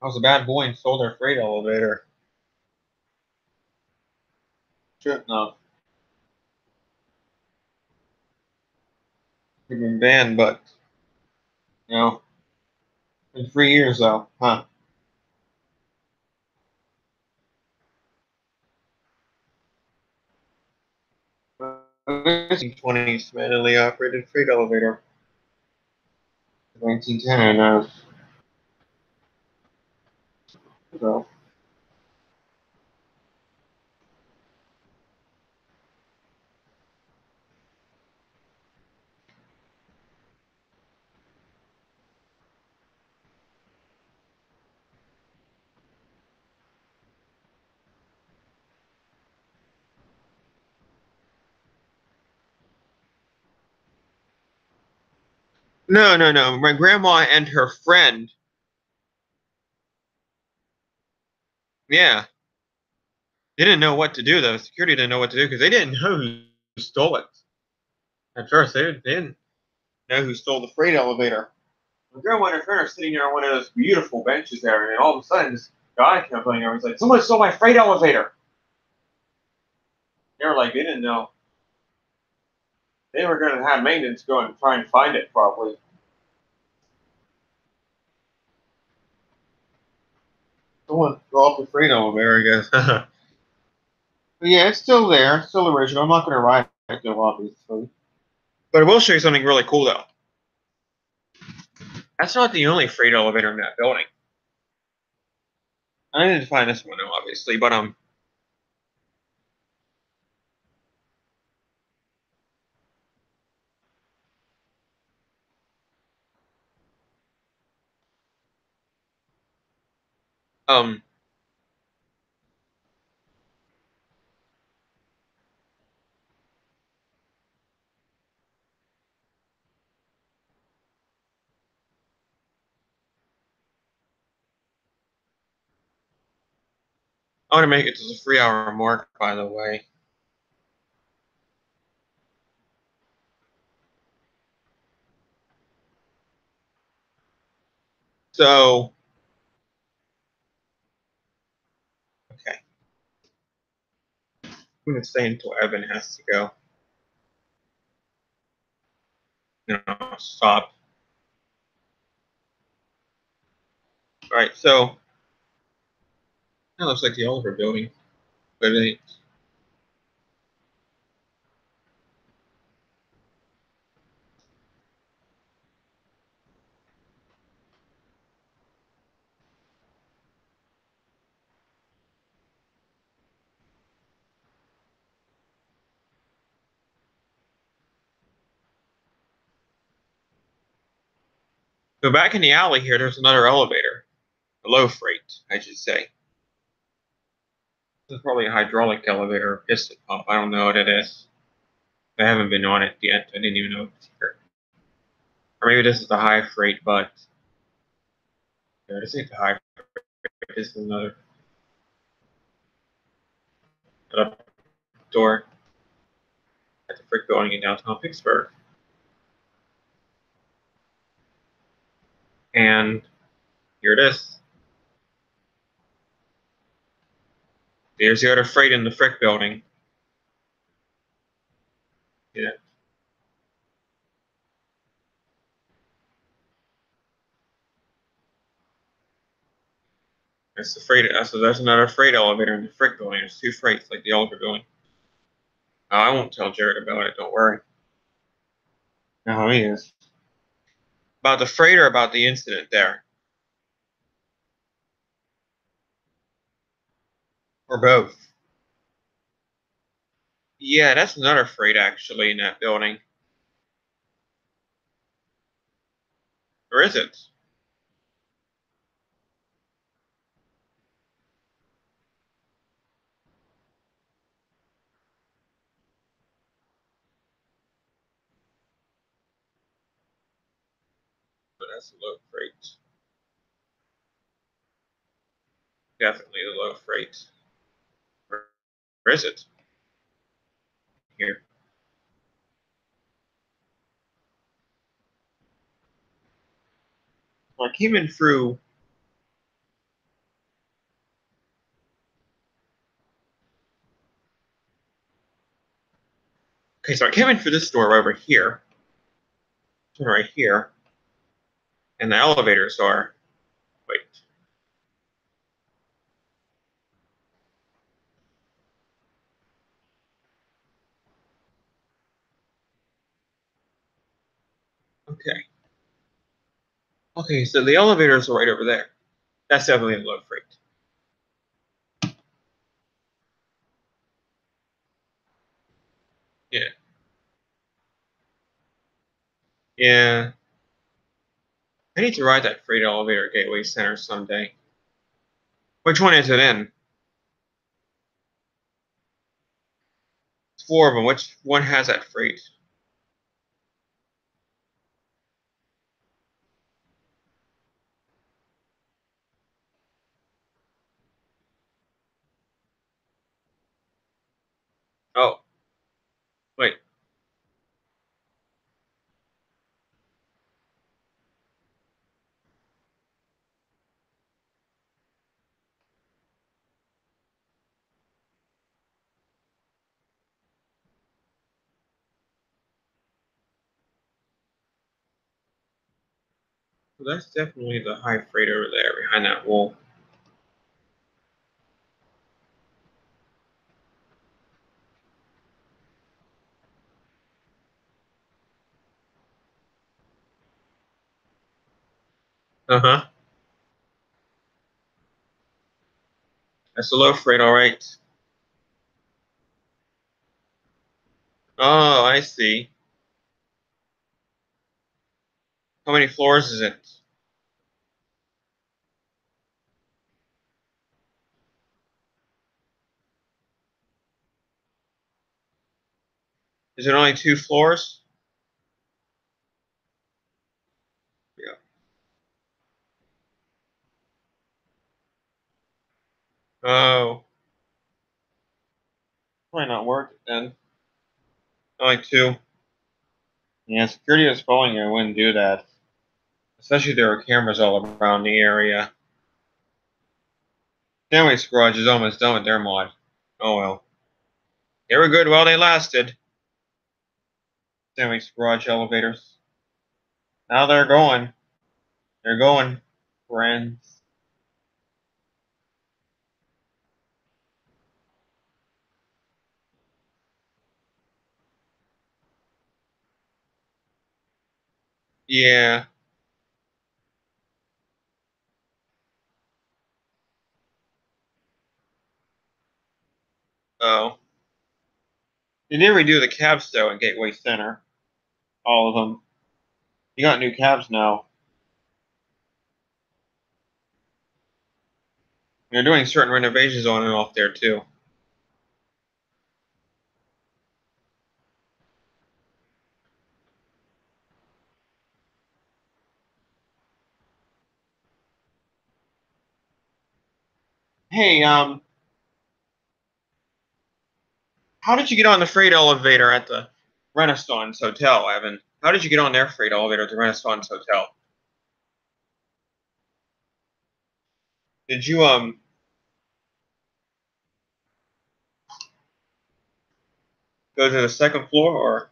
I was a bad boy and stole their freight elevator. Shouldn't have. We've been banned, but you know, in 3 years though, huh? 1920s manually operated freight elevator. 1910, I know. So. No, no, no. My grandma and her friend. Yeah, they didn't know what to do though. Security didn't know what to do because they didn't know who stole it. At first, they didn't know who stole the freight elevator. My grandma and her friend are sitting there on one of those beautiful benches there, and then all of a sudden, this guy comes running over. He's like, "Someone stole my freight elevator." They were like, they didn't know. They were going to have maintenance go and try and find it properly. Someone dropped the freight elevator, I guess. But yeah, it's still there. It's still original. I'm not going to ride it though, obviously. But I will show you something really cool though. That's not the only freight elevator in that building. I didn't find this one, obviously, but um, I want to make it to the 3 hour mark, by the way. So, okay, I'm gonna stay until Evan has to go. Stop. All right, so that looks like the Oliver building, but So back in the alley here, there's another elevator. A low freight, I should say. This is probably a hydraulic elevator or piston pump. I don't know what it is. I haven't been on it yet. I didn't even know it was here. Or maybe this is the high freight, but yeah, this ain't the high freight. This is another door at the Frick Building in downtown Pittsburgh. And here it is. There's the other freight in the Frick Building. Yeah. That's the freight. So there's another freight elevator in the Frick Building. There's two freights like the older building. I won't tell Jared about it. Don't worry. No, he is. About the freight or about the incident there? Or both? Yeah, that's another freight actually in that building. Or is it? But that's a low freight. Definitely a low freight. Or is it? Here. Well, I came in through. Okay, so I came in through this door over here. Turn right here. And the elevators are. Wait. Okay. Okay, so the elevators are right over there. That's definitely a low freight. Yeah. Yeah. I need to ride that freight elevator at Gateway Center someday. Which one is it in? It's four of them. Which one has that freight? Oh, wait. So that's definitely the high freight over there behind that wall. Uh-huh. That's the low freight, all right. Oh, I see. How many floors is it? Is it only 2 floors? Yeah. Oh, might not work then. Only two. Yeah, security is calling you. I wouldn't do that. Especially if there are cameras all around the area. Sandwich Garage is almost done with their mod. Oh well. They were good while they lasted. Sandwich Garage elevators. Now they're going. They're going, friends. Yeah. Oh. They did redo the cabs though in Gateway Center. All of them. You got new cabs now. They're doing certain renovations on and off there too. Hey, how did you get on the freight elevator at the Renaissance Hotel, Evan? How did you get on their freight elevator at the Renaissance Hotel? Did you go to the second floor or?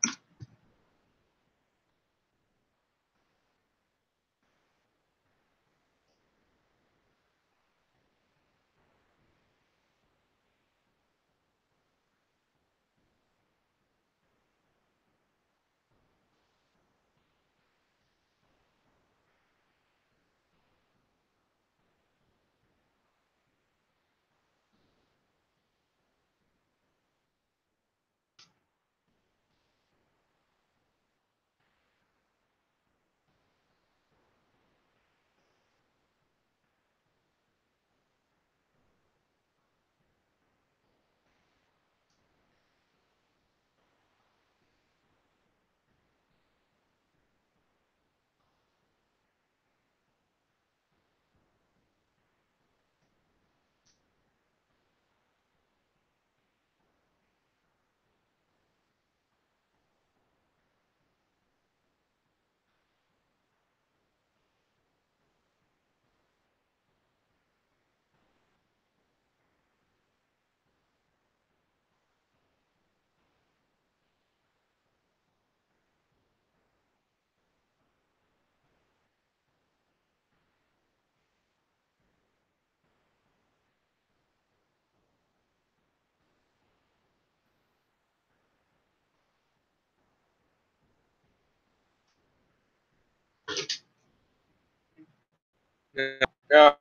No.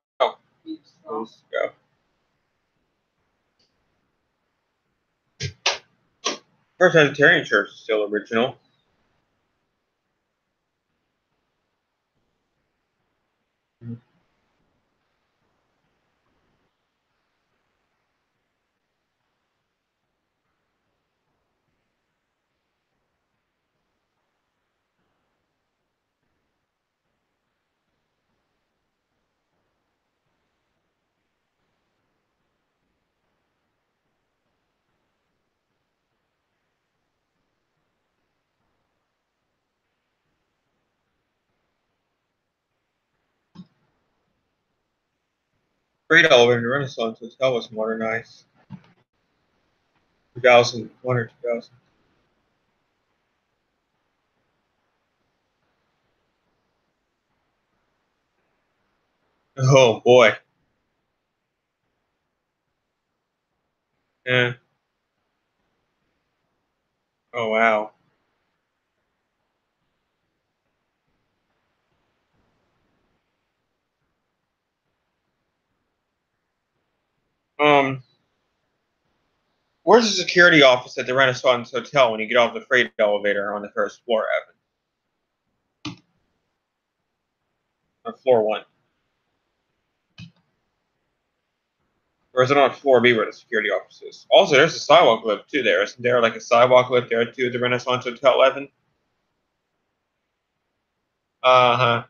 Let's go. Presbyterian Church is still original. Freight elevator in the Renaissance Hotel was modernized. 2001 or 2000. Oh boy. Yeah. Oh wow. Um, where's the security office at the Renaissance Hotel when you get off the freight elevator on the first floor, Evan? Or floor one? Or is it on floor B where the security office is? Also, there's a sidewalk lift too there. Isn't there like a sidewalk lift there too at the Renaissance Hotel, Evan? Uh-huh.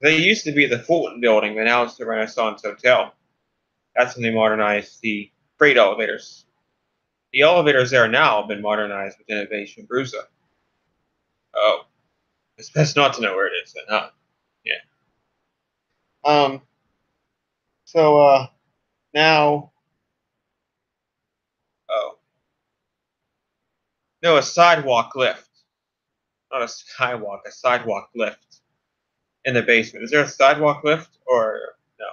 They used to be the Fulton building, but now it's the Renaissance Hotel. That's when they modernized the freight elevators. The elevators there now have been modernized with Innovation Bruza. Oh, it's best not to know where it is then, huh? Yeah. Um, so now, oh, no, a sidewalk lift. Not a skywalk, a sidewalk lift in the basement. Is there a sidewalk lift or no?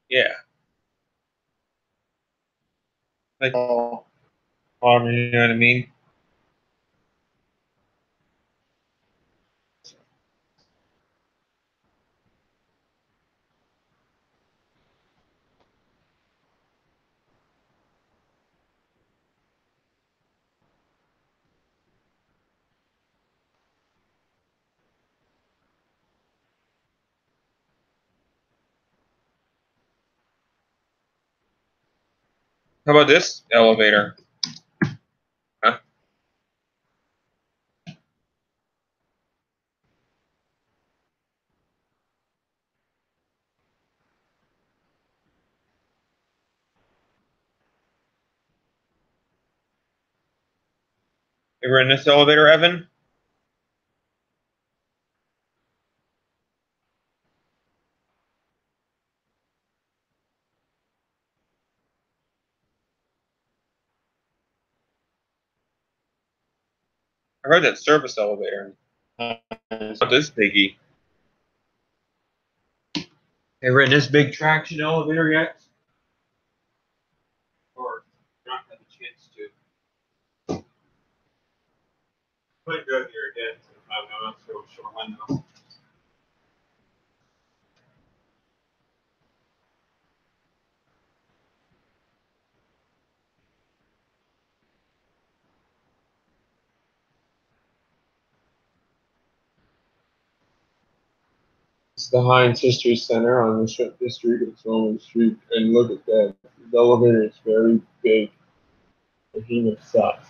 Yeah. Like, oh, you know what I mean? How about this elevator? Huh? Ever in this elevator, Evan? I heard that service elevator. It's not this biggie. Ever in this big traction elevator yet? Or not had the chance to? Might go here again sometime. I'm not so sure when though. It's the Heinz History Center on the street. It's Roman Street, and look at that. The elevator is very big. The behemoth sucks.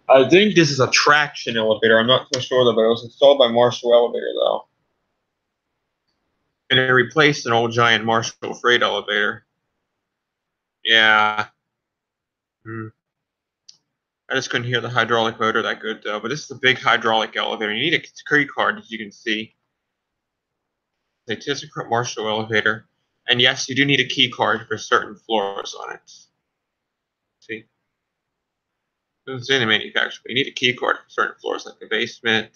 I think this is a traction elevator. I'm not so sure though, but it was installed by Marshall Elevator though. And it replaced an old giant Marshall freight elevator. Yeah. I just couldn't hear the hydraulic motor that good though. But this is a big hydraulic elevator. You need a key card, as you can see. It's a ThyssenKrupp Marshall elevator. And yes, you do need a key card for certain floors on it. See? It doesn't say the manufacturer, but you need a key card for certain floors, like the basement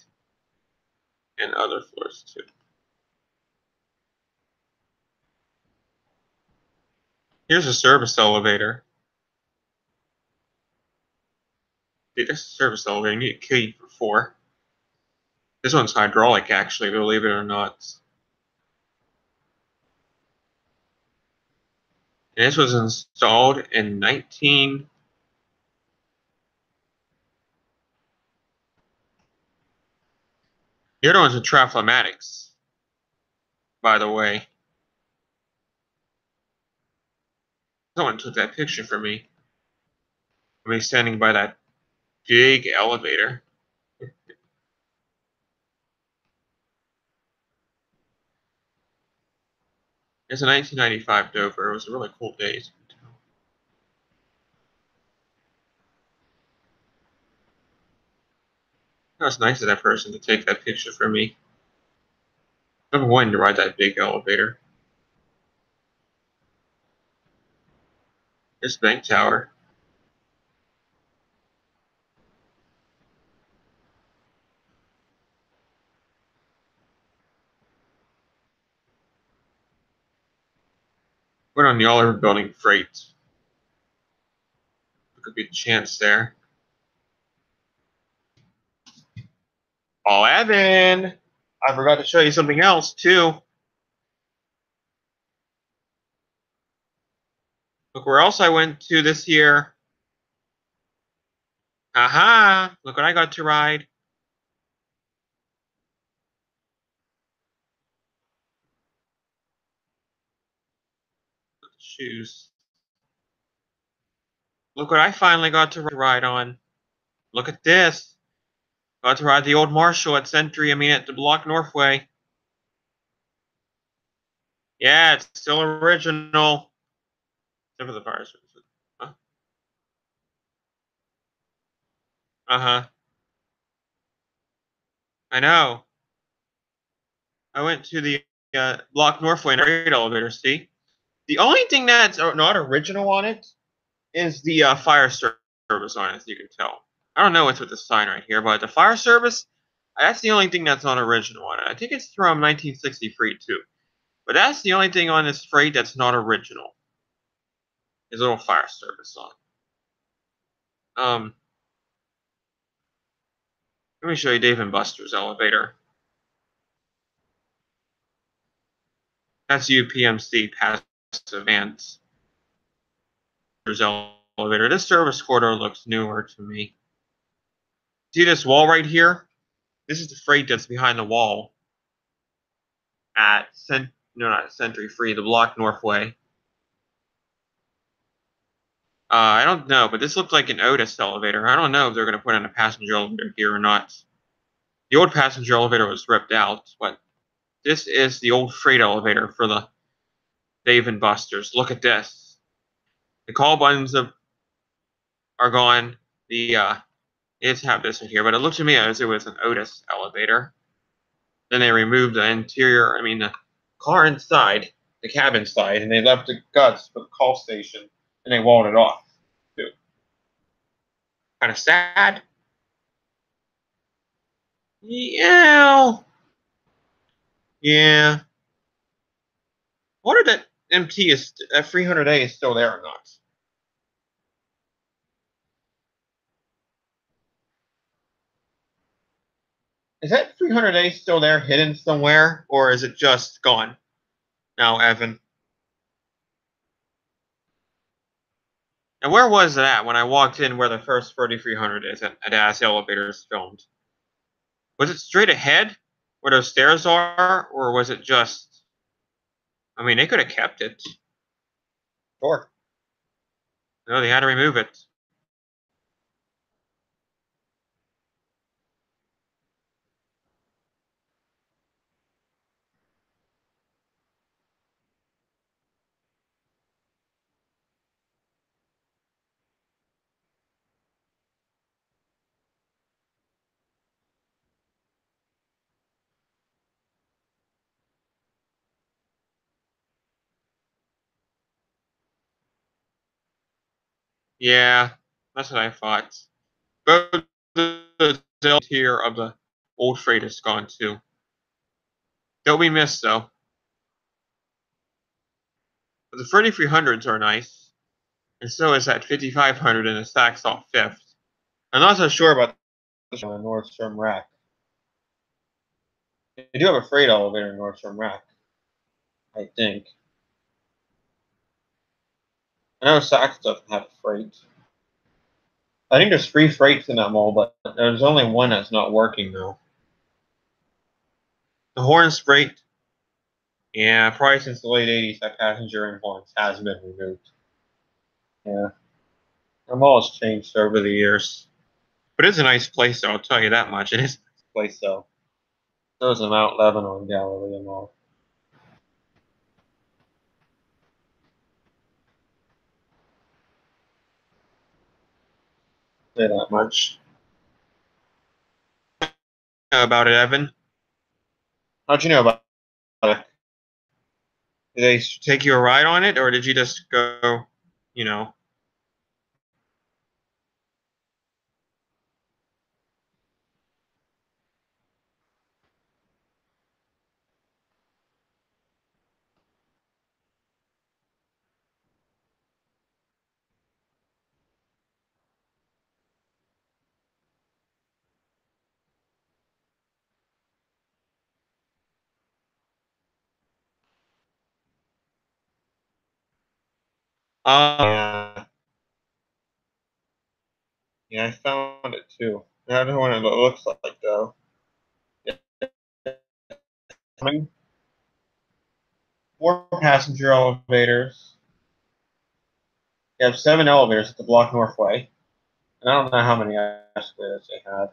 and other floors too. Here's a service elevator. See, this is a service elevator. You need a key for 4. This one's hydraulic, actually, believe it or not. And this was installed in 19... The other one's a Traflamatics, by the way. Someone took that picture for me. of me standing by that big elevator. It's a 1995 Dover. It was a really cool day, as you can tell. It was nice of that person to take that picture for me. I've been wanting to ride that big elevator. This bank tower. Went on the Oliver Building freight. There could be a chance there. Oh, Evan! I forgot to show you something else, too. Look where else I went to this year. Aha! Look what I got to ride. Shoes. Look what I finally got to ride on. Look at this. Got to ride the old Marshall at at the Block Northway. Yeah, it's still original. Except for the fire service. Huh? Uh-huh. I know. I went to the Block Northway and freight elevator, see? The only thing that's not original on it is the fire service on it, as you can tell. I don't know what's with the sign right here, but the fire service, that's the only thing that's not original on it. I think it's from 1963, too. But that's the only thing on this freight that's not original. Is a little fire service on. Let me show you Dave and Buster's elevator. That's UPMC passive ants. There's elevator. This service corridor looks newer to me. See this wall right here? This is the freight that's behind the wall at not Century Free, the Block Northway. I don't know, but this looks like an Otis elevator. I don't know if they're going to put in a passenger elevator here or not. The old passenger elevator was ripped out, but this is the old freight elevator for the Dave and Buster's. Look at this. The call buttons are gone. The It's have this in here, but it looked to me as it was an Otis elevator. Then they removed the interior, the car inside, the cabin side, and they left the guts for the call station, and they walled it off, too. Kind of sad. Yeah. Yeah. I wonder that MT is, that 300A is still there or not. Is that 300A still there, hidden somewhere, or is it just gone now, Evan? And where was it at when I walked in where the first 3300 is at Ass Elevators filmed? Was it straight ahead where those stairs are, or was it just... they could have kept it. Sure. No, they had to remove it. Yeah, that's what I thought. Both the interior of the old freight is gone too. They'll be missed though. But the 3300s are nice, and so is that 5500 in the Saxoff Fifth. I'm not so sure about the Nordstrom Rack. They do have a freight elevator in Nordstrom Rack, I think. I know Saks doesn't have freight. I think there's 3 freights in that mall, but there's only one that's not working though. The Horns freight, yeah, probably since the late 80s, that passenger in Horns has been removed. Yeah. The mall has changed over the years. But it's a nice place, though, I'll tell you that much. It is a nice place, though. So is the Mount Lebanon Galleria Mall. Say that much. About it, Evan? How'd you know about it? Did they take you a ride on it, or did you just go, you know? Yeah. Yeah, I found it too. I don't know what it looks like, though. Yeah. 4 passenger elevators. You have 7 elevators at the Block Northway. And I don't know how many escalators they have.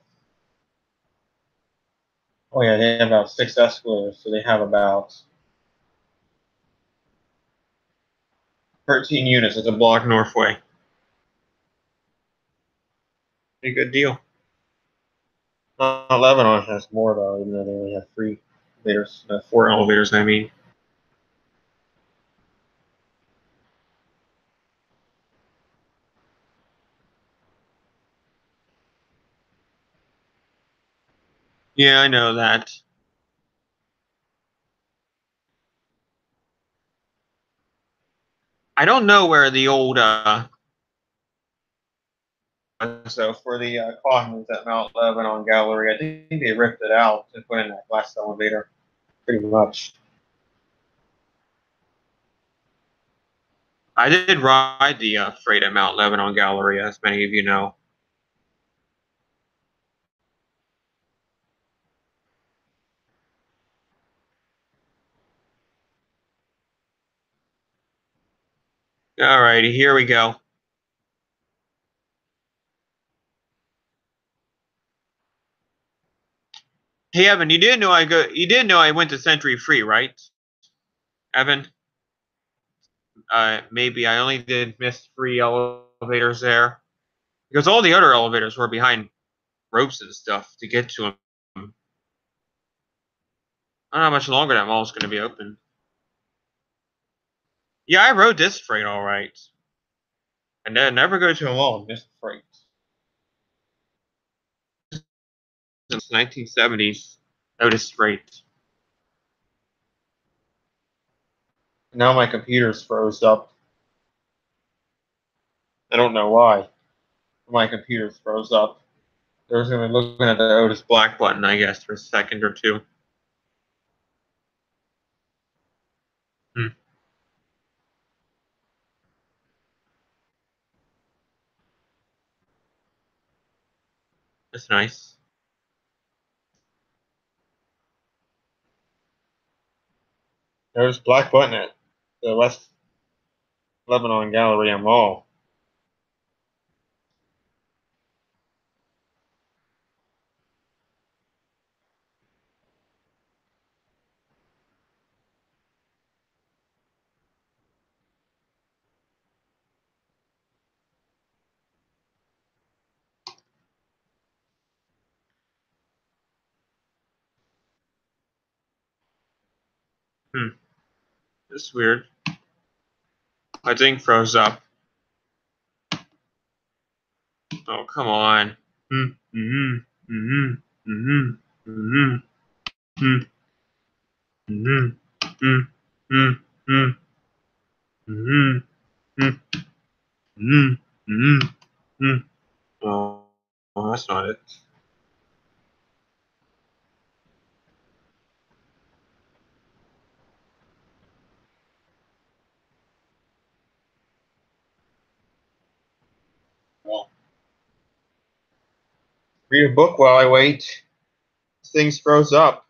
Oh yeah, they have about 6 escalators, so they have about 13 units at the Block Northway. Pretty good deal. Lebanon has more though, even though they only have 3 elevators, 4 elevators, I mean. Yeah, I know that. I don't know where the old so for the Cottons at Mount Lebanon Gallery, I think they ripped it out and put in that glass elevator, pretty much. I did ride the freight at Mount Lebanon Gallery, as many of you know. Alrighty, here we go. Hey Evan, you didn't know I went to Century Free, right? Evan? Maybe I only did miss 3 elevators there. Because all the other elevators were behind ropes and stuff to get to them. I don't know how much longer that mall's gonna be open. Yeah, I rode this freight all right. And then never go to a mall and miss the freight. Since 1970s, Otis Freight. Now my computer's froze up. I don't know why. My computer's froze up. There's gonna be looking at the Otis Black button, I guess, for a second or two. Hmm. That's nice. There's Black button at the West Lebanon Galleria Mall. Hmm. That's weird. My thing froze up. Oh, come on. Hmm. Mm-hmm. Mm-hmm. Mm-hmm. Mm-hmm. Mm-hmm. Mm-hmm. Mm-hmm. Mm-hmm. Mm-hmm. Mm-hmm. Mm-hmm. Oh, well, that's not it. Well, read a book while I wait. Things froze up.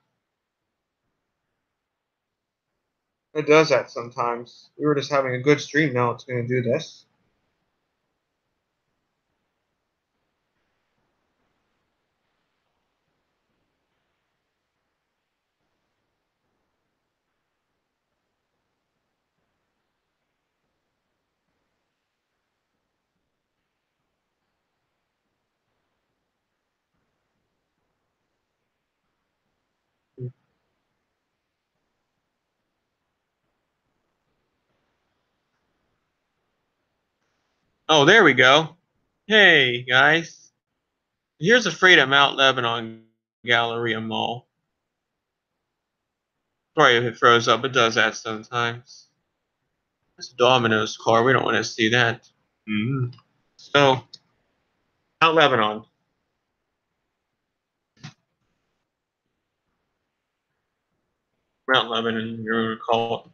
It does that sometimes. We were just having a good stream. Now it's going to do this. Oh, there we go. Hey, guys. Here's a freight at Mount Lebanon Galleria Mall. Sorry if it froze up. It does that sometimes. It's a Domino's car. We don't want to see that. Mm-hmm. So, Mount Lebanon. Mount Lebanon, you're going to call it.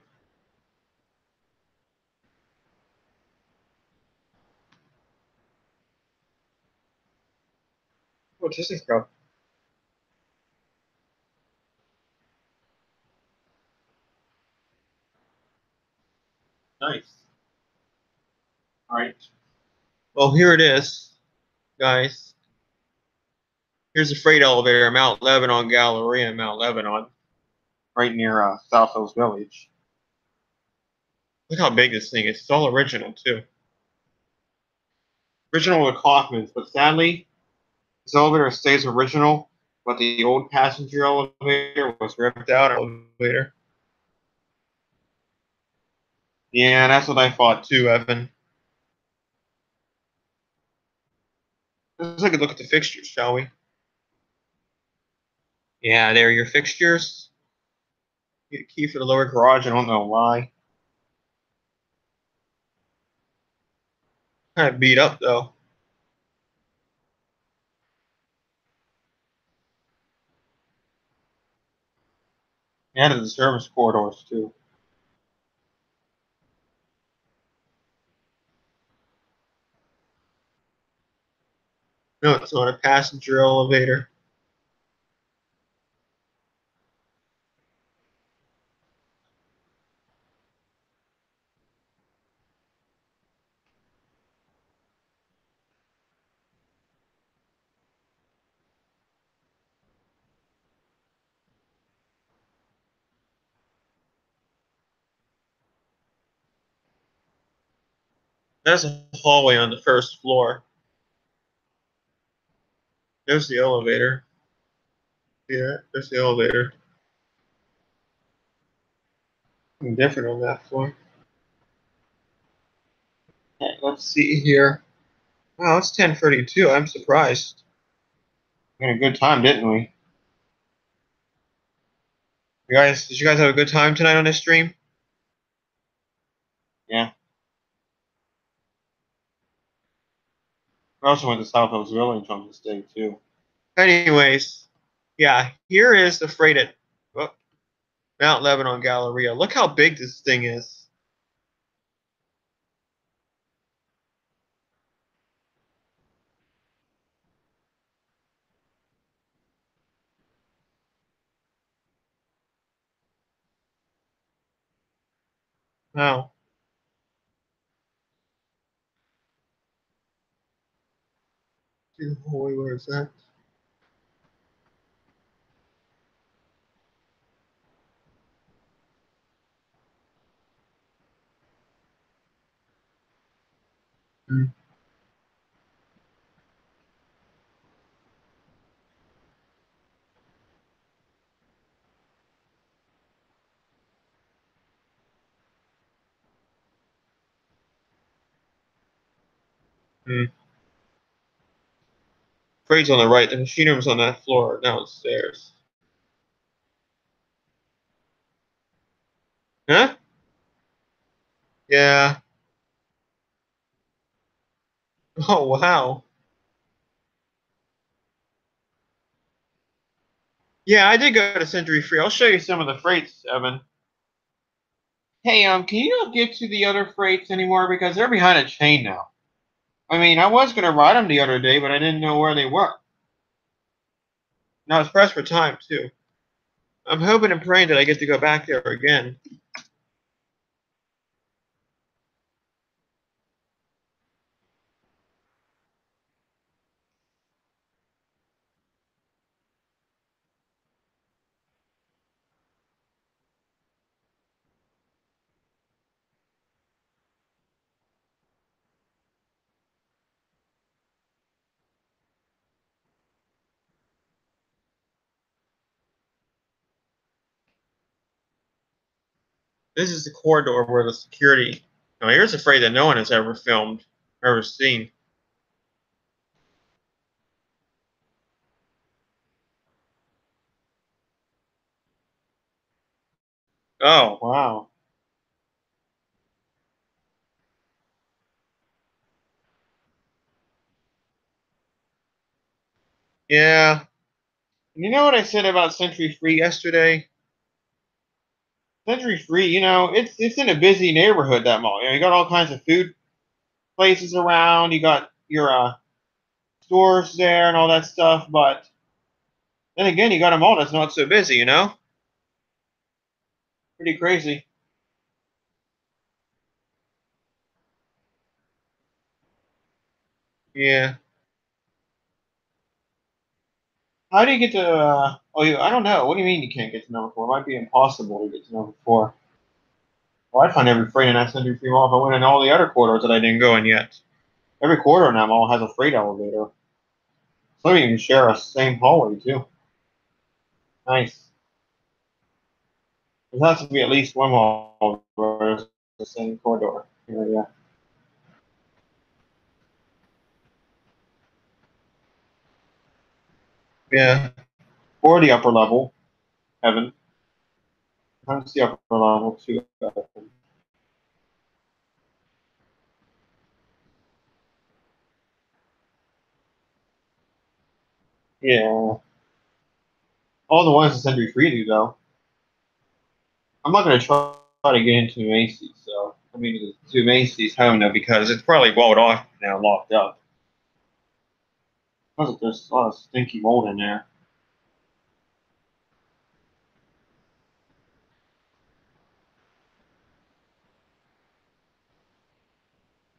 What's this thing go? Nice. All right. Well, here it is, guys. Here's the freight elevator at Mount Lebanon Galleria in Mount Lebanon, right near South Hills Village. Look how big this thing is. It's all original, too. Original with Kaufman's, but sadly, this elevator stays original, but the old passenger elevator was ripped out elevator. Yeah, that's what I thought too, Evan. Let's take a look at the fixtures, shall we? Yeah, there are your fixtures. Get a key for the lower garage. I don't know why. Kind of beat up though. And the service corridors too. No, it's not a passenger elevator. That's a hallway on the first floor. There's the elevator. Yeah, there's the elevator. Something different on that floor. Okay, let's see here. Wow, it's 10:32. I'm surprised. We had a good time, didn't we? Did you guys have a good time tonight on this stream? Yeah. We also went to South Hills Village on this day too. Anyways, yeah, here is the freight at Mount Lebanon Galleria. Look how big this thing is. Wow. Holy, where is that? Hmm. Hmm. Freight's on the right. The machine room's on that floor downstairs. Huh? Yeah. Oh, wow. Yeah, I did go to Century Free. I'll show you some of the freights, Evan. Hey, can you not get to the other freights anymore because they're behind a chain now? I mean, I was gonna ride them the other day, but I didn't know where they were. Now it's pressed for time too. I'm hoping and praying that I get to go back there again. This is the corridor where the security. Now here's a freight that no one has ever filmed, ever seen. Oh wow. Yeah. You know what I said about Century Free yesterday? Century Free, it's in a busy neighborhood, that mall. You got all kinds of food places around. You got your stores there and all that stuff. But then again, you got a mall that's not so busy. Pretty crazy. Yeah. How do you get to? I don't know. What do you mean you can't get to number four? It might be impossible to get to number four. Well, I'd find every freight in that Century Free Mall if I went in all the other corridors that I didn't go in yet. Every corridor in that mall has a freight elevator. Some of you can share a same hallway too. Nice. There has to be at least one mall where it's the same corridor. Yeah. Yeah. Or the upper level, Evan. Sometimes the upper level too. Yeah. All the ones in Century Free do though. I'm not going to try to get into Macy's, so I mean to Macy's home though because it's probably walled off now, locked up. Because there's a lot of stinky mold in there.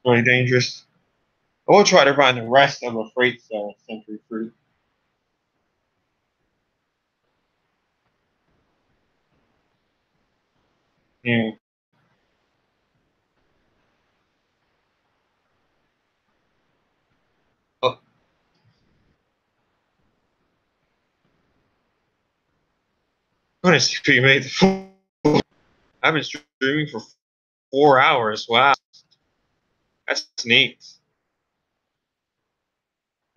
Really dangerous. I will try to find the rest of the freight cell at Century Free. Yeah. I'm gonna stream it. I've been streaming for 4 hours. Wow, that's neat.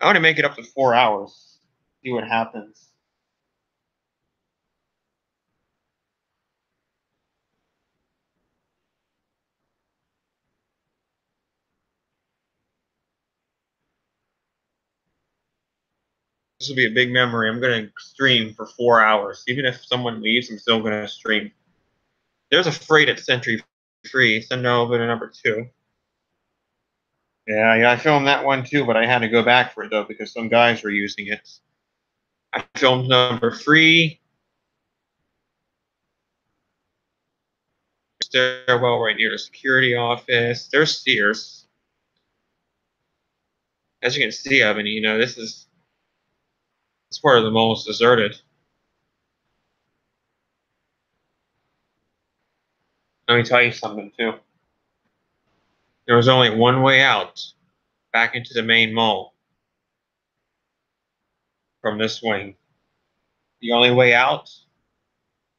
I want to make it up to 4 hours. See what happens. This will be a big memory. I'm going to stream for 4 hours. Even if someone leaves, I'm still going to stream. There's a freight at Century Free. Send over to number 2. Yeah, I filmed that one too, but I had to go back for it though because some guys were using it. I filmed number 3. Stairwell right near the security office. There's Sears. As you can see, Evan, this part of the mall is deserted. Let me tell you something too. There was only one way out back into the main mall from this wing. The only way out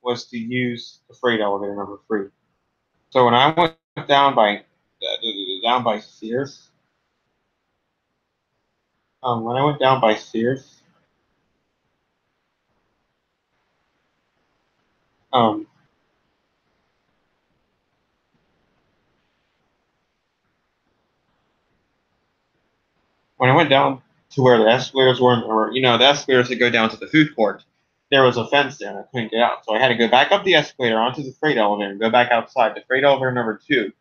was to use the freight elevator number 3. So when I went down by Sears, when I went down by Sears, when I went down to where the escalators were, or the escalators that go down to the food court, there was a fence there and I couldn't get out. So I had to go back up the escalator onto the freight elevator and go back outside the freight elevator number 2 to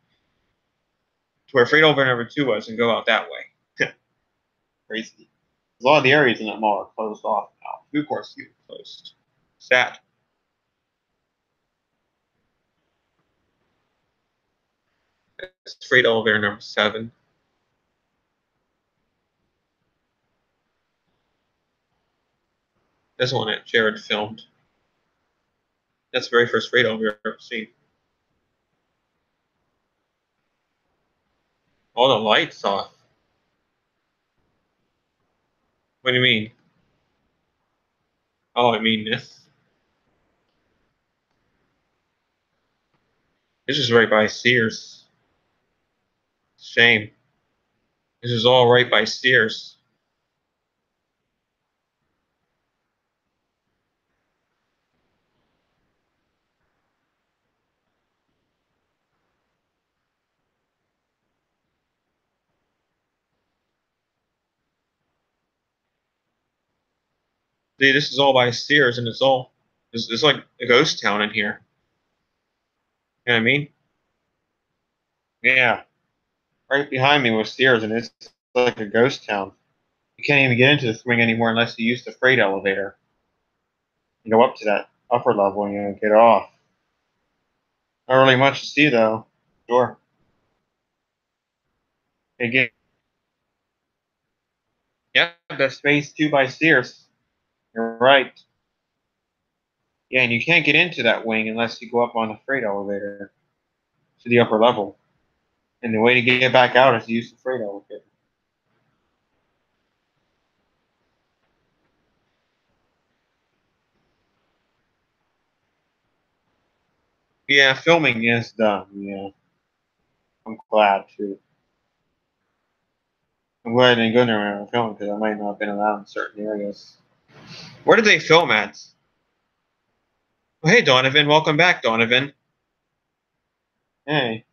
where freight elevator number 2 was and go out that way. Crazy. A lot of the areas in that mall are closed off now. Food court's closed. Sad. It's freight elevator number 7. This one that Jared filmed. That's the very first freight elevator I've ever seen. All the lights off. What do you mean? Oh, I mean this. This is right by Sears. Shame. This is all right by Sears. See, this is all by Sears, and it's like a ghost town in here. You know what I mean? Yeah. Right behind me was Sears, and it's like a ghost town. You can't even get into the swing anymore unless you use the freight elevator. You go up to that upper level and you get off. Not really much to see though. Sure. Again. Yeah, that's phase 2 by Sears. You're right. Yeah, and you can't get into that wing unless you go up on the freight elevator to the upper level. And the way to get back out is to use the freight elevator. Yeah, filming is done. Yeah. I'm glad too. I'm glad I didn't go there when I filmed because I might not have been allowed in certain areas. Where did they film at? Oh, hey, Donovan. Welcome back, Donovan. Hey.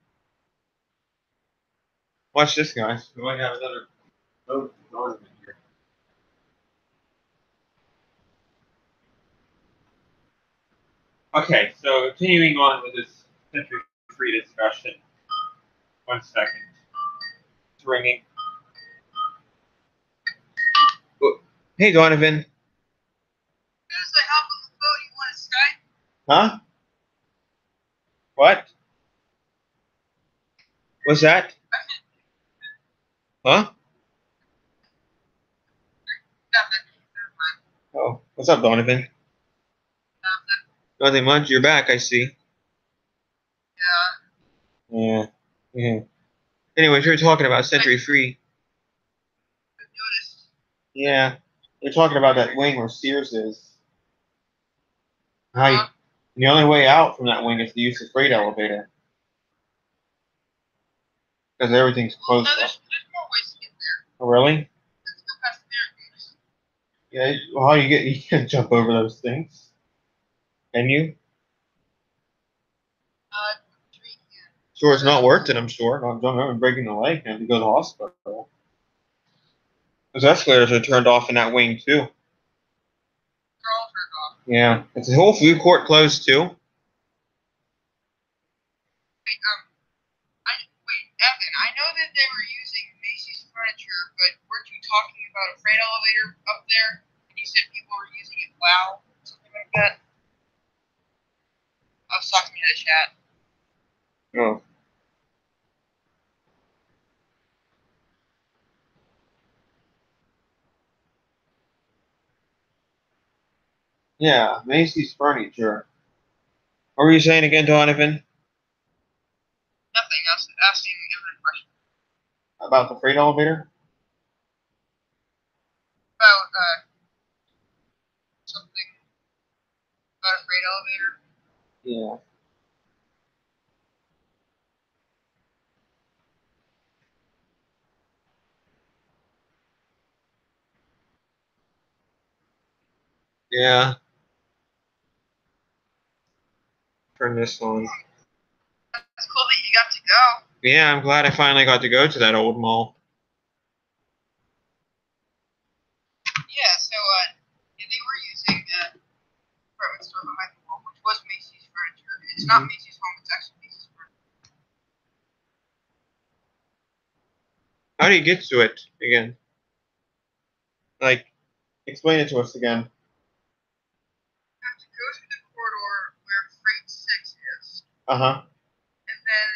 Watch this, guys. We might have another Donovan here. Okay, so continuing on with this Century Free discussion. 1 second. It's ringing. Oh, hey, Donovan. As I hop on the phone, you want to Skype? Huh? What? What's that? Huh? Oh, what's up, Donovan? Nothing much. You're back, I see. Yeah. Yeah. Anyways, we were talking about Century Free. I've noticed. Yeah. We're talking about that wing where Sears is. How And the only way out from that wing is to use the freight elevator. Because everything's Well, closed no, off. there's more ways to get there. Oh, really? Let's go past the barricades. Yeah, well, you can't jump over those things. Can you? Tree can. Sure, it's not worth it, I'm sure. I don't know, I'm breaking a leg and have to go to the hospital. Those escalators are turned off in that wing, too. They're all turned off. Yeah. Is the whole food court closed, too? Wait, Evan, I know that they were using Macy's furniture, but weren't you talking about a freight elevator up there? And you said people were using it WoW, something like that? I was talking to the chat. Oh. Yeah, Macy's furniture. What were you saying again, Donovan? Nothing else. Asking Evan a question About the freight elevator? about something about a freight elevator. Yeah. Yeah. Turn this on. That's cool that you got to go. Yeah, I'm glad I finally got to go to that old mall. Yeah, so yeah, they were using a department store behind the wall, which was Macy's furniture. It's not Macy's home, it's actually Macy's furniture. How do you get to it again? Like, explain it to us again. You have to go through the corridor where Freight 6 is, Uh-huh. and then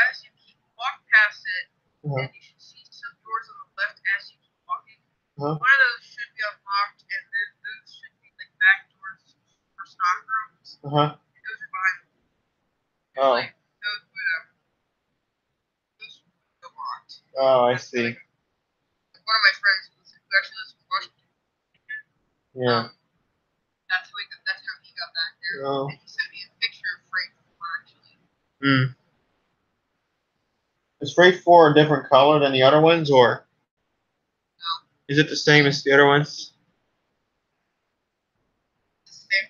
as you walk past it, Uh-huh. and you should see some doors on the left as you keep walking. Uh-huh. One of those should be unlocked, and those should be like back doors for stock rooms. Uh-huh. And those are behind. Oh. Like, those would go locked. Oh, I see. One of my friends who actually lives in Washington. Yeah. That's how he got back there. Oh. And he sent me a picture of Freight 4 actually. Hmm. Is Freight 4 a different color than the other ones, or No, is it the same as the other ones? it's the same.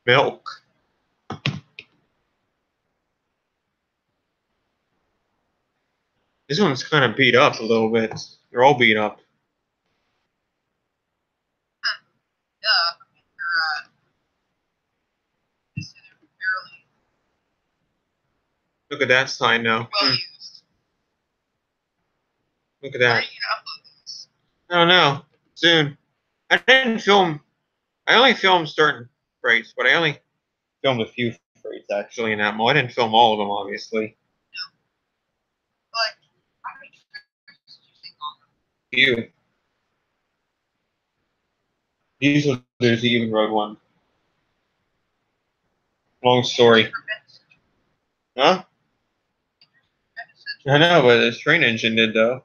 Milk. This one's kind of beat up a little bit. They're all beat up. Yeah, they said they're fairly Look at that sign now. well used. Look at When are that. you gonna upload this? I don't know. Soon. I didn't film. I only filmed certain freights, but I only filmed a few freights actually in that mall. I didn't film all of them, obviously. Like, how many trips did you think on them? Few. Usually there's the even road one. Long story. Huh? I know, but the train engine did though.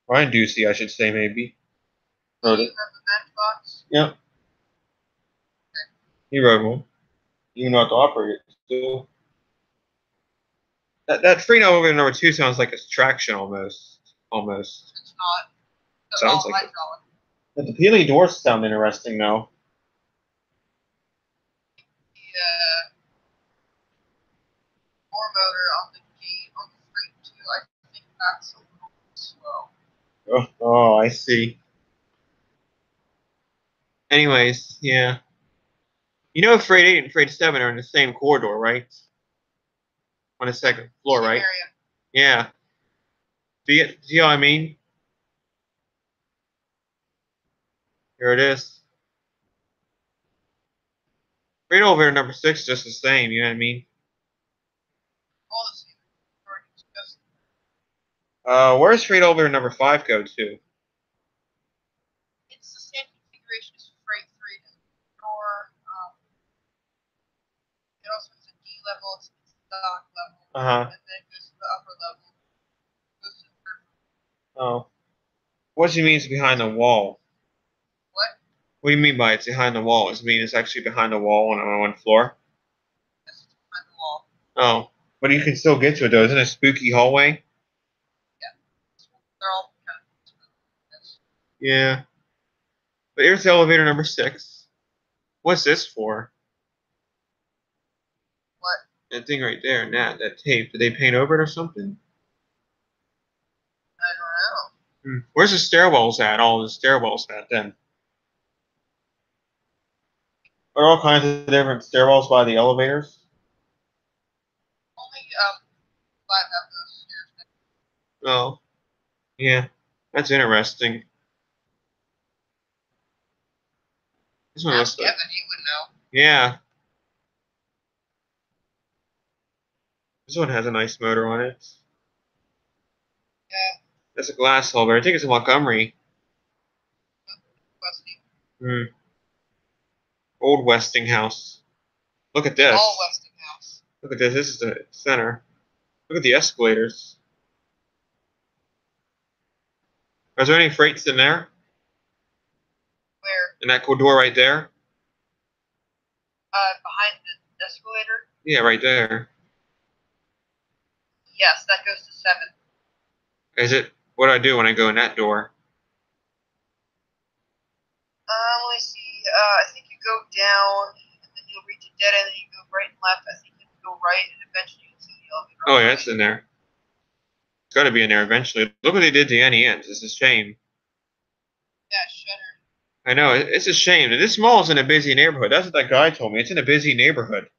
Ryan Ducey, I should say, maybe. Rode You it. have the Matchbox? Yep. He rode one. You know how to operate it still. That train elevator number 2 sounds like a traction almost. Almost. It's not. It's Sounds all like it. hydraulic. But the peeling doors sound interesting though. The door motor on the gate on the Freight 2, I think that's a little slow. Oh, I see. Anyways, yeah. You know Freight 8 and Freight 7 are in the same corridor, right? On the second floor, Same right? area. Yeah. See how I mean? Here it is. Freight elevator number 6 is just the same, you know what I mean? All the same. It's just Where's freight elevator number 5 go to? it's the same configuration as Freight 3. It has a door. It also has a D level. It's stock level. Uh-huh. And then it goes to the upper level. It goes to the third. Oh. What do you mean it's behind the wall? What? What do you mean by it's behind the wall? Does it mean it's actually behind the wall and on one floor? That's behind the wall. Oh, but you can still get to it though. Isn't it a spooky hallway? Yeah. They're all kind of spooky. Yeah. But here's elevator number 6. What's this for? What? That thing right there, that tape. Did they paint over it or something? I don't know. Where's the stairwells at? All the stairwells at then? Are all kinds of different stairwells by the elevators? Only 5 have those stairs. Oh, yeah. That's interesting. This one looks Ask like, Kevin, he would know. yeah. This one has a nice motor on it. Yeah. That's a glass elevator. I think it's in Montgomery. Westinghouse. Old Westinghouse. Look at this. All Westinghouse. Look at this. This is the center. Look at the escalators. Are there any freights in there? Where? In that door right there? Behind the escalator? Yeah, right there. Yes, that goes to 7. Is it? What do I do when I go in that door? Let me see. I think you go down, and then you'll reach a dead end, and you go right and left. I think you go right, and eventually you'll see the elevator. Oh, yeah, it's in there. It's got to be in there eventually. Look what they did to Annie Ants. It's a shame. Yeah, shuttered. I know. It's a shame. This mall is in a busy neighborhood. That's what that guy told me. It's in a busy neighborhood.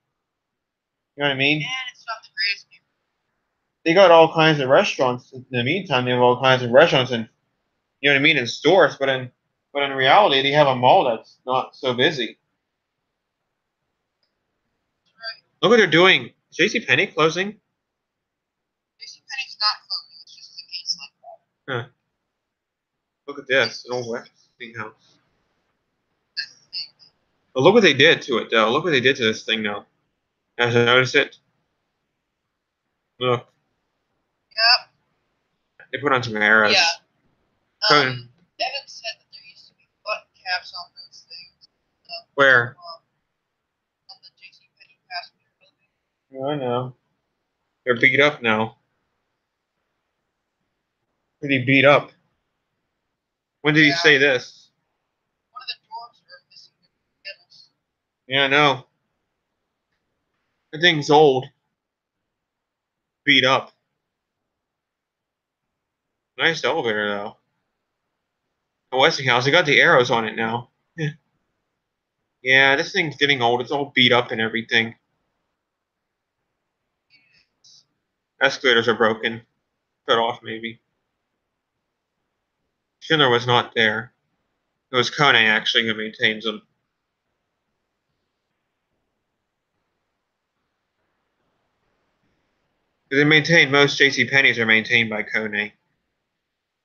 You know what I mean? And it's not the greatest neighborhood. They got all kinds of restaurants. In the meantime, they have all kinds of restaurants and, you know what I mean, in stores. But in reality, they have a mall that's not so busy. Right. Look what they're doing. Is JCPenney closing? JCPenney's not closing. It's just the gates like that. Huh. Look at this. An old Westinghouse. But look what they did to it, though. Look what they did to this thing, though. Have you noticed it? Look. Yep. They put on some arrows. Yeah. Conan. Evan said that there used to be button caps on those things. Where? On the JCPenney passenger building. Oh, I know. They're beat up now. Pretty beat up. When did he say this? One of the doors are missing the handles. Yeah, I know. The thing's old. Beat up. Nice elevator, though. The Westinghouse. They got the arrows on it now. Yeah, this thing's getting old. It's all beat up and everything. Escalators are broken. Cut off, maybe. Schindler was not there. It was Kone, actually, who maintains them. They maintain most JCPenney's are maintained by Kone.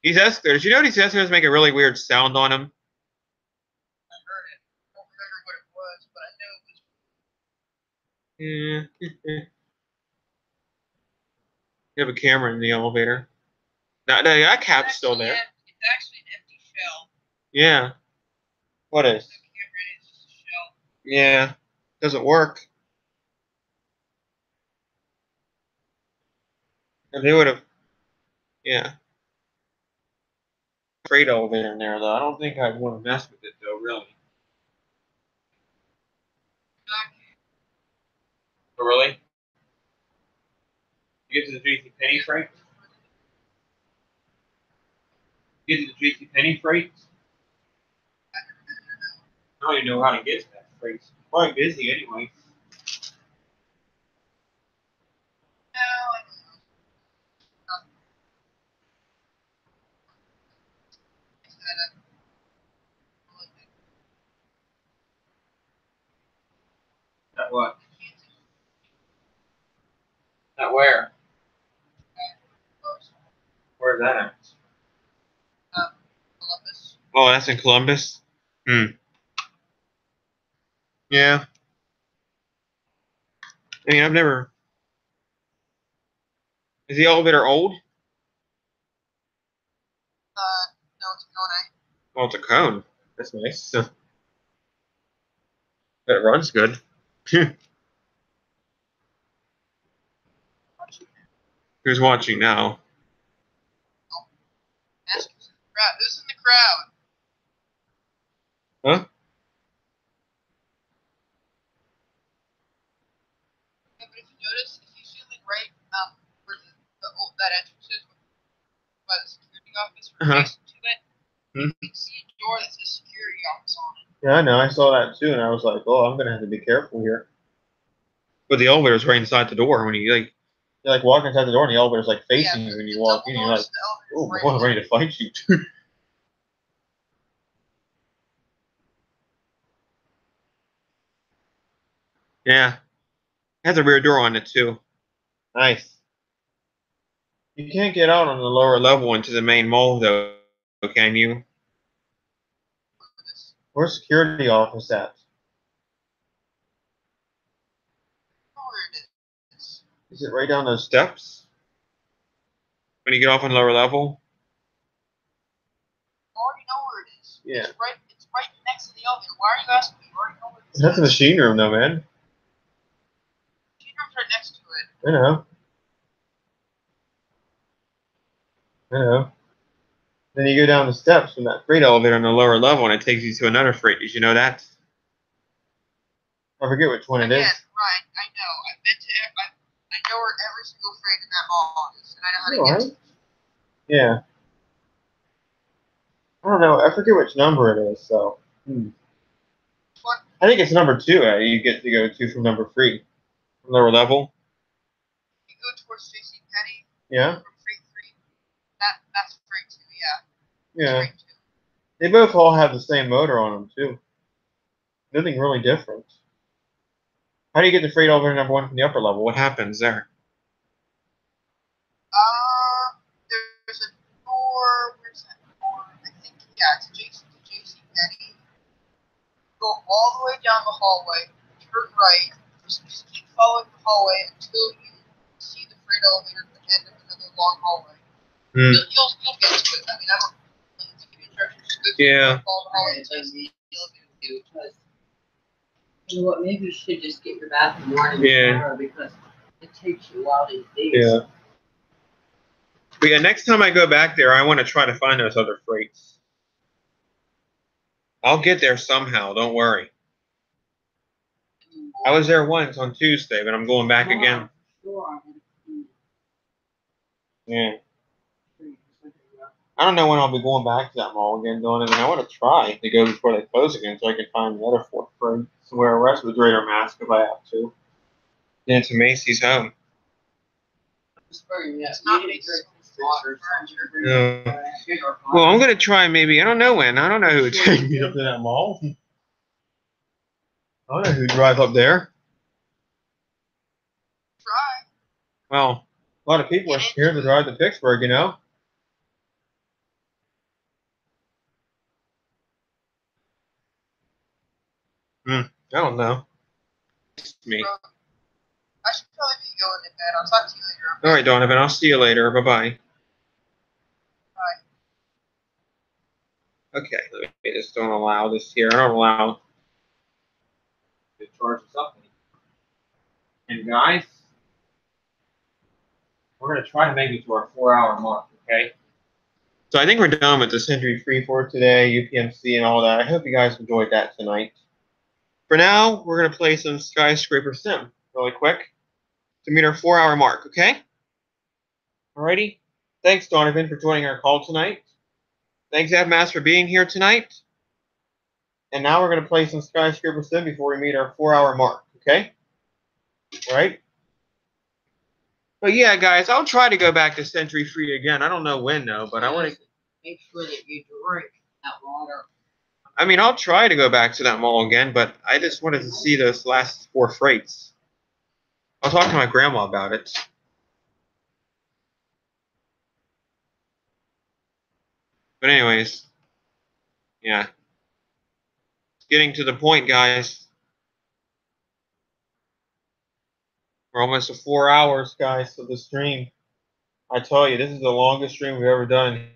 These escalators, you know these escalators make a really weird sound on them? I heard it. I don't remember what it was, but I know it was. Yeah. You have a camera in the elevator. That cap's still there. It's actually an empty shell. Yeah. What is? The camera is just a shell. Yeah. Doesn't work. If they would have. Yeah. Freight elevator in there, though. I don't think I'd want to mess with it, though, really. Oh, really? You get to the JCPenney freight? You get to the JCPenney freight? I don't even know how to get to that freight. It's probably busy anyway. No, I don't know. That what? That where? Where's that at? Columbus. Oh, that's in Columbus? Yeah. I mean, I've never... Is the elevator old? No, it's Kone. Well, it's a cone. That's nice. It runs good. Who's watching now? Ask who's in the crowd. Who's in the crowd? Huh? Yeah, but if you notice, if you zoom in right where that entrance is by the security office, or adjacent to it, you can see a door that says security office on it. Yeah, I know. I saw that too, and I was like, "Oh, I'm gonna have to be careful here." But the elevator's right inside the door. When you walk inside the door, and the elevator's like facing you, and you walk in, you're like, "Oh, boy, I'm ready to fight you." Yeah, it has a rear door on it too. Nice. You can't get out on the lower level into the main mall, though, can you? Where's security office at? Is it right down those steps? When you get off on the lower level? You already know where it is. Yeah. It's right next to the elevator. Why are you asking me? You already know where it is. That's the machine room, though, man. The machine room's right next to it. I know. I know. Then you go down the steps from that freight elevator on the lower level, and it takes you to another freight. Did you know that? I forget which one it is. Right, I know. I've been to I know where every single freight in that mall is, and I know how to get to it. Yeah. I don't know. I forget which number it is, so. What? I think it's number 2 you get to go to from number 3. Lower level. You go towards J.C. Penney. Yeah. From freight 3. That's freight 2, yeah. Yeah. Freight 2. They both all have the same motor on them, too. Nothing really different. How do you get the freight elevator number 1 from the upper level? What happens there? There's a door. Where's that door? I think, yeah, it's adjacent to J.C. Penney. Go all the way down the hallway, turn right, just keep following the hallway until you see the freight elevator at the end of another long hallway. You'll get to it. I mean, I don't need to give you instructions. Just go through all the hallway until you see the elevator. You know what? Maybe you should just get your bath in the morning because it takes you a while these days. Yeah. But yeah, next time I go back there, I want to try to find those other freights. I'll get there somehow. Don't worry. I was there once on Tuesday, but I'm going back again. Yeah. I don't know when I'll be going back to that mall again, Donovan. I want to try to go before they close again so I can find the other 4 freights. Wear a respirator mask if I have to. Get into Macy's home. It's not Macy's. No. Well, I'm going to try maybe. I don't know when. I don't know who would take me up to that mall. I don't know who drive up there. Try. Well, a lot of people are scared to drive to Pittsburgh, you know. I don't know. It's me. I should probably be going to bed. I'll talk to you later. All right, Donovan. I'll see you later. Bye-bye. Bye. Okay, let me just don't allow this here. I don't allow to charge us up. And guys, we're going to try to make it to our 4-hour mark, okay? So I think we're done with the Century Free for today, UPMC and all that. I hope you guys enjoyed that tonight. For now, we're going to play some Skyscraper Sim really quick to meet our 4-hour mark, okay? Alrighty. Thanks, Donovan, for joining our call tonight. Thanks, Admass, for being here tonight. And now we're going to play some Skyscraper Sim before we meet our 4-hour mark, okay? All right? But yeah, guys, I'll try to go back to Century Free again. I don't know when, though, but I want to... Make sure that you drink that water. I mean, I'll try to go back to that mall again, but I just wanted to see those last 4 freights. I'll talk to my grandma about it. But anyways, yeah. Getting to the point, guys. We're almost at 4 hours, guys, of the stream. I tell you, this is the longest stream we've ever done.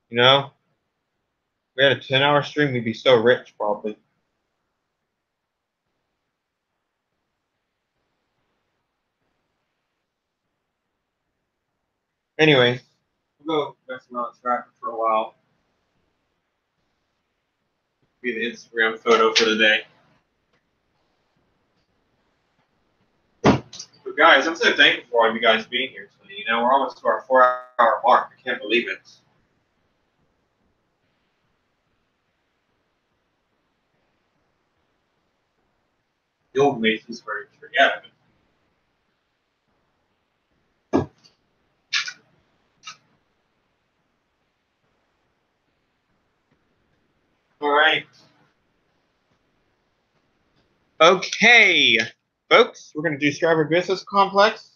You know? we had a 10-hour stream, we'd be so rich, probably. Anyway, we'll go mess around with Tracker for a while. Be the Instagram photo for the day. But guys, I'm so thankful for all of you guys being here today. You know, we're almost to our 4-hour mark. I can't believe it. The old Macy's furniture, yeah. All right. Okay, folks, we're going to do Strawberry Business Complex.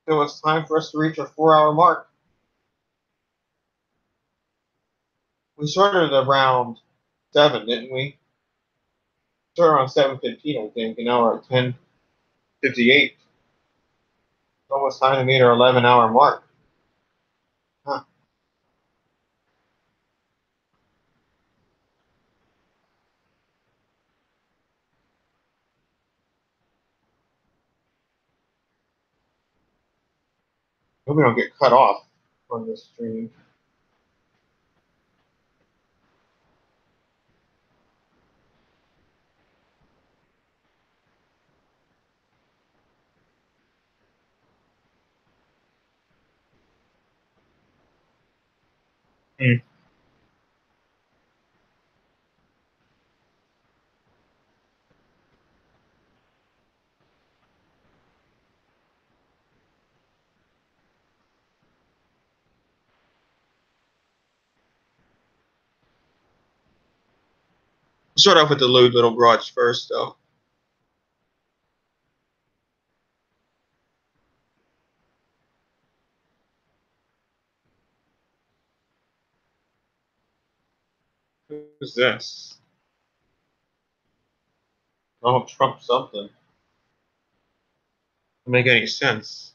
So it's time for us to reach our 4-hour mark. We started around 7, didn't we? Started around 7:15, I think, and now we're at 10:58. It's almost time to meet our 11-hour mark. Huh. Hope we don't get cut off on this stream. We'll start off with the Lewd Little Garage first, though. Who's this? Donald Trump something. Doesn't make any sense.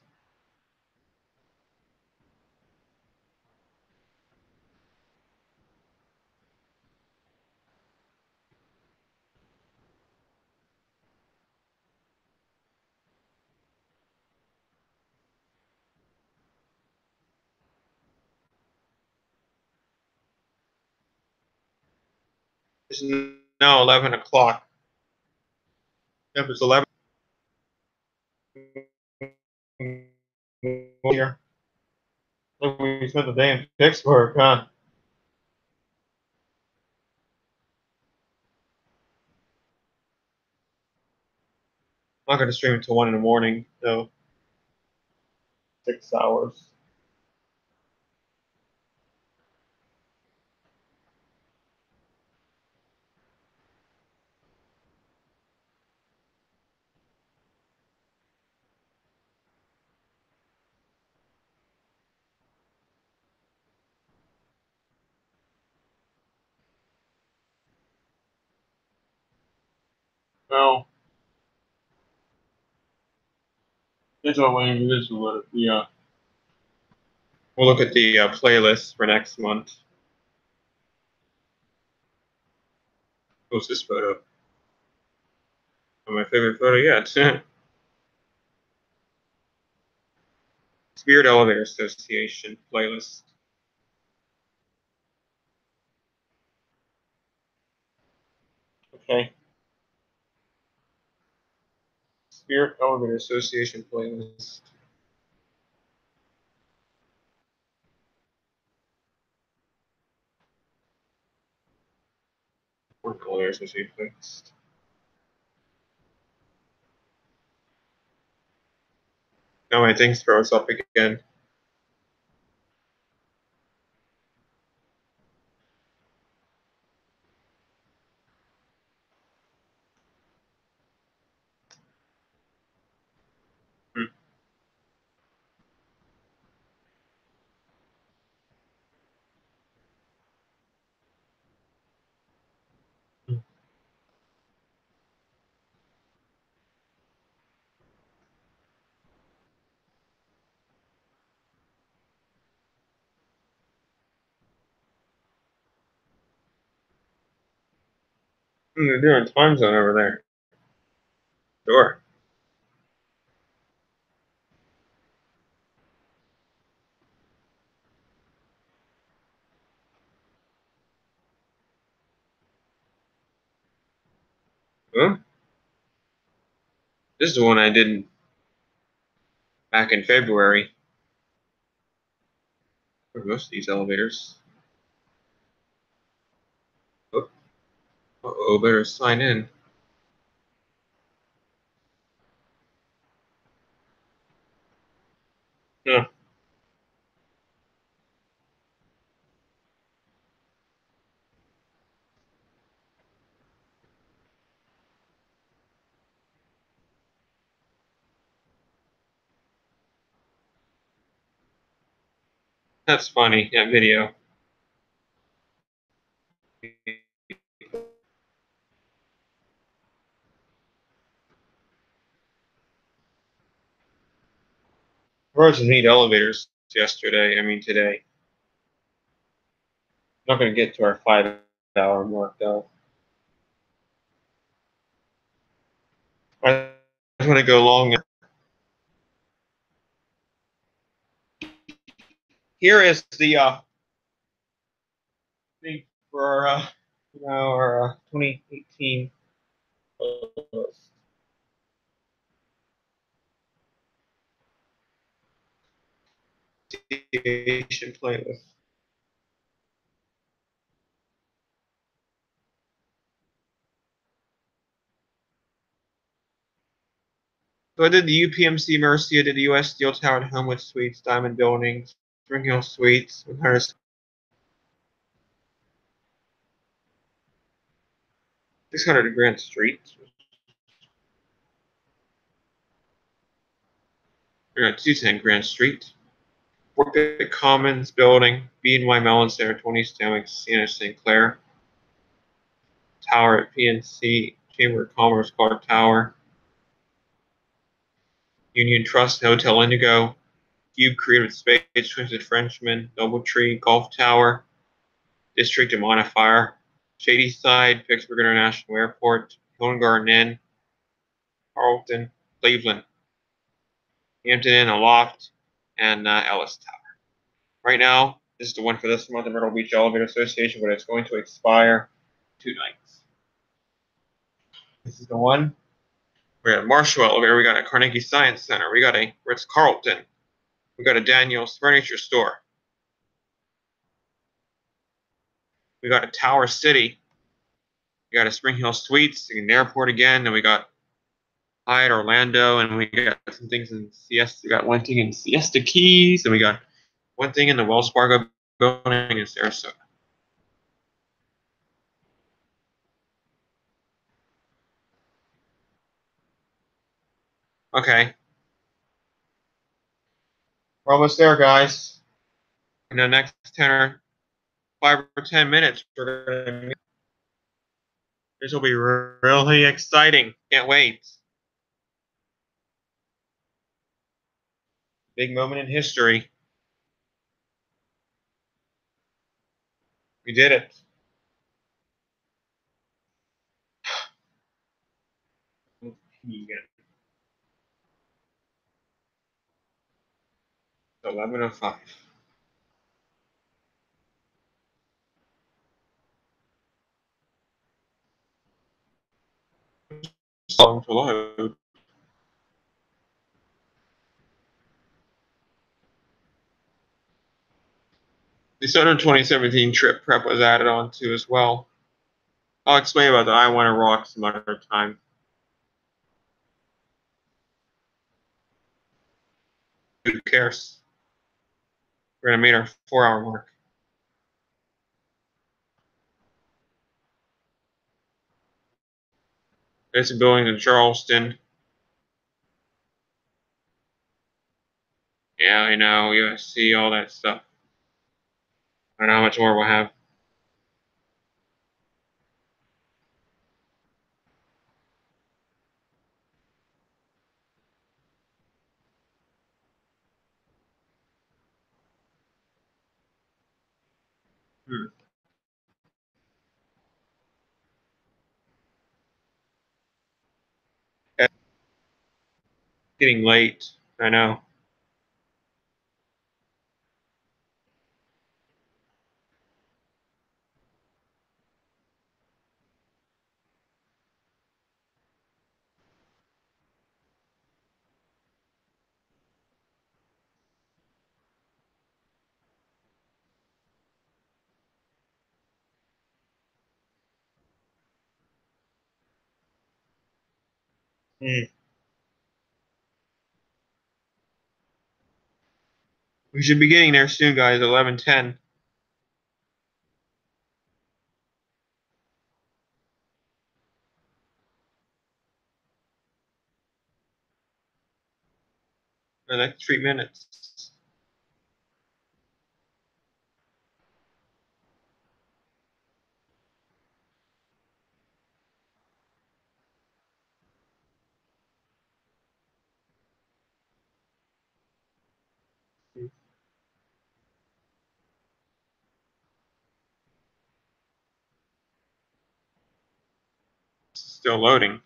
It's now 11 o'clock. Yep, it's 11. Here. Look, we spent the day in Pittsburgh, huh? I'm not going to stream until 1 in the morning, so 6 hours. Well, this is what we this is what yeah. We'll look at the playlist for next month. Post this photo. My favorite photo yet. Spirit Elevator Association playlist. Okay. Spirit Elevator Association playlist. Or Elevator Association playlist. Now my thing throws up again. They're doing time zone over there. Sure. Huh? This is the one I did back in February. For most of these elevators. Oh, uh-oh, better sign in. Huh. That's funny, that video. Roads need elevators yesterday, today. Not going to get to our 5 hour mark, though. I just want to go long. Here is the thing for our 2018 aviation playlist. So I did the UPMC Mercy, I did the US Steel Tower and Homewood Suites, Diamond Buildings, Spring Hill Suites, 600 Grant Street. We got 210 Grant Street. Forkett Commons Building, B&Y Mellon Center, 20 Stanwick, Sienna St. Clair. Tower at PNC, Chamber of Commerce, Clark Tower. Union Trust, Hotel Indigo. Cube Creative Space, Twisted Frenchman, Doubletree, Golf Tower. District of Modifier. Shady Side, Pittsburgh International Airport. Hilton Garden Inn. Carlton, Cleveland. Hampton Inn, Aloft, and Ellis Tower. Right now, this is the one for this month, the Myrtle Beach Elevator Association, but it's going to expire 2 nights. This is the one. We got a Marshall Elevator. We got a Carnegie Science Center. We got a Ritz-Carlton. We got a Daniel's Furniture Store. We got a Tower City. We got a Spring Hill Suites, an airport again, and we got Hyatt Orlando, and we got some things in Siesta. We got one thing in Siesta Keys, and we got one thing in the Wells Fargo building in Sarasota. Okay. We're almost there, guys. In the next 5 or 10 minutes, this will be really exciting. Can't wait. Big moment in history. We did it. It's 11:05. Long to load. The Southern 2017 trip prep was added on to as well. I'll explain about the I Want to Rock some other time. Who cares? We're going to meet our 4-hour mark. There's a building in Charleston. Yeah, I know, USC, all that stuff. I don't know how much more we'll have. Getting late. I know. Hmm. We should be getting there soon, guys. 11:10. The next 3 minutes. Still loading.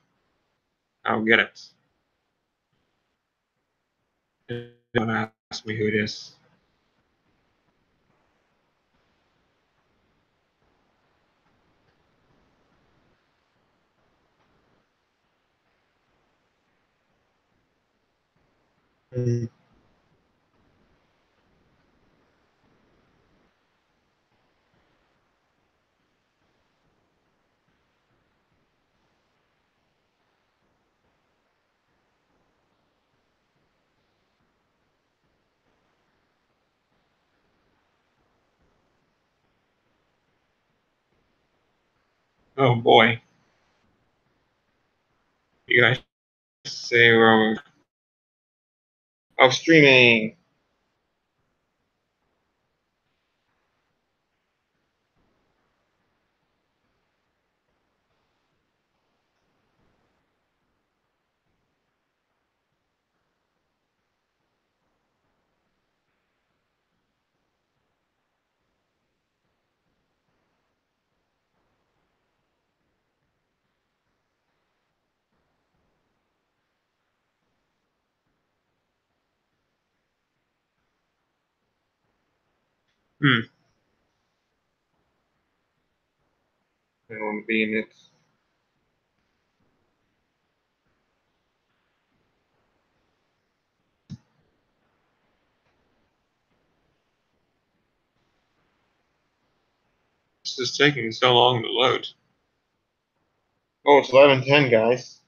I'll get it. Don't ask me who it is. Hmm. Oh boy. You guys say we're streaming. Hmm. I don't want to be in it. This is taking so long to load. Oh, it's 11:10, guys.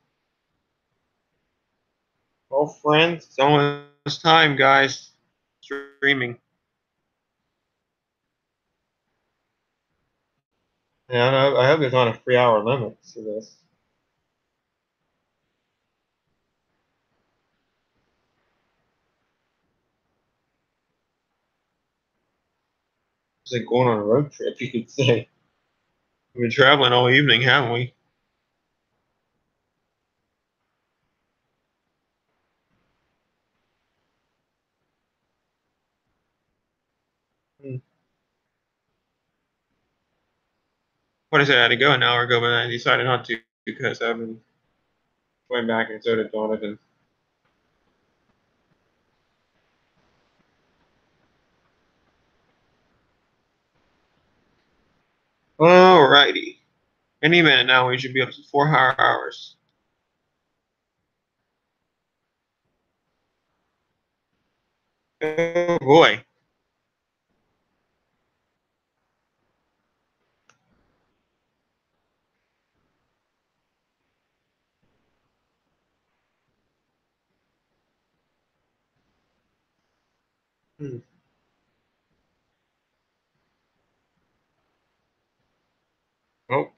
Oh, friends, it's almost time, guys. Streaming. Yeah, I hope there's not a 3-hour limit to this. It's like going on a road trip, you could say. We've been traveling all evening, haven't we? Hmm. What I said, I had to go an hour ago, but I decided not to because I've been going back and so did Donovan. Alrighty. Any minute now, we should be up to 4 hours. Oh boy. Hmm. Oh.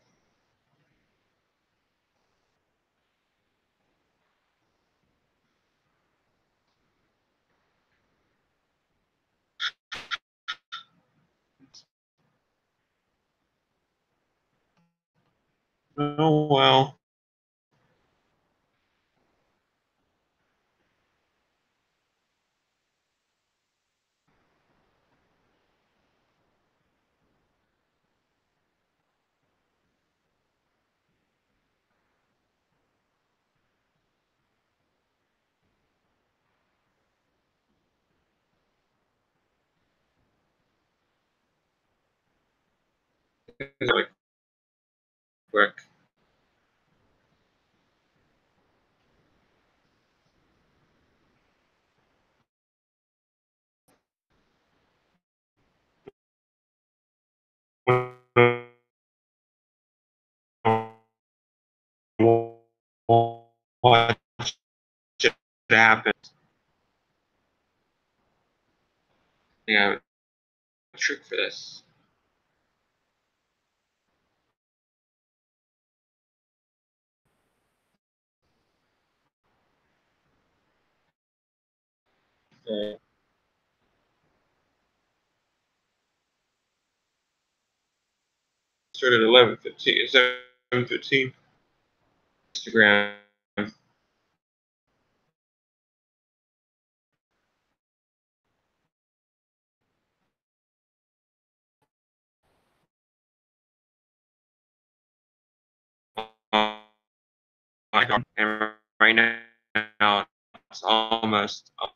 Oh well. really quick. What should happen? I have a trick for this. Started at 11:15. 7:15. Instagram. And right now it's almost up.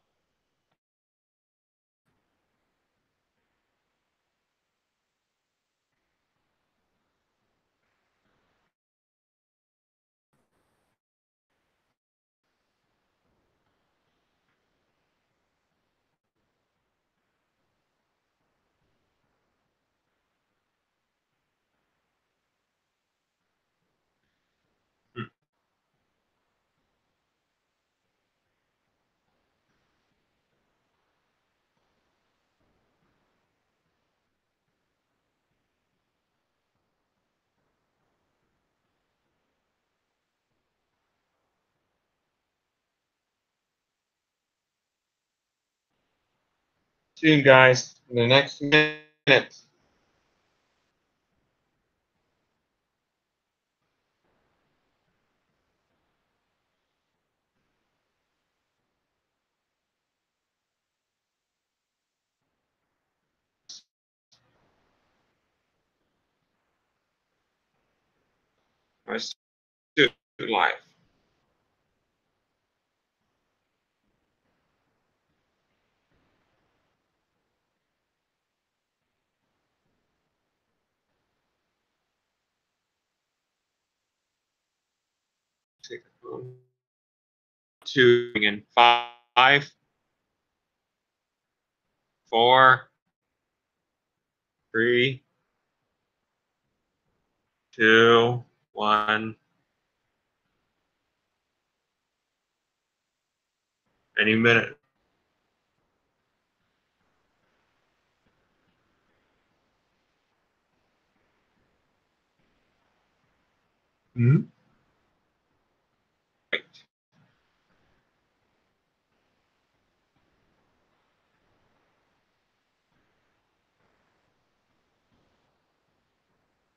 See you guys in the next minute. I still live. Take the phone. 2 and 5, 4, 3, 2, 1. Any minute. Hmm? Right.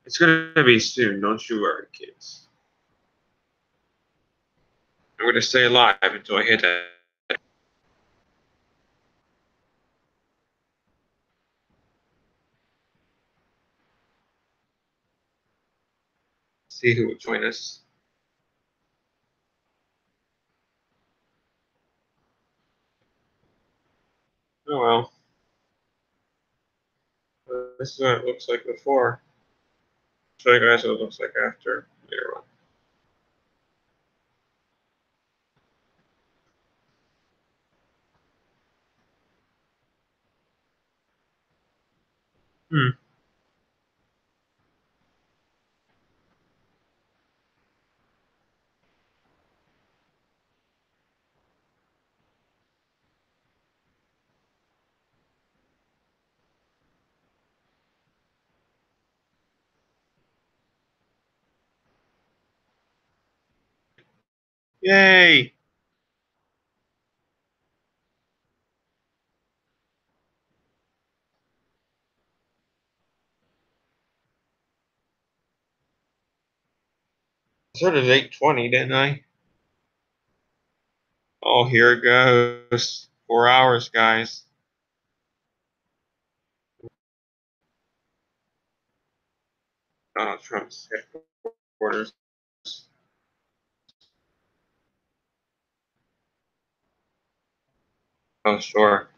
It's gonna be soon. Don't you worry, kids. I'm gonna stay alive until I hit that. See who will join us. Oh well. This is what it looks like before. Show you guys what it looks like after later on. Hmm. Yay! I started at 8:20, didn't I? Oh, here it goes. 4 hours, guys. Donald Trump's headquarters. Oh, sure.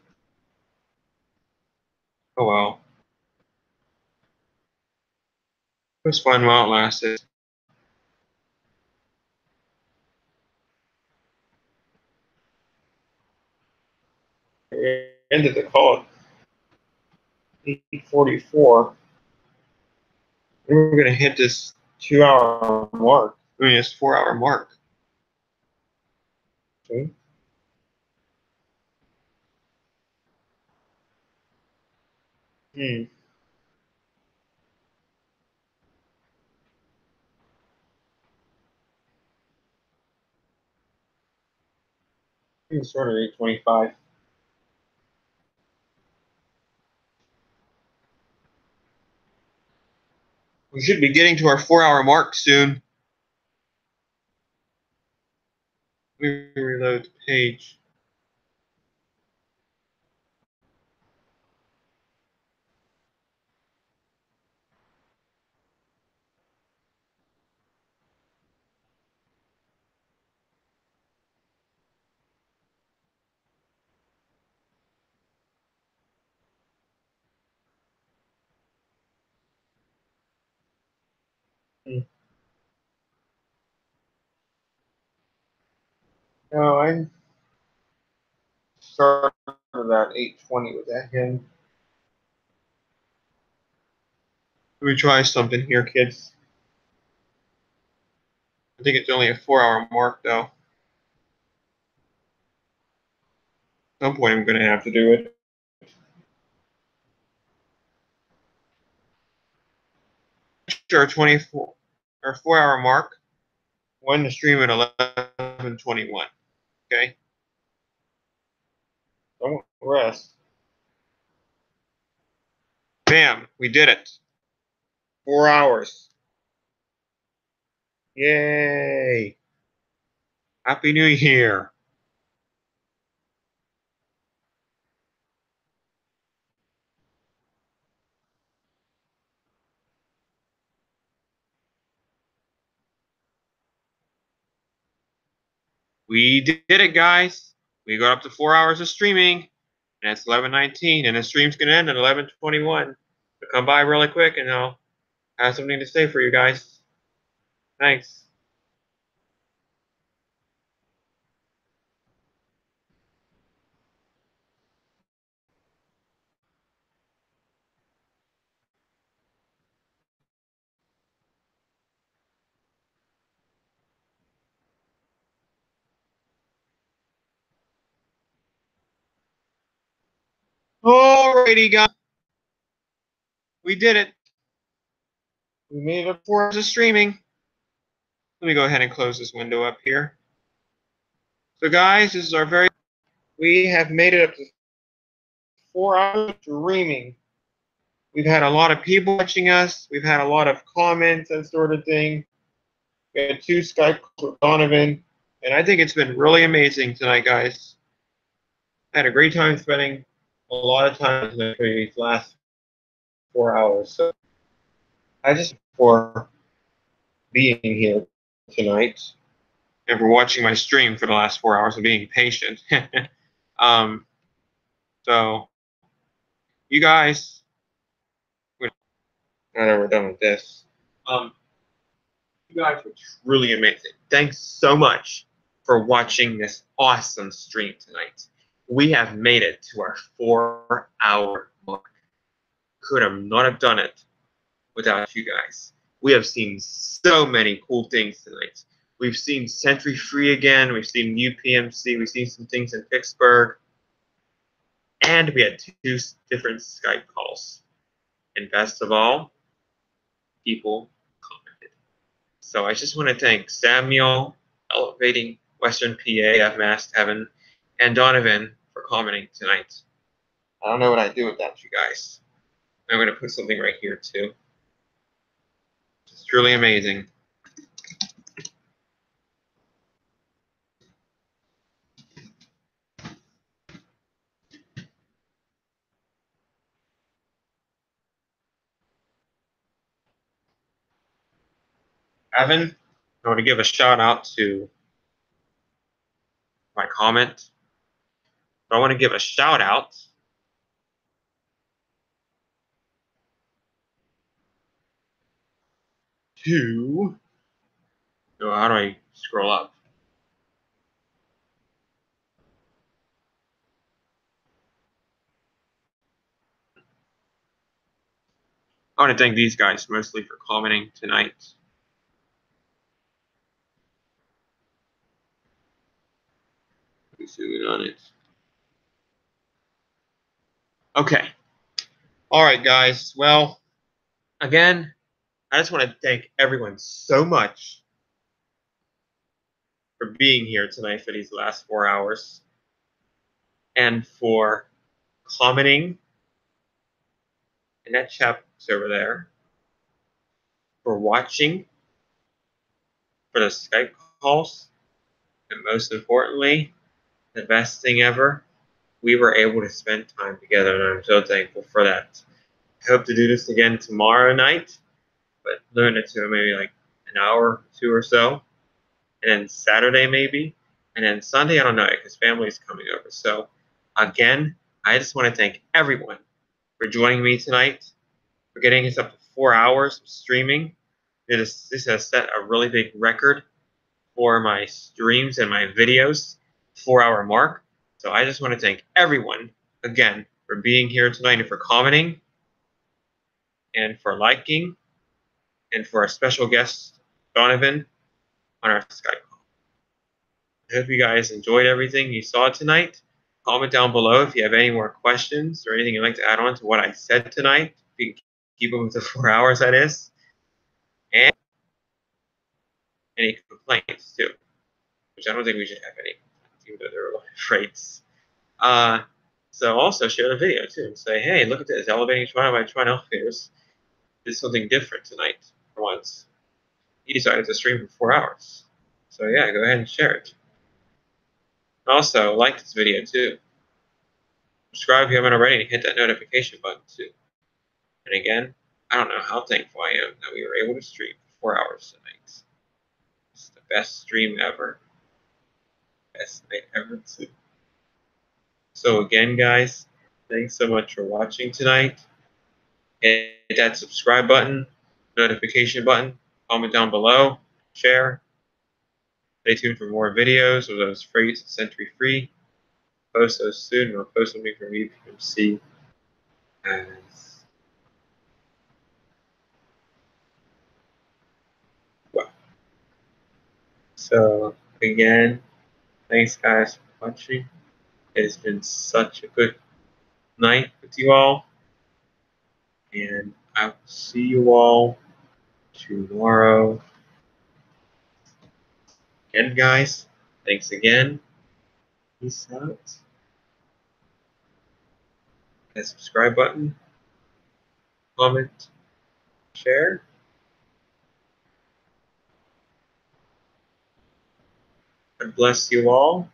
Oh well. was fun while it lasted. We ended the call at 8:44. We're going to hit this 2-hour mark. I mean, it's 4-hour mark. Okay. We started at 8:25. We should be getting to our 4-hour mark soon. Let me reload the page. No, I started about 8:20 with that again. Let me try something here, kids. I think it's only a 4-hour mark, though. At some point, I'm going to have to do it. Our 24 or 4-hour mark. When to stream at 11:21. Okay. Don't rest. Bam! We did it. 4 hours. Yay! Happy New Year. We did it, guys. We got up to 4 hours of streaming, and it's 11:19, and the stream's gonna end at 11:21. So come by really quick, and I'll have something to say for you guys. Thanks. Alrighty, guys. We did it. We made it up 4 hours of streaming. Let me go ahead and close this window up here. So, guys, this is our very. We have made it up to 4 hours of streaming. We've had a lot of people watching us. We've had a lot of comments and sort of thing. We had 2 Skype calls with Donovan, and I think it's been really amazing tonight, guys. I had a great time spending a lot of time in these last 4 hours. So I just for being here tonight and for watching my stream for the last 4 hours and being patient. So you guys, now that we're done with this, you guys were truly amazing. Thanks so much for watching this awesome stream tonight. We have made it to our 4-hour mark. Could have not have done it without you guys. We have seen so many cool things tonight. We've seen Century Free again. We've seen UPMC. We've seen some things in Pittsburgh. And we had 2 different Skype calls. And best of all, people commented. So I just want to thank Samuel, Elevating Western PA, F Masked Heaven, and Donovan for commenting tonight. I don't know what I'd do without you guys. I'm going to put something right here too. It's truly amazing. Evan, I want to give a shout out to my comment. But I want to give a shout out to. Oh, how do I scroll up? I want to thank these guys mostly for commenting tonight. Let me zoom in on it. Okay. All right, guys. Well, again, I just want to thank everyone so much for being here tonight for these last 4 hours and for commenting in that chat box over there, for watching, for the Skype calls, and most importantly, the best thing ever, we were able to spend time together, and I'm so thankful for that. I hope to do this again tomorrow night, but limit it to maybe like an hour or two or so, and then Saturday maybe, and then Sunday, I don't know, because family's coming over. So again, I just want to thank everyone for joining me tonight, for getting us up to 4 hours of streaming. This has set a really big record for my streams and my videos, 4 hour mark. So I just want to thank everyone again for being here tonight and for commenting and for liking and for our special guest, Donovan, on our Skype call. I hope you guys enjoyed everything you saw tonight. Comment down below if you have any more questions or anything you'd like to add on to what I said tonight. If you can keep them to 4 hours, that is. And any complaints, too, which I don't think we should have any, even though there are a lot of rates. So also share the video, too, and say, hey, look at this, elevating Toronto by Toronto elevators. Did something different tonight for once. He decided to stream for 4 hours. So yeah, go ahead and share it. Also, like this video, too. Subscribe if you haven't already, and hit that notification button, too. And again, I don't know how thankful I am that we were able to stream for 4 hours tonight. It's the best stream ever. Best night ever, too. So again, guys, thanks so much for watching tonight. Hit that subscribe button, notification button, comment down below, share. Stay tuned for more videos of those free, Sentry free. Post those soon. We'll post something from UPMC as well. So again, thanks guys for watching. It has been such a good night with you all, and I will see you all tomorrow. Again, guys, thanks again. Peace out. Hit that subscribe button, comment, share. God bless you all.